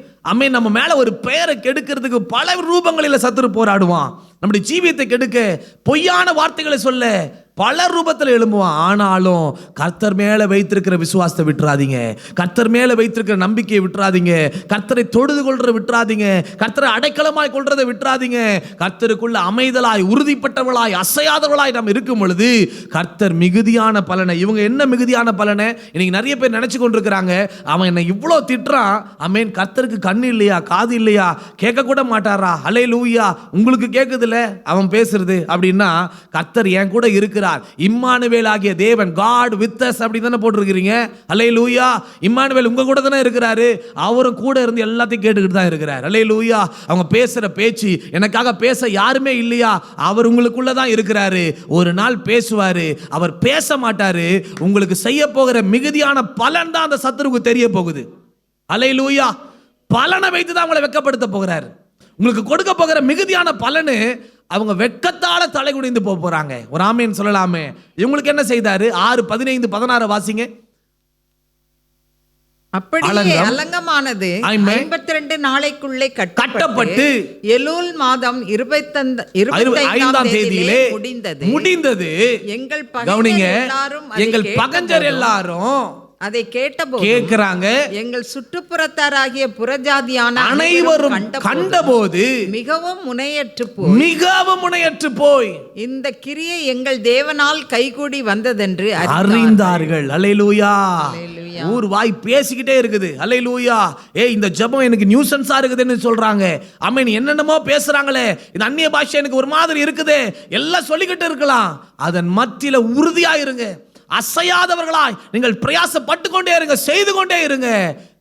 நம்ம மேல ஒரு பெயரை கெடுக்கிறதுக்கு பல ரூபங்களில் சத்துரு போராடுவான். நம்முடைய ஜீவியத்தை கெடுக்க பொய்யான வார்த்தைகளை சொல்ல பல ரூபத்தில் எழும்புவான். ஆனாலும் கர்த்தர் மேல வைத்திருக்கிற விசுவாசத்தை விட்டுறாதீங்க. கர்த்தர் மேல வைத்திருக்கிற நம்பிக்கையை விட்டுறாதீங்க. கர்த்தரை தொழுது கொள்றதை விட்டுறாதீங்க. கர்த்தரை அடைக்கலமாய் கொள்றதை விட்டுறாதீங்க. கர்த்தருக்குள்ள அமைதலாய், உறுதிப்பட்டவளாய், அசையாதவளாய் நாம் இருக்கும் பொழுது கர்த்தர் மிகுதியான பலனை, இவங்க என்ன மிகுதியான பலனை இன்னைக்கு நிறைய பேர் நினைச்சு கொண்டிருக்கிறாங்க. அவன் என்னை இவ்வளோ திட்டுறான், அமேன், கர்த்தருக்கு கண்ணு இல்லையா, காது இல்லையா, கேட்க கூட மாட்டாரா? அல்லேலூயா. உங்களுக்கு கேட்குதுல்ல அவன் பேசுறது அப்படின்னா, கர்த்தர் என் கூட இருக்கிறார். இம்மானுவேல் ஆகிய தேவன், God with us அப்படி தானே போட்டிருக்கிறீங்க. அல்லேலூயா. இம்மானுவேல் உங்க கூட தானே இருக்கிறாரு. அவரும் கூட இருந்து எல்லாத்தையும் கேட்டுக்கிட்டு தான் இருக்கிறார். அல்லேலூயா. அவங்க பேசுற பேச்சு, எனக்காக பேச யாருமே இல்லையா? அவர் உங்களுக்குள்ள தான் இருக்கிறாரு. ஒரு நாள் பேசுவாரு. அவர் பேச மாட்டாரு. உங்களுக்கு செய்ய போகிற மிகுதியான பலன் தான் அந்த சத்துருக்கு தெரிய போகுது. அல்லேலூயா. பலனை வைத்து தான் உங்களை வெட்கப்படுத்த போகிறாரு. உங்களுக்கு கொடுக்க போகிற மிகுதியான பலனு அவங்க வெட்கத்தால தலை குனிந்து போறாங்க. ஒரு ஆமேன் சொல்லலாமே. இவங்களுக்கு என்ன செய்தாரு? 6:15-16 வாசிங்க. அப்படியே அலங்கமானது 52 நாளைக்குள்ளே கட்டப்பட்டு எலூல் மாதம் 25ஆம் தேதியிலே முடிந்தது. எங்கள் பகைஞர் எல்லாரும் அதை கேட்டபோது கேக்குறாங்க. எங்கள் சுற்றுப்புறத்தாராகிய புறஜாதியான அனைவரும் கண்டபோது மிகவும் முனையற்று போய் இந்த கிரியை எங்கள் தேவனால் கைகூடி வந்ததென்று அறிந்தார்கள். அல்லேலூயா. ஊர் வாய் பேசிக்கிட்டே இருக்குது. அல்லேலூயா. இந்த ஜெபம் எனக்கு நியூசன்ஸா இருக்குதுன்னு சொல்றாங்க. ஆமென். என்னென்னமோ பேசுறாங்களே, இந்த அந்நிய பாஷை எனக்கு ஒரு மாதிரி இருக்குது, எல்லாம் சொல்லிக்கிட்டு இருக்கலாம். அதன் மத்தியில உறுதியா இருங்க. அசையாதவர்களாய் நீங்கள் பிரயாசப்பட்டு கொண்டே இருங்க, செய்து கொண்டே இருங்க.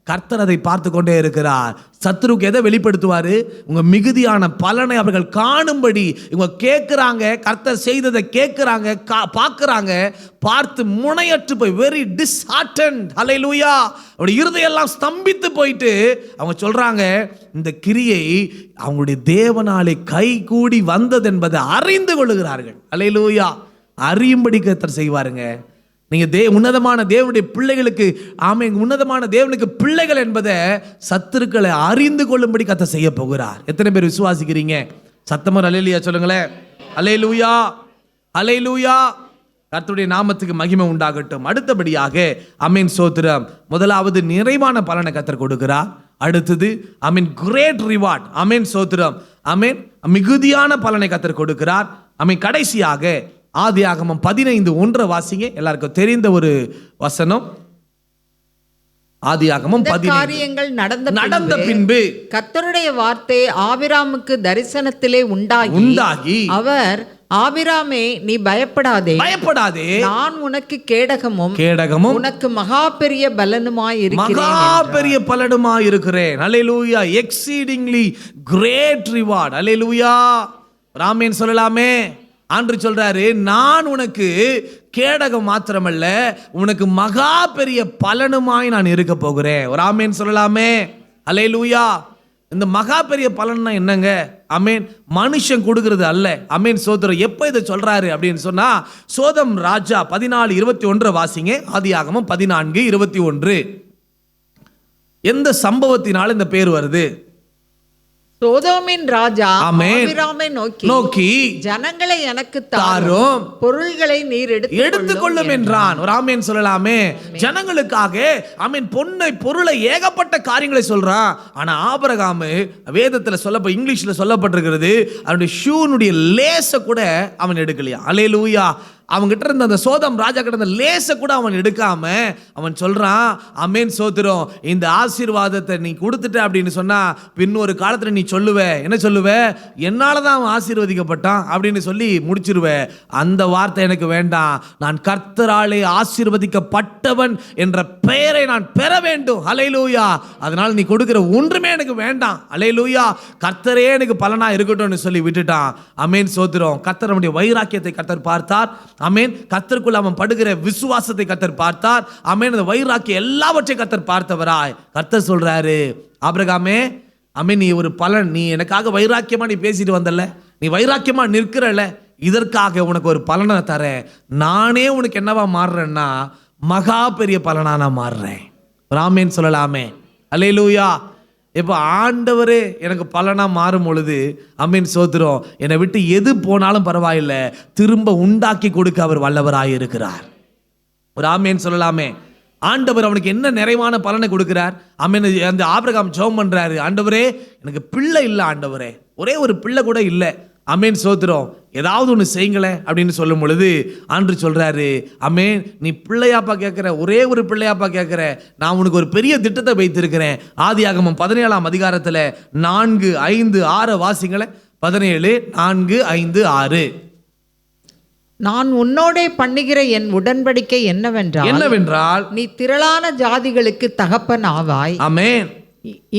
கர்த்தர் அதை பார்த்து கொண்டே இருக்கிறார். சத்துருக்கு எதை வெளிப்படுத்துவாரு? உங்க மிகுதியான பலனை அவர்கள் காணும்படி இவங்க கேட்கிறாங்க. கர்த்தர் செய்ததை கேட்கிறாங்க, பார்க்கறாங்க. பார்த்து முனையற்று போய் வெரி டிஸ்ஹார்ட்டன்ட். ஹல்லேலூயா. அவருடைய இருதயெல்லாம் ஸ்தம்பித்து போயிட்டு அவங்க சொல்றாங்க, இந்த கிரியை அவங்களுடைய தேவனாலே கை கூடி வந்தது என்பதை அறிந்து கொள்ளுகிறார்கள். ஹல்லேலூயா. அறியும்படி கர்த்தர் செய்வாருங்க. நீங்க உன்னதமான தேவனுடைய பிள்ளைகளுக்கு, ஆமென், உன்னதமான தேவனுக்கு பிள்ளைகள் என்பதை சத்துருக்களை அறிந்து கொள்ளும்படி கர்த்தர் செய்ய போகிறார். எத்தனை பேர் விசுவாசிக்கிறீங்க? சத்தமா அல்லேலூயா சொல்லுங்களேன். அல்லேலூயா, அல்லேலூயா. கர்த்தருடைய நாமத்துக்கு மகிமை உண்டாகட்டும். அடுத்தபடியாக ஆமென், ஸ்தோத்திரம். முதலாவது நிறைவான பலனை கர்த்தர் கொடுக்கிறார். அடுத்தது ஆமென், கிரேட் ரிவார்ட். ஆமென், ஸ்தோத்திரம். ஆமென், மிகுதியான பலனை கர்த்தர் கொடுக்கிறார். ஆமென். கடைசியாக ஆதியாகமம் 15:1 வாசிங்க. எல்லாருக்கும் தெரிந்த ஒரு வசனம். ஆதியாகமம் 15. காரியங்கள் நடந்த பின்பு கர்த்தருடைய வார்த்தை ஆபிராமுக்கு தரிசனத்திலே உண்டாகி அவர், ஆபிராமே, நீ பயப்படாதே, நான் உனக்கு கேடகமும் உனக்கு மகா பெரிய பலனுமாய் இருக்கிறேன். Hallelujah. Exceedingly great reward. Hallelujah. ராமேன் சொல்லலாமே. ஆண்டு சொல்றாரு, நான் உனக்கு கேடகம் மாத்திரமல்ல, உனக்கு மகா பெரிய பலனுமாய் நான் இருக்க போகிறேன். ஒரு ஆமேன் சொல்லலாமே. அல்லேலூயா. இந்த மகா பெரிய பலன்னா என்னங்க? ஆமேன், மனுஷன் கொடுக்கிறது அல்ல. ஆமேன், சோதரர். எப்ப இதை சொல்றாரு அப்படின்னு சொன்னா, சோதம் ராஜா 14:21 வாசிங்க. ஆதியாகமம் 14:21. எந்த சம்பவத்தினால இந்த பேர் வருது? சோதோமின் ராஜா ஆபிராமை நோக்கி ஜனங்களை எனக்கு தாரும், பொருள்களை நீர் எடுத்துக்கொள்ளும் என்றான். ஒரு ஆமென் சொல்லலாமே. ஜனங்களுக்காக ஆமென், பொன்னை, பொருளை, ஏகப்பட்ட காரியங்களை சொல்றான். ஆனா ஆபிரகாம் வேதத்துல இங்கிலீஷ்ல சொல்லப்பட்டிருக்கிறது, அவனுடைய ஷூனுடைய லேச கூட அவன் எடுக்கலையா. அல்லேலூயா. அவன்கிட்ட இருந்த அந்த சோதம் ராஜா கிட்ட இருந்த லேச கூட அவன் எடுக்காம அவன் சொல்றான், ஆமென், சோத்திரம், இந்த ஆசீர்வாதத்தை நீ கொடுத்துட்ட அப்படின்னு சொன்னா பின் ஒரு காலத்துல நீ சொல்லுவ, என்ன சொல்லுவ? என்னாலதான் அவன் ஆசீர்வதிக்கப்பட்டான் அப்படின்னு சொல்லி முடிச்சிருவ. அந்த வார்த்தை எனக்கு வேண்டாம். நான் கர்த்தராலே ஆசீர்வதிக்கப்பட்டவன் என்ற பெயரை நான் பெற வேண்டும். அல்லேலூயா. அதனால நீ கொடுக்கிற ஒன்றுமே எனக்கு வேண்டாம். அல்லேலூயா. கர்த்தரே எனக்கு பலனா இருக்கட்டும்னு சொல்லி விட்டுட்டான். ஆமென், சோத்திரம். கர்த்தருடைய வைராக்கியத்தை கர்த்தர் பார்த்தார். ஆமென். கர்த்தருக்குள்ள அவன் படுகிற விசுவாசத்தை கர்த்தர் பார்த்தார். ஆமென். அந்த வைராக்கியம் எல்லாவற்றையும் கர்த்தர் பார்த்தவராய் கர்த்தர் சொல்றாரு, ஆபிரகாமே, ஆமென், நீ ஒரு பலன், நீ எனக்காக வைராக்கியமா நீ பேசிட்டு வந்தல, நீ வைராக்கியமா நிற்கிறல, இதற்காக உனக்கு ஒரு பலனை தரேன். நானே உனக்கு என்னவா மாறுறேன்னா மகா பெரிய பலனா நான் மாறுறேன். ஆமென் சொல்லலாமே. அல்லேலூயா. இப்போ ஆண்டவரே எனக்கு பலனா மாறும் பொழுது, ஆமென், சோத்திரம், என்னை விட்டு எது போனாலும் பரவாயில்லை, திரும்ப உண்டாக்கி கொடுக்க அவர் வல்லவராய் இருக்கிறார். ஒரு ஆமென் சொல்லலாமே. ஆண்டவர் அவனுக்கு என்ன நிறைவான பலனை கொடுக்கிறார். ஆமென். அந்த ஆபிரகாம் ஜெபம் பண்றாரு, ஆண்டவரே எனக்கு பிள்ளை இல்லை, ஆண்டவரே ஒரே ஒரு பிள்ளை கூட இல்லை, ஆமென், சோத்திரம், ஏதாவது ஒன்று செய்யுங்களேன் அப்படின்னு சொல்லும் பொழுது ஆண்டு சொல்றாரு, ஆமென், நீ பிள்ளையாப்பா கேட்கிற, ஒரே ஒரு பிள்ளையாப்பா கேட்கிற, நான் உனக்கு ஒரு பெரிய திட்டத்தை வைத்திருக்கிறேன். ஆதியாகமம் 17ஆம் அதிகாரத்துல 4, 5, 6 வாசிங்களே. 17, 4, 5, 6. நான் உன்னோட பண்ணுகிற என் உடன்படிக்கை என்னவென்றால் நீ திரளான ஜாதிகளுக்கு தகப்பன் ஆவாய். ஆமென்.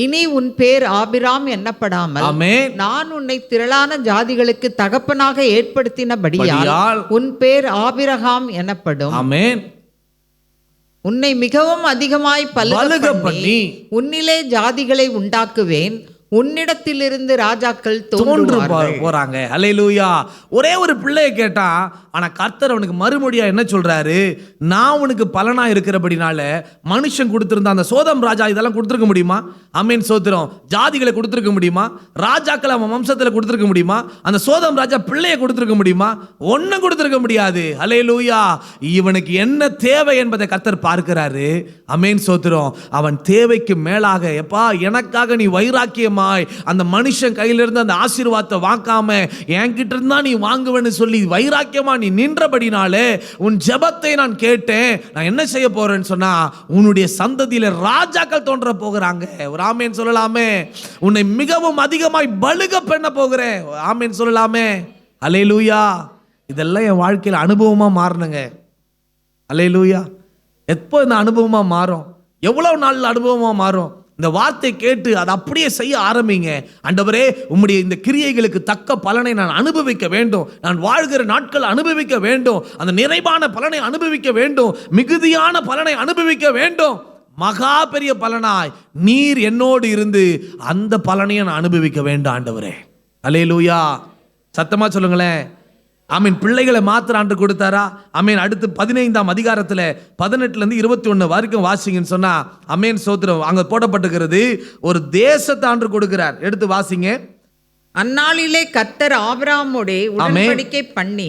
இனி உன் பேர் ஆபிராம் என்னப்படாமல், ஆமென், நான் உன்னை திரளான ஜாதிகளுக்கு தகப்பனாக ஏற்படுத்தினபடியால் உன் பேர் ஆபிரகாம் எனப்படும். ஆமென். உன்னை மிகவும் அதிகமாய் பலுக பண்ணி உன்னிலே ஜாதிகளை உண்டாக்குவேன், உன்னிடத்திலிருந்து ராஜாக்கள் தோன்று தோன்றுவார்கள். போறாங்க. அல்லேலூயா. ஒரே ஒரு பிள்ளையை கேட்டா, ஆனா கர்த்தர் அவனுக்கு மறுமொழியா என்ன சொல்றாரு? நான் உனக்கு பலனா இருக்கிறபடினால மனுஷன் கொடுத்திருந்த அந்த சோதம் ராஜா இதெல்லாம் கொடுத்திருக்க முடியுமா? ஆமென் சோத்திரம். ஜாதிகளை கொடுத்திருக்க முடியுமா? ராஜாக்களை அவன் வம்சத்துல கொடுத்திருக்க முடியுமா? அந்த சோதம் ராஜா பிள்ளையை கொடுத்திருக்க முடியுமா? ஒன்னும் கொடுத்திருக்க முடியாது. அல்லேலூயா. இவனுக்கு என்ன தேவை என்பதை கர்த்தர் பார்க்கிறாரு. ஆமென் சோத்திரம். அவன் தேவைக்கு மேலாக, எப்பா எனக்காக நீ வைராக்கியமாய் அந்த மனுஷன் கையிலிருந்து அந்த ஆசீர்வாதத்தை வாங்காம என்கிட்ட இருந்தா நீ வாங்குவேன்னு சொல்லி வைராக்கியமா நீ நின்றபடினாலே உன் ஜெபத்தை நான் கேட்டேன். நான் என்ன செய்ய போறேன்னு சொன்னா, உன்னுடைய சந்ததியில ராஜாக்கள் தோன்ற போகிறாங்க. ஒரு ஆமேன் சொல்லலாமே. உன்னை மிகவும் அதிகமாய் பலுக பண்ண போகிறேன். ஆமேன் சொல்லலாமே. அல்லேலூயா. இதெல்லாம் என் வாழ்க்கையில் அனுபவமா மாறணுங்க. அல்லேலூயா. எப்போ இந்த அனுபவமா மாறும்? எவ்வளவு நாள் அனுபவமா மாறும்? இந்த வார்த்தை கேட்டு அதை அப்படியே செய்ய ஆரம்பிங்க. ஆண்டவரே, உம்முடைய இந்த கிரியைகளுக்கு தக்க பலனை நான் அனுபவிக்க வேண்டும். நான் வாழ்கிற நாட்கள் அனுபவிக்க வேண்டும். அந்த நிறைவான பலனை அனுபவிக்க வேண்டும். மிகுதியான பலனை அனுபவிக்க வேண்டும். மகா பெரிய பலனாய் நீர் என்னோடு இருந்து அந்த பலனையை நான் அனுபவிக்க வேண்டும் ஆண்டவரே. அல்லேலூயா. சத்தமா சொல்லுங்களேன். ஆமீன். பிள்ளைகளை மாத்திர ஆண்டு கொடுத்தாரா? ஆமீன். அடுத்து 15ஆம் அதிகாரத்தில் 18 21 வரைக்கும் வாசிங்கன்னு சொன்னா, ஆமீன் சோத்திரம். அங்க போடப்பட்டிருக்கிறது ஒரு தேசத்தை ஆண்டு கொடுக்கிறார். எடுத்து வாசிங்க. அந்நாளிலே கர்த்தர் ஆபிரகாமோடே உடன்படிக்கை பண்ணி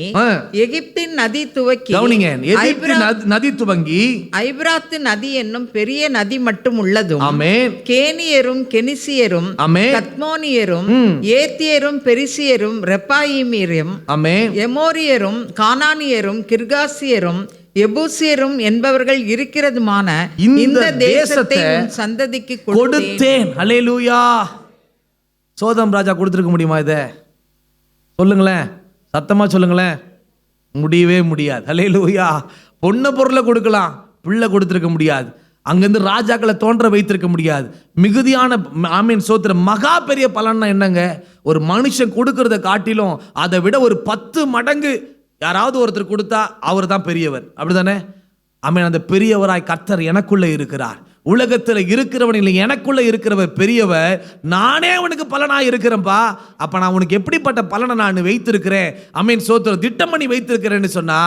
எகிப்தின் நதி துவக்கி, கவனிங்க, எகிப்தின் நதி துவங்கி ஐபிராத்து நதி என்னும் பெரிய நதி மட்டும் உள்ளதும், ஆமென், கேனியரும் கெனிசியரும் ஆமென், கத்மோனியரும் ஏத்தியரும் பெரிசியரும் ரெப்பாயிமியரும் ஆமென், எமோரியரும் கானானியரும் கிர்காசியரும் எபூசியரும் என்பவர்கள் இருக்கிறதுமான இந்த தேசத்தை உன் சந்ததிக்கு கொடுத்தேன். அல்லேலூயா. சோதம் ராஜா கொடுத்துருக்க முடியுமா? இதை சொல்லுங்களேன், சத்தமா சொல்லுங்களேன். முடியவே முடியாது. அல்லேலூயா. பொண்ணு பொருளை கொடுக்கலாம், பிள்ளை கொடுத்துருக்க முடியாது. அங்கிருந்து ராஜாக்களை தோன்ற வைத்திருக்க முடியாது. மிகுதியான ஆமீன் சோத்திரம். மகா பெரிய பலன்னா என்னங்க? ஒரு மனுஷன் கொடுக்கறத காட்டிலும் அதை விட ஒரு 10 மடங்கு யாராவது ஒருத்தர் கொடுத்தா அவர் தான் பெரியவர். அப்படிதானே? ஆமீன். அந்த பெரியவராய் கர்த்தர் எனக்குள்ள இருக்கிறார். உலகத்தில் இருக்கிறவன் இல்லை, எனக்குள்ள இருக்கிறவர் பெரியவர். நானே உனக்கு பலனாக இருக்கிறேன்ப்பா. அப்ப நான் உனக்கு எப்படிப்பட்ட பலனை நான் வைத்திருக்கிறேன்? ஆமீன் சோத்திரம். திட்டம் பண்ணி வைத்திருக்கிறேன்னு சொன்னா,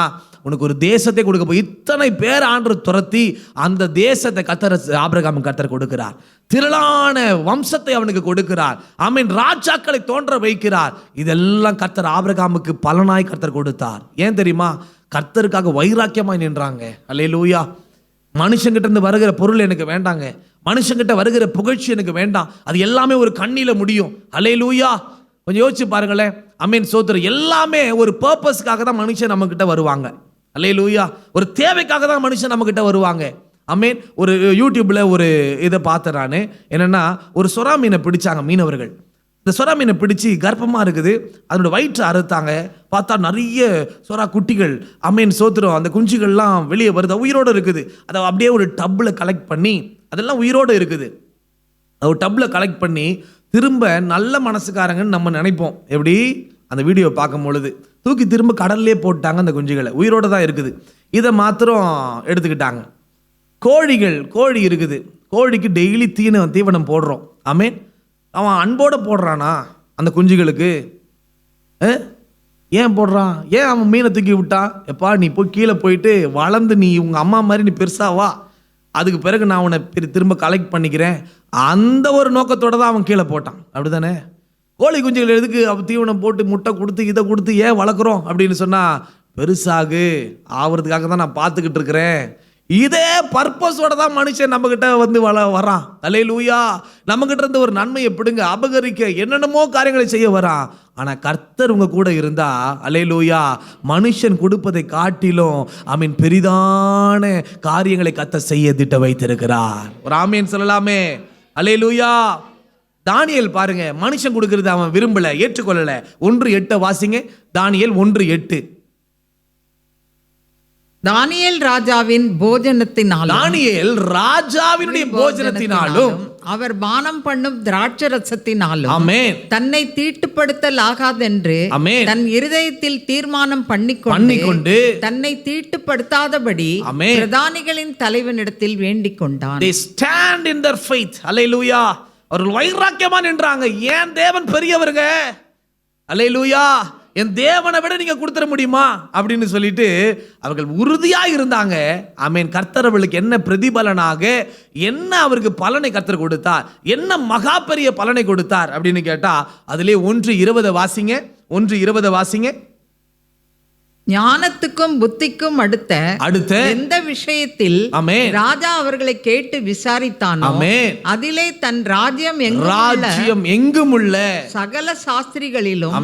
உனக்கு ஒரு தேசத்தை கொடுக்க போய் இத்தனை பேர் ஆண்டு துரத்தி அந்த தேசத்தை கர்த்தர் ஆபிரகாம் கர்த்தர் கொடுக்கிறார். திரளான வம்சத்தை அவனுக்கு கொடுக்கிறார். ஆமீன். ராஜாக்களை தோன்ற வைக்கிறார். இதெல்லாம் கர்த்தர் ஆபிரகாமுக்கு பலனாய் கர்த்தர் கொடுத்தார். ஏன் தெரியுமா? கர்த்தருக்காக வைராக்கியமாய் நின்றாங்க. அல்லேலூயா. மனுஷங்கிட்ட இருந்து வருகிற பொருள் எனக்கு வேண்டாங்க. மனுஷங்கிட்ட வருகிற புகழ்ச்சி எனக்கு வேண்டாம். அது எல்லாமே ஒரு கண்ணில முடியும். அல்லேலூயா. கொஞ்சம் யோசிச்சு பாருங்களேன். ஆமீன் சோத்திரம். எல்லாமே ஒரு பர்பஸ்க்காக தான் மனுஷன் நம்ம கிட்ட வருவாங்க. அல்லேலூயா. ஒரு தேவைக்காக தான் மனுஷன் நம்ம கிட்ட வருவாங்க. ஆமீன். ஒரு யூடியூப்ல ஒரு இதை பார்த்தேன் நான். என்னன்னா, ஒரு சுறா மீனை பிடிச்சாங்க மீனவர்கள். இந்த சுறா மீனை பிடிச்சி கர்ப்பமாக இருக்குது, அதனோட வயிற்றை அறுத்தாங்க. பார்த்தா நிறைய சுறா குட்டிகள், அமீன் சோத்திரம், அந்த குஞ்சுகள்லாம் வெளியே வருது, உயிரோடு இருக்குது. அதை அப்படியே ஒரு டப்பில் கலெக்ட் பண்ணி, அதெல்லாம் உயிரோடு இருக்குது. ஒரு டப்பில் கலெக்ட் பண்ணி திரும்ப நல்ல மனசுக்காரங்கன்னு நம்ம நினைப்போம். எப்படி? அந்த வீடியோ பார்க்கும் பொழுது தூக்கி திரும்ப கடல்லே போட்டாங்க. அந்த குஞ்சுகளை உயிரோடு தான் இருக்குது. இதை மாத்திரம் எடுத்துக்கிட்டாங்க. கோழி இருக்குது. கோழிக்கு டெய்லி தீவனம் போடுறோம். ஆமீன். அவன் அன்போடு போடுறானா அந்த குஞ்சுகளுக்கு? ஏன் போடுறான்? ஏன் அவன் மீனை தூக்கி விட்டான்? எப்பா நீ போய் கீழே போயிட்டு வளர்ந்து நீ உங்கள் அம்மா மாதிரி நீ பெருசாவா, அதுக்கு பிறகு நான் உன்னை திரும்ப கலெக்ட் பண்ணிக்கிறேன். அந்த ஒரு நோக்கத்தோடு தான் அவன் கீழே போட்டான். அப்படி தானே? கோழி குஞ்சுகள் எதுக்கு அவன் தீவனம் போட்டு முட்டை கொடுத்து இதை கொடுத்து ஏன் வளர்க்குறோம் அப்படின்னு சொன்னால், பெருசாகு ஆகிறதுக்காக தான் நான் பார்த்துக்கிட்டு இருக்கிறேன். இதே பர்பஸோட தான் மனுஷன் நம்ம கிட்ட வந்து வரான். அல்லேலூயா. நம்ம கிட்ட இருந்து ஒரு நன்மையை பிடுங்க, அபகரிக்க, என்னென்னமோ காரியங்களை செய்ய வரான். ஆனா கர்த்தர் உங்க கூட இருந்தா, அல்லேலூயா, மனுஷன் கொடுப்பதை காட்டிலும் ஆமீன் பெரிதான காரியங்களை கர்த்தர் செய்ய திட்ட வைத்திருக்கிறார். ஒரு ஆமீன் சொல்லலாமே. அல்லேலூயா. தானியேல் பாருங்க, மனுஷன் கொடுக்கறது அவன் விரும்பல, ஏற்றுக்கொள்ளல. 1:8 வாசிங்க. தானியேல் 1:8. தானியேல் ராஜாவின் போஜனத்தினாலும், தானியேல் ராஜாவினுடைய போஜனத்தினாலும், அவர் பானம் பண்ணும் திராட்சரசத்தினாலும், ஆமென், தன்னை தீட்டுப்படுத்தல் ஆகாதென்று தன் இருதயத்தில் தீர்மானம் பண்ணிக்கொண்டு தன்னை தீட்டுப்படுத்தாதபடி பிரதானிகளின் தலைவனிடத்தில் வேண்டிக் கொண்டான். They stand in their faith. Hallelujah. அவர்கள் வைராக்கியமா நின்றாங்க. ஏன் தேவன் பெரியவருங்க, அல்லேலூயா, என் தேவனை விட நீங்க கொடுத்துட முடியுமா அப்படின்னு சொல்லிட்டு அவர்கள் உறுதியா இருந்தாங்க. ஆமென். கர்த்தர் அவர்களுக்கு என்ன பிரதிபலனாக என்ன அவருக்கு பலனை கர்த்தர் கொடுத்தார், என்ன மகா பெரிய பலனை கொடுத்தார் அப்படின்னு கேட்டா அதிலே 1:20 வாசிங்க. 1:20 வாசிங்க. ஞானத்துக்கும் புத்திக்கும் அடுத்த எந்த விஷயத்தில் ராஜா அவர்களை கேட்டு விசாரித்தானோ அதிலே தன் ராஜ்யம் எங்கும் உள்ள சகல சாஸ்திரிகளிலும்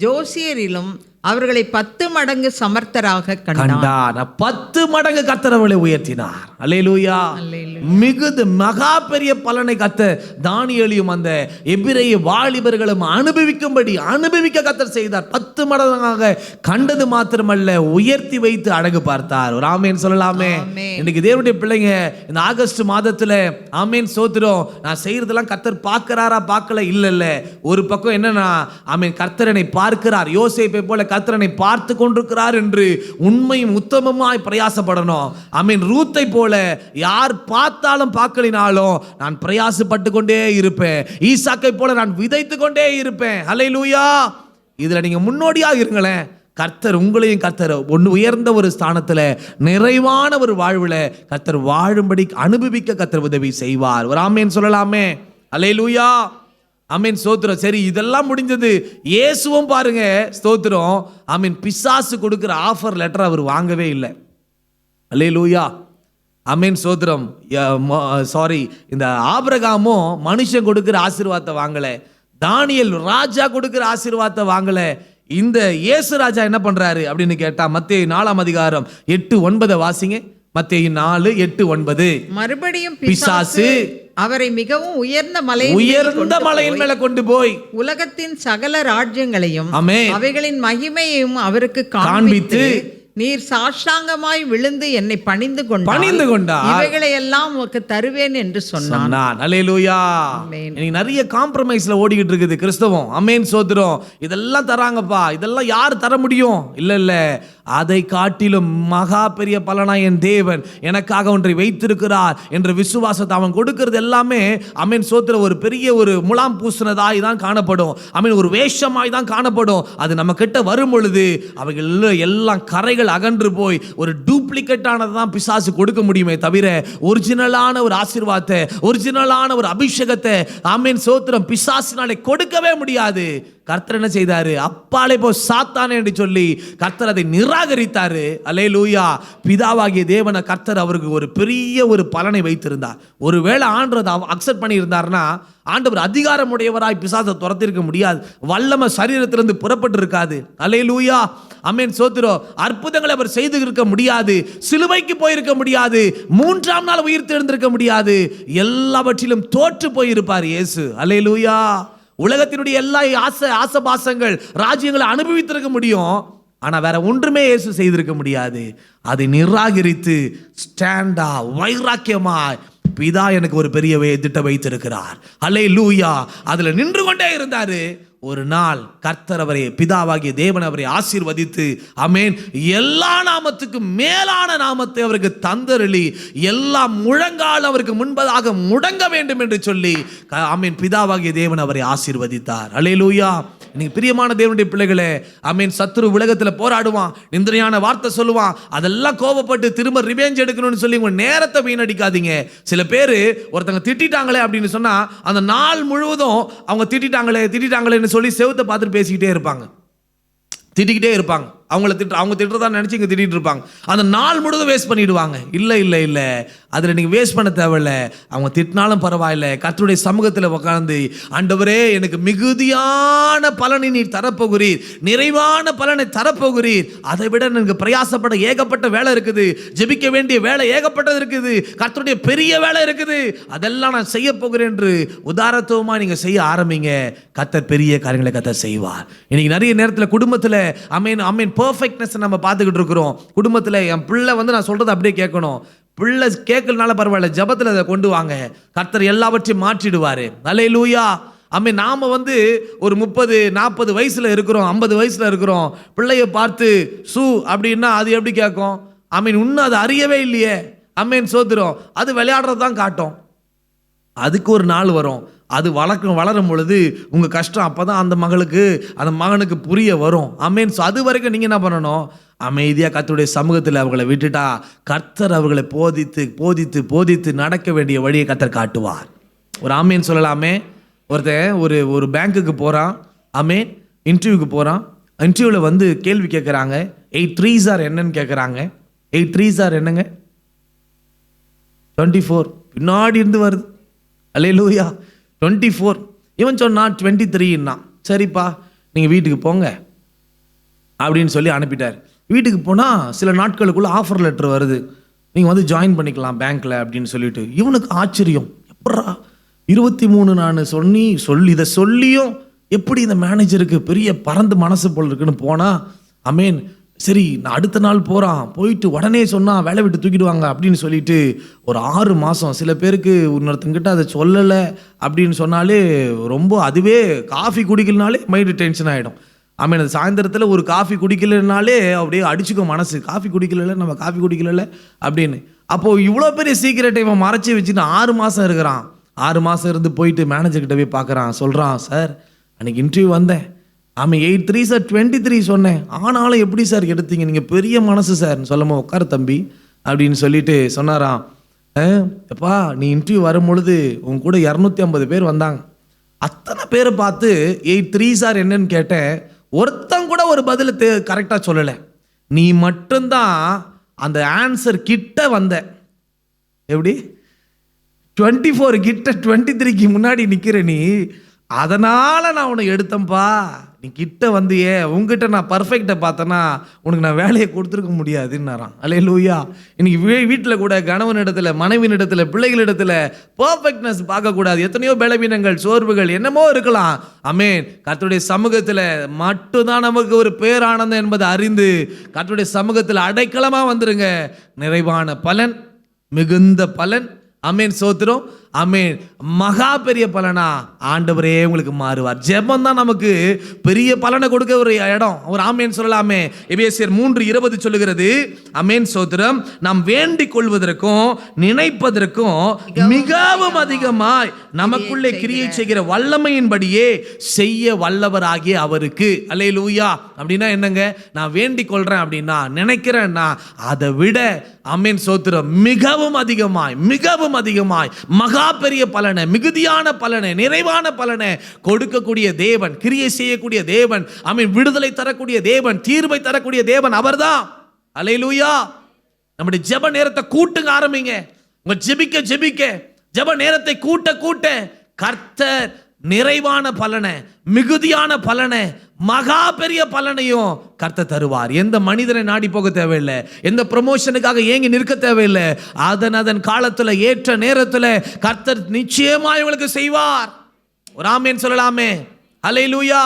ஜோசியரிலும் அவர்களை 10 மடங்கு சமர்த்தராக கண்டார். 10 மடங்கு கர்த்தர் அவர்களை உயர்த்தினார். அல்லேலூயா. மிகுந்த மகா பெரிய பலனை கர்த்தர் தானியேலையும் அந்த எபிரெய வாலிபர்களும் அனுபவிக்க கர்த்தர் செய்தார். 10 மடங்காக கண்டது மாத்திரமல்ல, உயர்த்தி வைத்து அழகு பார்த்தார். ஒரு ஆமேன் சொல்லலாமே. இன்னைக்கு தேவனுடைய பிள்ளைங்க இந்த ஆகஸ்ட் மாதத்துல ஆமேன் சோத்திரம், நான் செய்யறதெல்லாம் கர்த்தர் பார்க்கிறாரா பார்க்கல இல்ல. ஒரு பக்கம் என்னன்னா ஆமேன் கர்த்தரனை பார்க்கிறார். யோசேப்பை போல கர்த்தரனை பார்த்து கொண்டிருக்கிறார் என்று உண்மையும் உத்தமமாய் பிரயாசப்படணும். ஆமீன். ரூத்தை போல யார் பார்த்தாலும் பார்க்கலினாலும் நான் பிரயாசப்பட்டு கொண்டே இருப்பேன். ஈசாக்கை போல நான் விதைத்து கொண்டே இருப்பேன். ஹல்லேலூயா. இதுல நீங்க முன்னோடியா இருங்களேன். கர்த்தர் உங்களையும் கர்த்தர் உயர்ந்த ஒரு ஸ்தானத்துல நிறைவான ஒரு வாழ்வுல கர்த்தர் வாழும்படி அனுபவிக்க கர்த்தர் உதவி செய்வார். ஒரு ஆமேன் சொல்லலாமே. ஹல்லேலூயா. ஆமீன் ஸ்தோத்திரம். சரி, இதெல்லாம் முடிஞ்சது. இயேசுவும் பாருங்க ஸ்தோத்திரம், ஆமீன், பிசாசு கொடுக்கிற ஆஃபர் லெட்டர் அவர் வாங்கவே இல்லை. அல்லேலூயா. ஆமீன் ஸ்தோத்திரம். சாரி, இந்த ஆபிரகாமும் மனுஷன் கொடுக்கிற ஆசீர்வாதத்தை வாங்கல, தானியேல் ராஜா கொடுக்கிற ஆசீர்வாதத்தை வாங்கல. இந்த இயேசு ராஜா என்ன பண்றாரு அப்படின்னு கேட்டா மத்தேயு 4 8-9 வாசிங்க. மத்தேயு 4:8-9. மறுபடியும் பிசாசு அவரை மிகவும் உயர்ந்த மலையின் மேல கொண்டு போய் உலகத்தின் சகல ராஜ்யங்களையும் அவைகளின் மகிமையையும் அவருக்கு காண்பித்து, நீர் சாஷ்டாங்கமாய் விழுந்து என்னை பணிந்து கொண்டார், இவைகளை எல்லாம் உனக்கு தருவேன் என்று சொன்னான். அல்லேலூயா. இன்னைக்கு நிறைய காம்ப்ரமைஸ்ல ஓடிக்கிட்டு இருக்குது கிறிஸ்தவம். ஆமென் சோத்திரம். இதெல்லாம் தராங்கப்பா, இதெல்லாம் யார் தர முடியும்? இல்ல, அதை காட்டிலும் மகா பெரிய பலனா என் தேவன் எனக்காக ஒன்றை வைத்திருக்கிறார் என்ற விசுவாசத்தை அவன் கொடுக்கிறது எல்லாமே ஆமென் சோத்திரம் ஒரு பெரிய ஒரு முலாம் பூசினதாய் தான் காணப்படும். ஆமென். ஒரு வேஷமாய் தான் காணப்படும். அது நம்ம கிட்ட வரும் பொழுது அவைகள் எல்லாம் கரைகள் அகன்று போய் ஒரு டூப்ளிகேட் ஆனது தான் பிசாசு கொடுக்க முடியுமே தவிர ஒரிஜினலான ஒரு ஆசீர்வாதத்தை, ஒரிஜினலான ஒரு அபிஷேகத்தை ஆமென் சோத்திரம் பிசாசினாலே கொடுக்கவே முடியாது. கர்த்தர் என்ன செய்தாரு? அப்பாலே போ சாத்தானே என்று சொல்லி கர்த்தர் அதை நிராகரித்தாரு. அல்லேலூயா. பிதாவாகிய தேவனை கர்த்தர் அவருக்கு ஒரு பெரிய ஒரு பலனை வைத்திருந்தார். ஒருவேளை ஆண்டவர் அதை அக்செப்ட் பண்ணி இருந்தார்னா ஆண்டவர் அதிகாரமுடையவராய் பிசாசை துரத்திருக்க முடியாது. வல்லமை சரீரத்திலிருந்து புறப்பட்டு இருக்காது. அல்லேலூயா. ஆமென் சோத்திரம். அற்புதங்களை அவர் செய்து இருக்க முடியாது. சிலுவைக்கு போயிருக்க முடியாது. 3ஆம் நாள் உயிர் தெழுந்திருக்க முடியாது. எல்லாவற்றிலும் தோற்று போயிருப்பார் இயேசு. அல்லேலூயா. உலகத்தினுடைய எல்லா ஆசபாசங்கள் ராஜ்யங்களை அனுபவித்திருக்க முடியும். ஆனா வேற ஒன்றுமே இயேசு செய்திருக்க முடியாது. அதை நிராகரித்து ஸ்டாண்டா வைராக்கியமா பிதா எனக்கு ஒரு பெரிய திட்டம் வைத்திருக்கிறார். அல்லேலூயா. அதுல நின்று கொண்டே இருந்தாரு. ஒரு நாள் கர்த்தர் அவரை, பிதாவாகிய தேவன் அவரை ஆசீர்வதித்து ஆமென் எல்லா நாமத்துக்கும் மேலான நாமத்தை அவருக்கு தந்தருளி எல்லா முழங்கால் அவருக்கு முன்பதாக முடங்க வேண்டும் என்று சொல்லி ஆமென் பிதாவாகிய தேவன் அவரை ஆசீர்வதித்தார். அல்லேலூயா. இன்னைக்கு பிரியமான தேவனுடைய பிள்ளைகளே, ஆமென், சத்துரு உலகத்தில் போராடுவான், நிந்திரையான வார்த்தை சொல்லுவான். அதெல்லாம் கோபப்பட்டு திரும்ப ரிவெஞ்ச் எடுக்கணும்னு சொல்லி உங்க நேரத்தை வீணடிக்காதீங்க. சில பேர் ஒருத்தங்க திட்டாங்களே அப்படின்னு சொன்னா அந்த நாள் முழுவதும் அவங்க திட்டாங்களேன்னு சொல்லி செவுத்தை பார்த்துட்டு பேசிக்கிட்டே இருப்பாங்க, திட்டிக்கிட்டே இருப்பாங்க. அவங்க திட்டுறதா நினைச்சு இங்க திட்டிட்டு இருப்பாங்க. அந்த நாள் முழுவதும் வேஸ்ட் பண்ணிடுவாங்க. இல்ல அதுல நீங்க வேஸ்ட் பண்ண தேவையில்ல. அவங்க திட்டினாலும் பரவாயில்ல, கர்த்தருடைய சமூகத்தில் உட்கார்ந்து ஆண்டவரே எனக்கு மிகுதியான பலனை நீர் தரப்போகிறீர், நிறைவான பலனை தரப்போகிறீர், அதை விட எனக்கு பிரயாசப்பட ஏகப்பட்ட வேலை இருக்குது, ஜெபிக்க வேண்டிய வேலை ஏகப்பட்டது இருக்குது, கர்த்தருடைய பெரிய வேலை இருக்குது, அதெல்லாம் நான் செய்ய போகிறேன் என்று உதாரத்துவமா நீங்க செய்ய ஆரம்பிங்க. கர்த்தர் பெரிய காரியங்களை கர்த்தர் செய்வார். இன்னைக்கு நிறைய நேரத்தில் குடும்பத்தில் ஆமென் பர்ஃபெக்ட்னஸ் நம்ம பார்த்துக்கிட்டு இருக்கிறோம். குடும்பத்தில் என் பிள்ளை நான் சொல்றது அப்படியே கேட்கணும். பிள்ளை கேட்கலனால பரவாயில்ல, ஜபத்தில் அதை கொண்டு வாங்க, கர்த்தர் எல்லாவற்றையும் மாற்றிடுவாரு. அல்லேலூயா. ஆமென். நாம ஒரு 30-40 வயசுல இருக்கிறோம், 50 வயசுல இருக்கிறோம். பிள்ளைய பார்த்து சூ அப்படின்னா அது எப்படி கேட்கும்? ஆமென். இன்னும் அது அறியவே இல்லையே. ஆமென் சோத்திரம். அது விளையாடுறது தான் காட்டும். அதுக்கு ஒரு நாள் வரும். அது வளரும் பொழுது உங்கள் கஷ்டம் அப்போ தான் அந்த மகளுக்கு அந்த மகனுக்கு புரிய வரும். ஆமென். ஸோ அது வரைக்கும் நீங்கள் என்ன பண்ணணும்? அமைதியாக கர்த்தருடைய சமூகத்தில் அவங்களை விட்டுட்டா கர்த்தர் அவர்களை போதித்து போதித்து போதித்து நடக்க வேண்டிய வழியை கர்த்தர் காட்டுவார். ஒரு ஆமேன் சொல்லலாமே. ஒருத்தன் ஒரு பேங்க்குக்கு போகிறான். ஆமேன். இன்டர்வியூக்கு போகிறான். இன்டர்வியூவில் வந்து கேள்வி கேட்குறாங்க. 8 3s என்னன்னு கேட்குறாங்க. 8 3s என்னங்க? 24. பின்னாடி இருந்து வருது. அல்லேலூயா. 24. இவன் சொன்னான் 23ன்னா. சரிப்பா நீங்கள் வீட்டுக்கு போங்க அப்படின்னு சொல்லி அனுப்பிட்டார். வீட்டுக்கு போனால் சில நாட்களுக்குள்ளே ஆஃபர் லெட்டர் வருது, நீங்கள் வந்து ஜாயின் பண்ணிக்கலாம் பேங்க்கில் அப்படின்னு சொல்லிட்டு. இவனுக்கு ஆச்சரியம், எப்படா 23 நான் இதை சொல்லியும் எப்படி இந்த மேனேஜருக்கு பெரிய பறந்து மனசு போல் இருக்குன்னு போனால், அமேன் சரி நான் அடுத்த நாள் போகிறான், போயிட்டு உடனே சொன்னால் வேலை விட்டு தூக்கிடுவாங்க அப்படின்னு சொல்லிட்டு ஒரு 6 மாதம். சில பேருக்கு இன்னொருத்தங்கிட்ட அதை சொல்லலை அப்படின்னு சொன்னாலே ரொம்ப, அதுவே காஃபி குடிக்கலனாலே மைண்டு டென்ஷன் ஆகிடும். ஆமேன். அது சாயந்தரத்தில் ஒரு காஃபி குடிக்கலனாலே அப்படியே அடிச்சுக்கோ மனசு, காஃபி குடிக்கல நம்ம காஃபி குடிக்கல அப்படின்னு. அப்போது இவ்வளோ பெரிய சீக்கிரட்டை இவன் மறைச்சி வச்சுட்டு 6 மாதம் இருக்கிறான். 6 மாதம் இருந்து போயிட்டு மேனேஜர்கிட்ட போய் பார்க்குறான். சொல்கிறான், சார் அன்றைக்கி இன்டர்வியூ வந்தேன், ஆமாம் 8 3s 23 சொன்னேன், ஆனாலும் எப்படி சார் எடுத்தீங்க, நீங்கள் பெரிய மனசு சார். சொல்லமா உட்கார தம்பி அப்படின்னு சொல்லிட்டு சொன்னாராம். எப்பா நீ இன்டர்வியூ வரும்பொழுது உன் கூட 250 பேர் வந்தாங்க, அத்தனை பேரை பார்த்து 8 3s என்னன்னு கேட்டேன், ஒருத்தன் கூட ஒரு பதில் கரெக்டாக சொல்லலை, நீ மட்டும்தான் அந்த ஆன்சர் கிட்ட வந்த. எப்படி 24 கிட்ட 23க்கு முன்னாடி நிற்கிற நீ, அதனால் நான் உன்னை எடுத்தேன்ப்பா. நீ கிட்ட வந்தியே, உங்ககிட்ட நான் பர்ஃபெக்டை பார்த்தேன்னா உனக்கு நான் வேலையை கொடுத்துருக்க முடியாதுன்னாரான். அல்லேலூயா. இன்னைக்கு வீட்டில் கூட கணவனிடத்தில், மனைவியிடத்தில், பிள்ளைகளிடத்தில் பர்ஃபெக்ட்னஸ் பார்க்கக்கூடாது. எத்தனையோ பலவீனங்கள், சோர்வுகள் என்னமோ இருக்கலாம். ஆமென். கர்த்தருடைய சமூகத்தில் மட்டும்தான் நமக்கு ஒரு பேரானந்தம் என்பதை அறிந்து கர்த்தருடைய சமூகத்தில் அடைக்கலமாக வந்துருங்க. நிறைவான பலன், மிகுந்த பலன். ஆமென். சோத்திரம். ஆமென். மகா பெரிய பலனா ஆண்டவரே உங்களுக்கு மாறுவார். ஜெபம் தான் நமக்கு பெரிய பலனை கொடுக்க ஒரு இடம். ஒரு ஆமென் சொல்லலாமே. எபேசியர் 3:20 சொல்லுகிறது, ஆமென் சோத்திரம், நாம் வேண்டிக் கொள்வதற்கும் நினைப்பதற்கும் மிகவும் அதிகமாய் நமக்குள்ளே கிரியை செய்கிற வல்லமையின்படியே செய்ய வல்லவராகிய அவருக்கு. அல்லேலூயா. அப்படின்னா என்னங்க? நான் வேண்டிக் கொள்றேன் அப்படின்னா, நினைக்கிறேன்னா அதை விட ஆமென் சோத்திரம் மிகவும் அதிகமாய் மிகவும் அதிகமாய் மகா பெரிய பலனை, மிகுதியான பலனை, நிறைவான பலனை கொடுக்கக்கூடிய தேவன், கிரியை செய்யக்கூடிய தேவன், ஆமென், விடுதலை தரக்கூடிய தேவன், தீர்வை தரக்கூடிய தேவன் அவர்தான். அல்லேலூயா. நம்முடைய ஜெப நேரத்தை கூட்டுங்க, ஆரம்பிங்க. உங்க ஜெபிக்க ஜெபிக்க ஜெப நேரத்தை கூட்ட கூட்ட கர்த்தர் நிறைவான பலனை, மிகுதியான பலனை, மகா பெரிய பலனையும் கர்த்தர் தருவார். எந்த மனிதனை நாடி போக தேவையில்லை, எந்த ப்ரமோஷனுக்காக ஏங்கி நிற்க தேவையில்லை. அதன் காலத்தில் ஏற்ற நேரத்தில் கர்த்தர் நிச்சயமாக இவளுக்கு செய்வார். ஒரு ஆமென் சொல்லலாமே. அல்லேலூயா.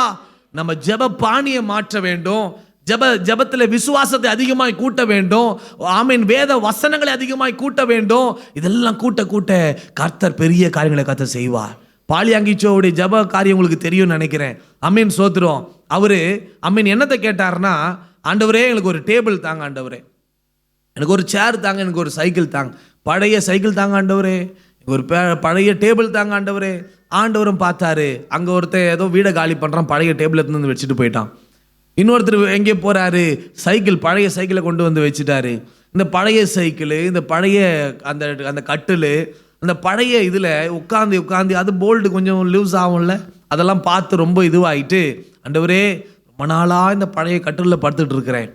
நம்ம ஜெப பாணியை மாற்ற வேண்டும். ஜெபத்தில் விசுவாசத்தை அதிகமாய் கூட்ட வேண்டும். ஆமென். வேத வசனங்களை அதிகமாய் கூட்ட வேண்டும். இதெல்லாம் கூட்ட கூட்ட கர்த்தர் பெரிய காரியங்களை கர்த்தர் செய்வார். பாலியாங்கிச்சோவுடைய ஜப காரியம் உங்களுக்கு தெரியும்னு நினைக்கிறேன். அமீன் சோத்திரம். அவரு அமீன் என்னத்தை கேட்டார்னா, ஆண்டவரே எனக்கு ஒரு டேபிள் தாங்க, ஆண்டவரே எனக்கு ஒரு சேர் தாங்க, எனக்கு ஒரு சைக்கிள் தாங்க, பழைய சைக்கிள் தாங்க ஆண்டவரே, ஒரு பழைய டேபிள் தாங்க ஆண்டவரே. ஆண்டவரும் பார்த்தாரு, அங்கே ஒருத்தர் ஏதோ வீடை காலி பண்ணுறான், பழைய டேபிள் எடுத்து வந்து வச்சுட்டு போயிட்டான். இன்னொருத்தர் எங்கே போகிறாரு, சைக்கிள், பழைய சைக்கிளை கொண்டு வந்து வச்சுட்டாரு. இந்த பழைய சைக்கிள், இந்த பழைய அந்த கட்டில், அந்த பழைய இதில் உட்காந்து அது போல்டு கொஞ்சம் லூஸ் ஆகும்ல, அதெல்லாம் பார்த்து ரொம்ப இதுவாகிட்டு, ஆண்டவரே ரொம்ப நாளாக இந்த பழைய கட்டிலில் படுத்துட்டு இருக்கிறேன்,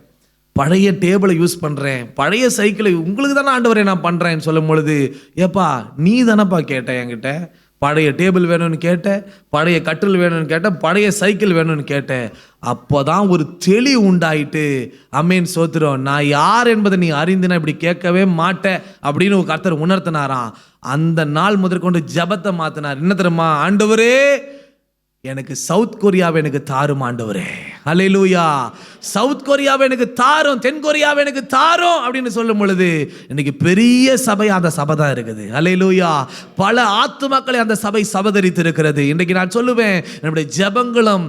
பழைய டேபிளை யூஸ் பண்ணுறேன், பழைய சைக்கிளை உங்களுக்கு தானே ஆண்டவரே நான் பண்ணுறேன்னு சொல்லும் பொழுது, ஏப்பா நீ தானப்பா கேட்ட என்கிட்ட, பழைய டேபிள் வேணும்னு கேட்டேன், பழைய கட்டில் வேணும்னு கேட்டேன், பழைய சைக்கிள் வேணும்னு கேட்டேன். அப்போ தான் ஒரு தெளிவு உண்டாயிட்டு, அமேன் சோத்திரம், நான் யார் என்பதை நீ அறிந்தினா இப்படி கேட்கவே மாட்டேன் அப்படின்னு ஒரு கர்த்தர் உணர்த்தினாராம். அந்த நாள் முதற்கொண்டு ஜபத்தை மாற்றினார். என்ன தெரியுமா? ஆண்டவரே எனக்கு சவுத் கொரியாவை எனக்கு தாரும் ஆண்டவரே. அல்லேலூயா. சவுத் கொரியாவை எனக்கு தாரும், தென் கொரியாவை எனக்கு தாரும் அப்படின்னு சொல்லும் பொழுது இன்னைக்கு பெரிய சபை அந்த சபை தான் இருக்குது. அல்லேலூயா. பல ஆத்துமாக்களை அந்த சபை சபதரித்து இருக்கிறது. இன்றைக்கு நான் சொல்லுவேன், நம்முடைய ஜெபங்களும்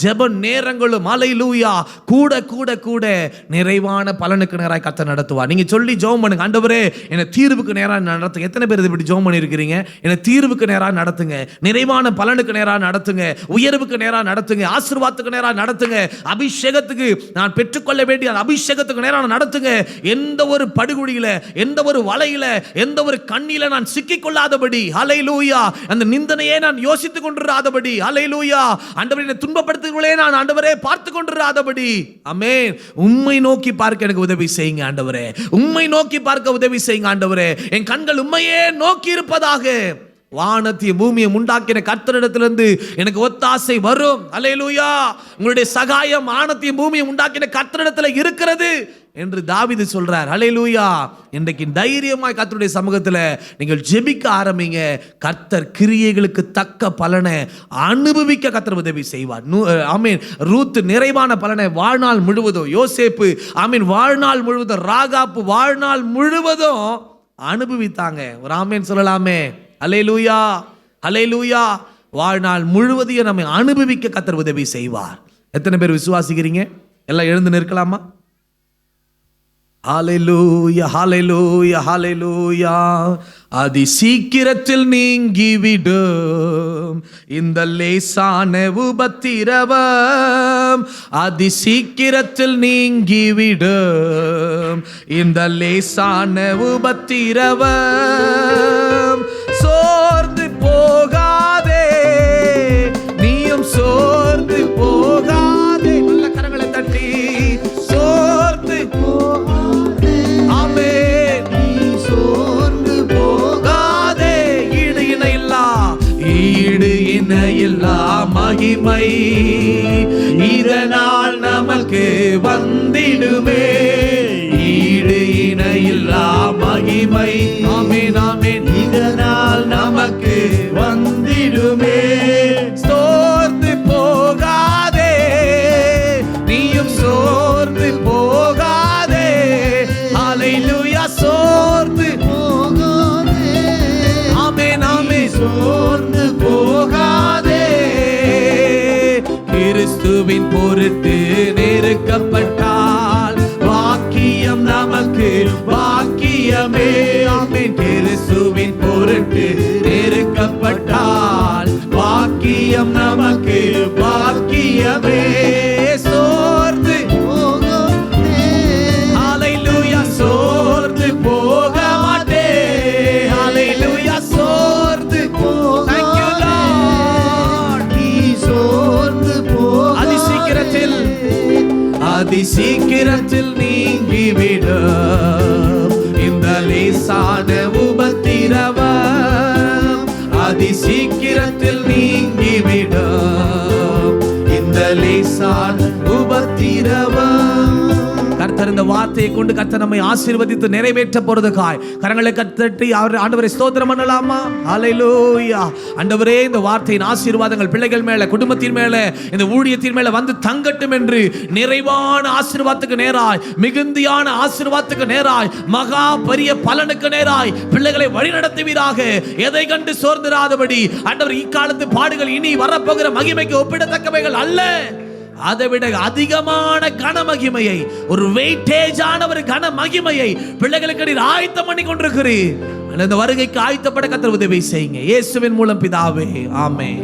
ஜெப நேரங்களும் அல்லேலூயா கூட கூட கூட நிறைவான பலனுக்கு நேராய் கர்த்தர் நடத்துவார். நீங்க சொல்லி ஜெபம் பண்ணுங்க, ஆண்டவரே என்னை தீர்வுக்கு நேராக நடத்துங்க. எத்தனை பேர் இப்படி ஜெபம் பண்ணியிருக்கிறீங்க? என்னை தீர்வுக்கு நேராக நடத்துங்க, நிறைவான பலனுக்கு நேராக நடத்துங்க, உயர்வுக்கு நேராக நடத்துங்க, ஆசீர்வாதத்துக்கு நேராக நடத்துங்க, அபிஷேகத்துக்கு நான் பெற்றுக்கொள்ள வேண்டிய அபிஷேகத்துக்கு நேராக நடத்துங்க. எந்த ஒரு படுகுழியில, எந்த ஒரு வலையில, எந்த ஒரு கண்ணில நான் சிக்கிக் கொள்ளாதபடி, ஹல்லேலூயா, அந்த நிந்தனையே நான் யோசித்துக் கொண்டிராதபடி, ஹல்லேலூயா, ஆண்டவரே என்னை துன்பப்படுத்துகிறவர்களே நான் ஆண்டவரே பார்த்து கொண்டிராதபடி, ஆமென். உம்மை நோக்கி பார்க்க எனக்கு உதவி செய்யுங்க ஆண்டவரே. உம்மை நோக்கி பார்க்க உதவி செய்யுங்க ஆண்டவரே. என் கண்கள் உம்மையே நோக்கி இருப்பதாக. வானத்தையும் பூமியை உண்டாக்கின கர்த்தரிடத்திலிருந்து எனக்கு ஒத்தாசை வரும். அல்லேலூயா. உங்களுடைய சகாயம் வானத்தையும் பூமியை உண்டாக்கின கர்த்தரிடத்தில் இருக்கிறது என்று தாவீது சொல்றார். அல்லேலூயா. இன்றைக்கு தைரியமாய் கர்த்தருடைய சமூகத்தில் நீங்கள் ஜெபிக்க ஆரம்பிங்க. கர்த்தர் கிரியைகளுக்கு தக்க பலனை அனுபவிக்க கர்த்தர் உதவி செய்வார். ஆமீன். ரூத் நிறைவான பலனை வாழ்நாள் முழுவதும், யோசேப்பு ஆமீன் வாழ்நாள் முழுவதும், ராகாப்பு வாழ்நாள் முழுவதும் அனுபவித்தாங்க. ஒரு ஆமீன் சொல்லலாமே. அல்லேலூயா, அல்லேலூயா. வாழ்நாள் முழுவதையும் நம்மை அனுபவிக்க கர்த்தர் உதவி செய்வார். எத்தனை பேர் விசுவாசிக்கிறீங்க? எல்லாம் எழுந்து நிற்கலாமா? ஹல்லேலூயா, ஹல்லேலூயா, ஹல்லேலூயா. அதி சீக்கிரத்தில் நீங்கிவிடும் இந்த லேசான உபத்திரவம், அதி சீக்கிரத்தில் நீங்கிவிடும் இந்த லேசான உபத்திரவம். சோர்ந்து போகாதே, நீயும் சோர்ந்து போகாதே. நல்ல கரங்களை தட்டி சோர்ந்து போகாதே, ஆமென். நீ சோர்ந்து போகாதே. ஈடு இணையில்லா மகிமை இதனால் நமக்கு வந்திடுமே. ஈடு இணையில்லா மகிமை, ஆமென், ஆமென், இதனால் நமக்கு வந்திடுமே. சோர்ந்து போகாதே, நீயும் சோர்ந்து போகாதே. ஹல்லேலூயா. சோர்ந்து போகாதே, ஆமென், ஆமென், சோர்ந்து போகாதே. கிறிஸ்துவின் பொருட்டு நெருக்கப்பட்டால் பாக்கியம் நமக்கு பாக்கியமே. ஆமென். கிறிஸ்துவின் பொருட்டு நெருக்கப்பட்டால் பாக்கியம் நமக்கு பாக்கியமே. சோர்ந்து போகாதே, ஹல்லேலூயா, சோர்ந்து போக மாட்டே. ஹல்லேலூயா. சோர்ந்து Thank you, Lord. நீ சோர்ந்து போகாதே. அதிசீக்கிரத்தில் நீங்கிவிடும் இந்த லேசான உபத்திரவம், அதிசீக்கிரத்தில் நீங்கிவிடும் இந்த லேசான உபத்திரவம். கர்த்தர் இந்த வார்த்தையை கொண்டு கர்த்தர் நம்மை ஆசீர்வதித்து நிறைவேற்ற போறதுக்காய் கரங்களை கர்த்தட்டி ஆண்டவரை ஸ்தோத்திரம் பண்ணலாமா? ஹல்லேலூயா. ஆண்டவரே, இந்த வார்த்தையின் ஆசீர்வாதங்கள் பிள்ளைகள் மேல, குடும்பத்தின் மேல, இந்த ஊழியத்தின் மேல வந்து தங்கட்டும் என்று நிறைவான ஆசீர்வாதத்துக்கு நேராய், மிகுந்தியான ஆசீர்வாதத்துக்கு நேராய், மகா பெரிய பலனுக்கு நேராய் பிள்ளைகளை வழிநடத்துவீராக. எதை கண்டு சோர்ந்திராதபடி ஆண்டவர், இக்காலத்து பாடுகள் இனி வரப்போகிற மகிமைக்கு ஒப்பிடத்தக்கவைகள் அல்ல, அதை விட அதிகமான கன மகிமையை, ஒரு வெயிட்டேஜான ஒரு கன மகிமையை பிள்ளைகளுக்கு நீர் ஆயத்தம் பண்ணி கொண்டிருக்கிறீர். அந்த வருகைக்கு ஆயத்தப்பட கர்த்தர் உதவி செய்யுங்க. இயேசுவின் மூலம் பிதாவே, ஆமென்.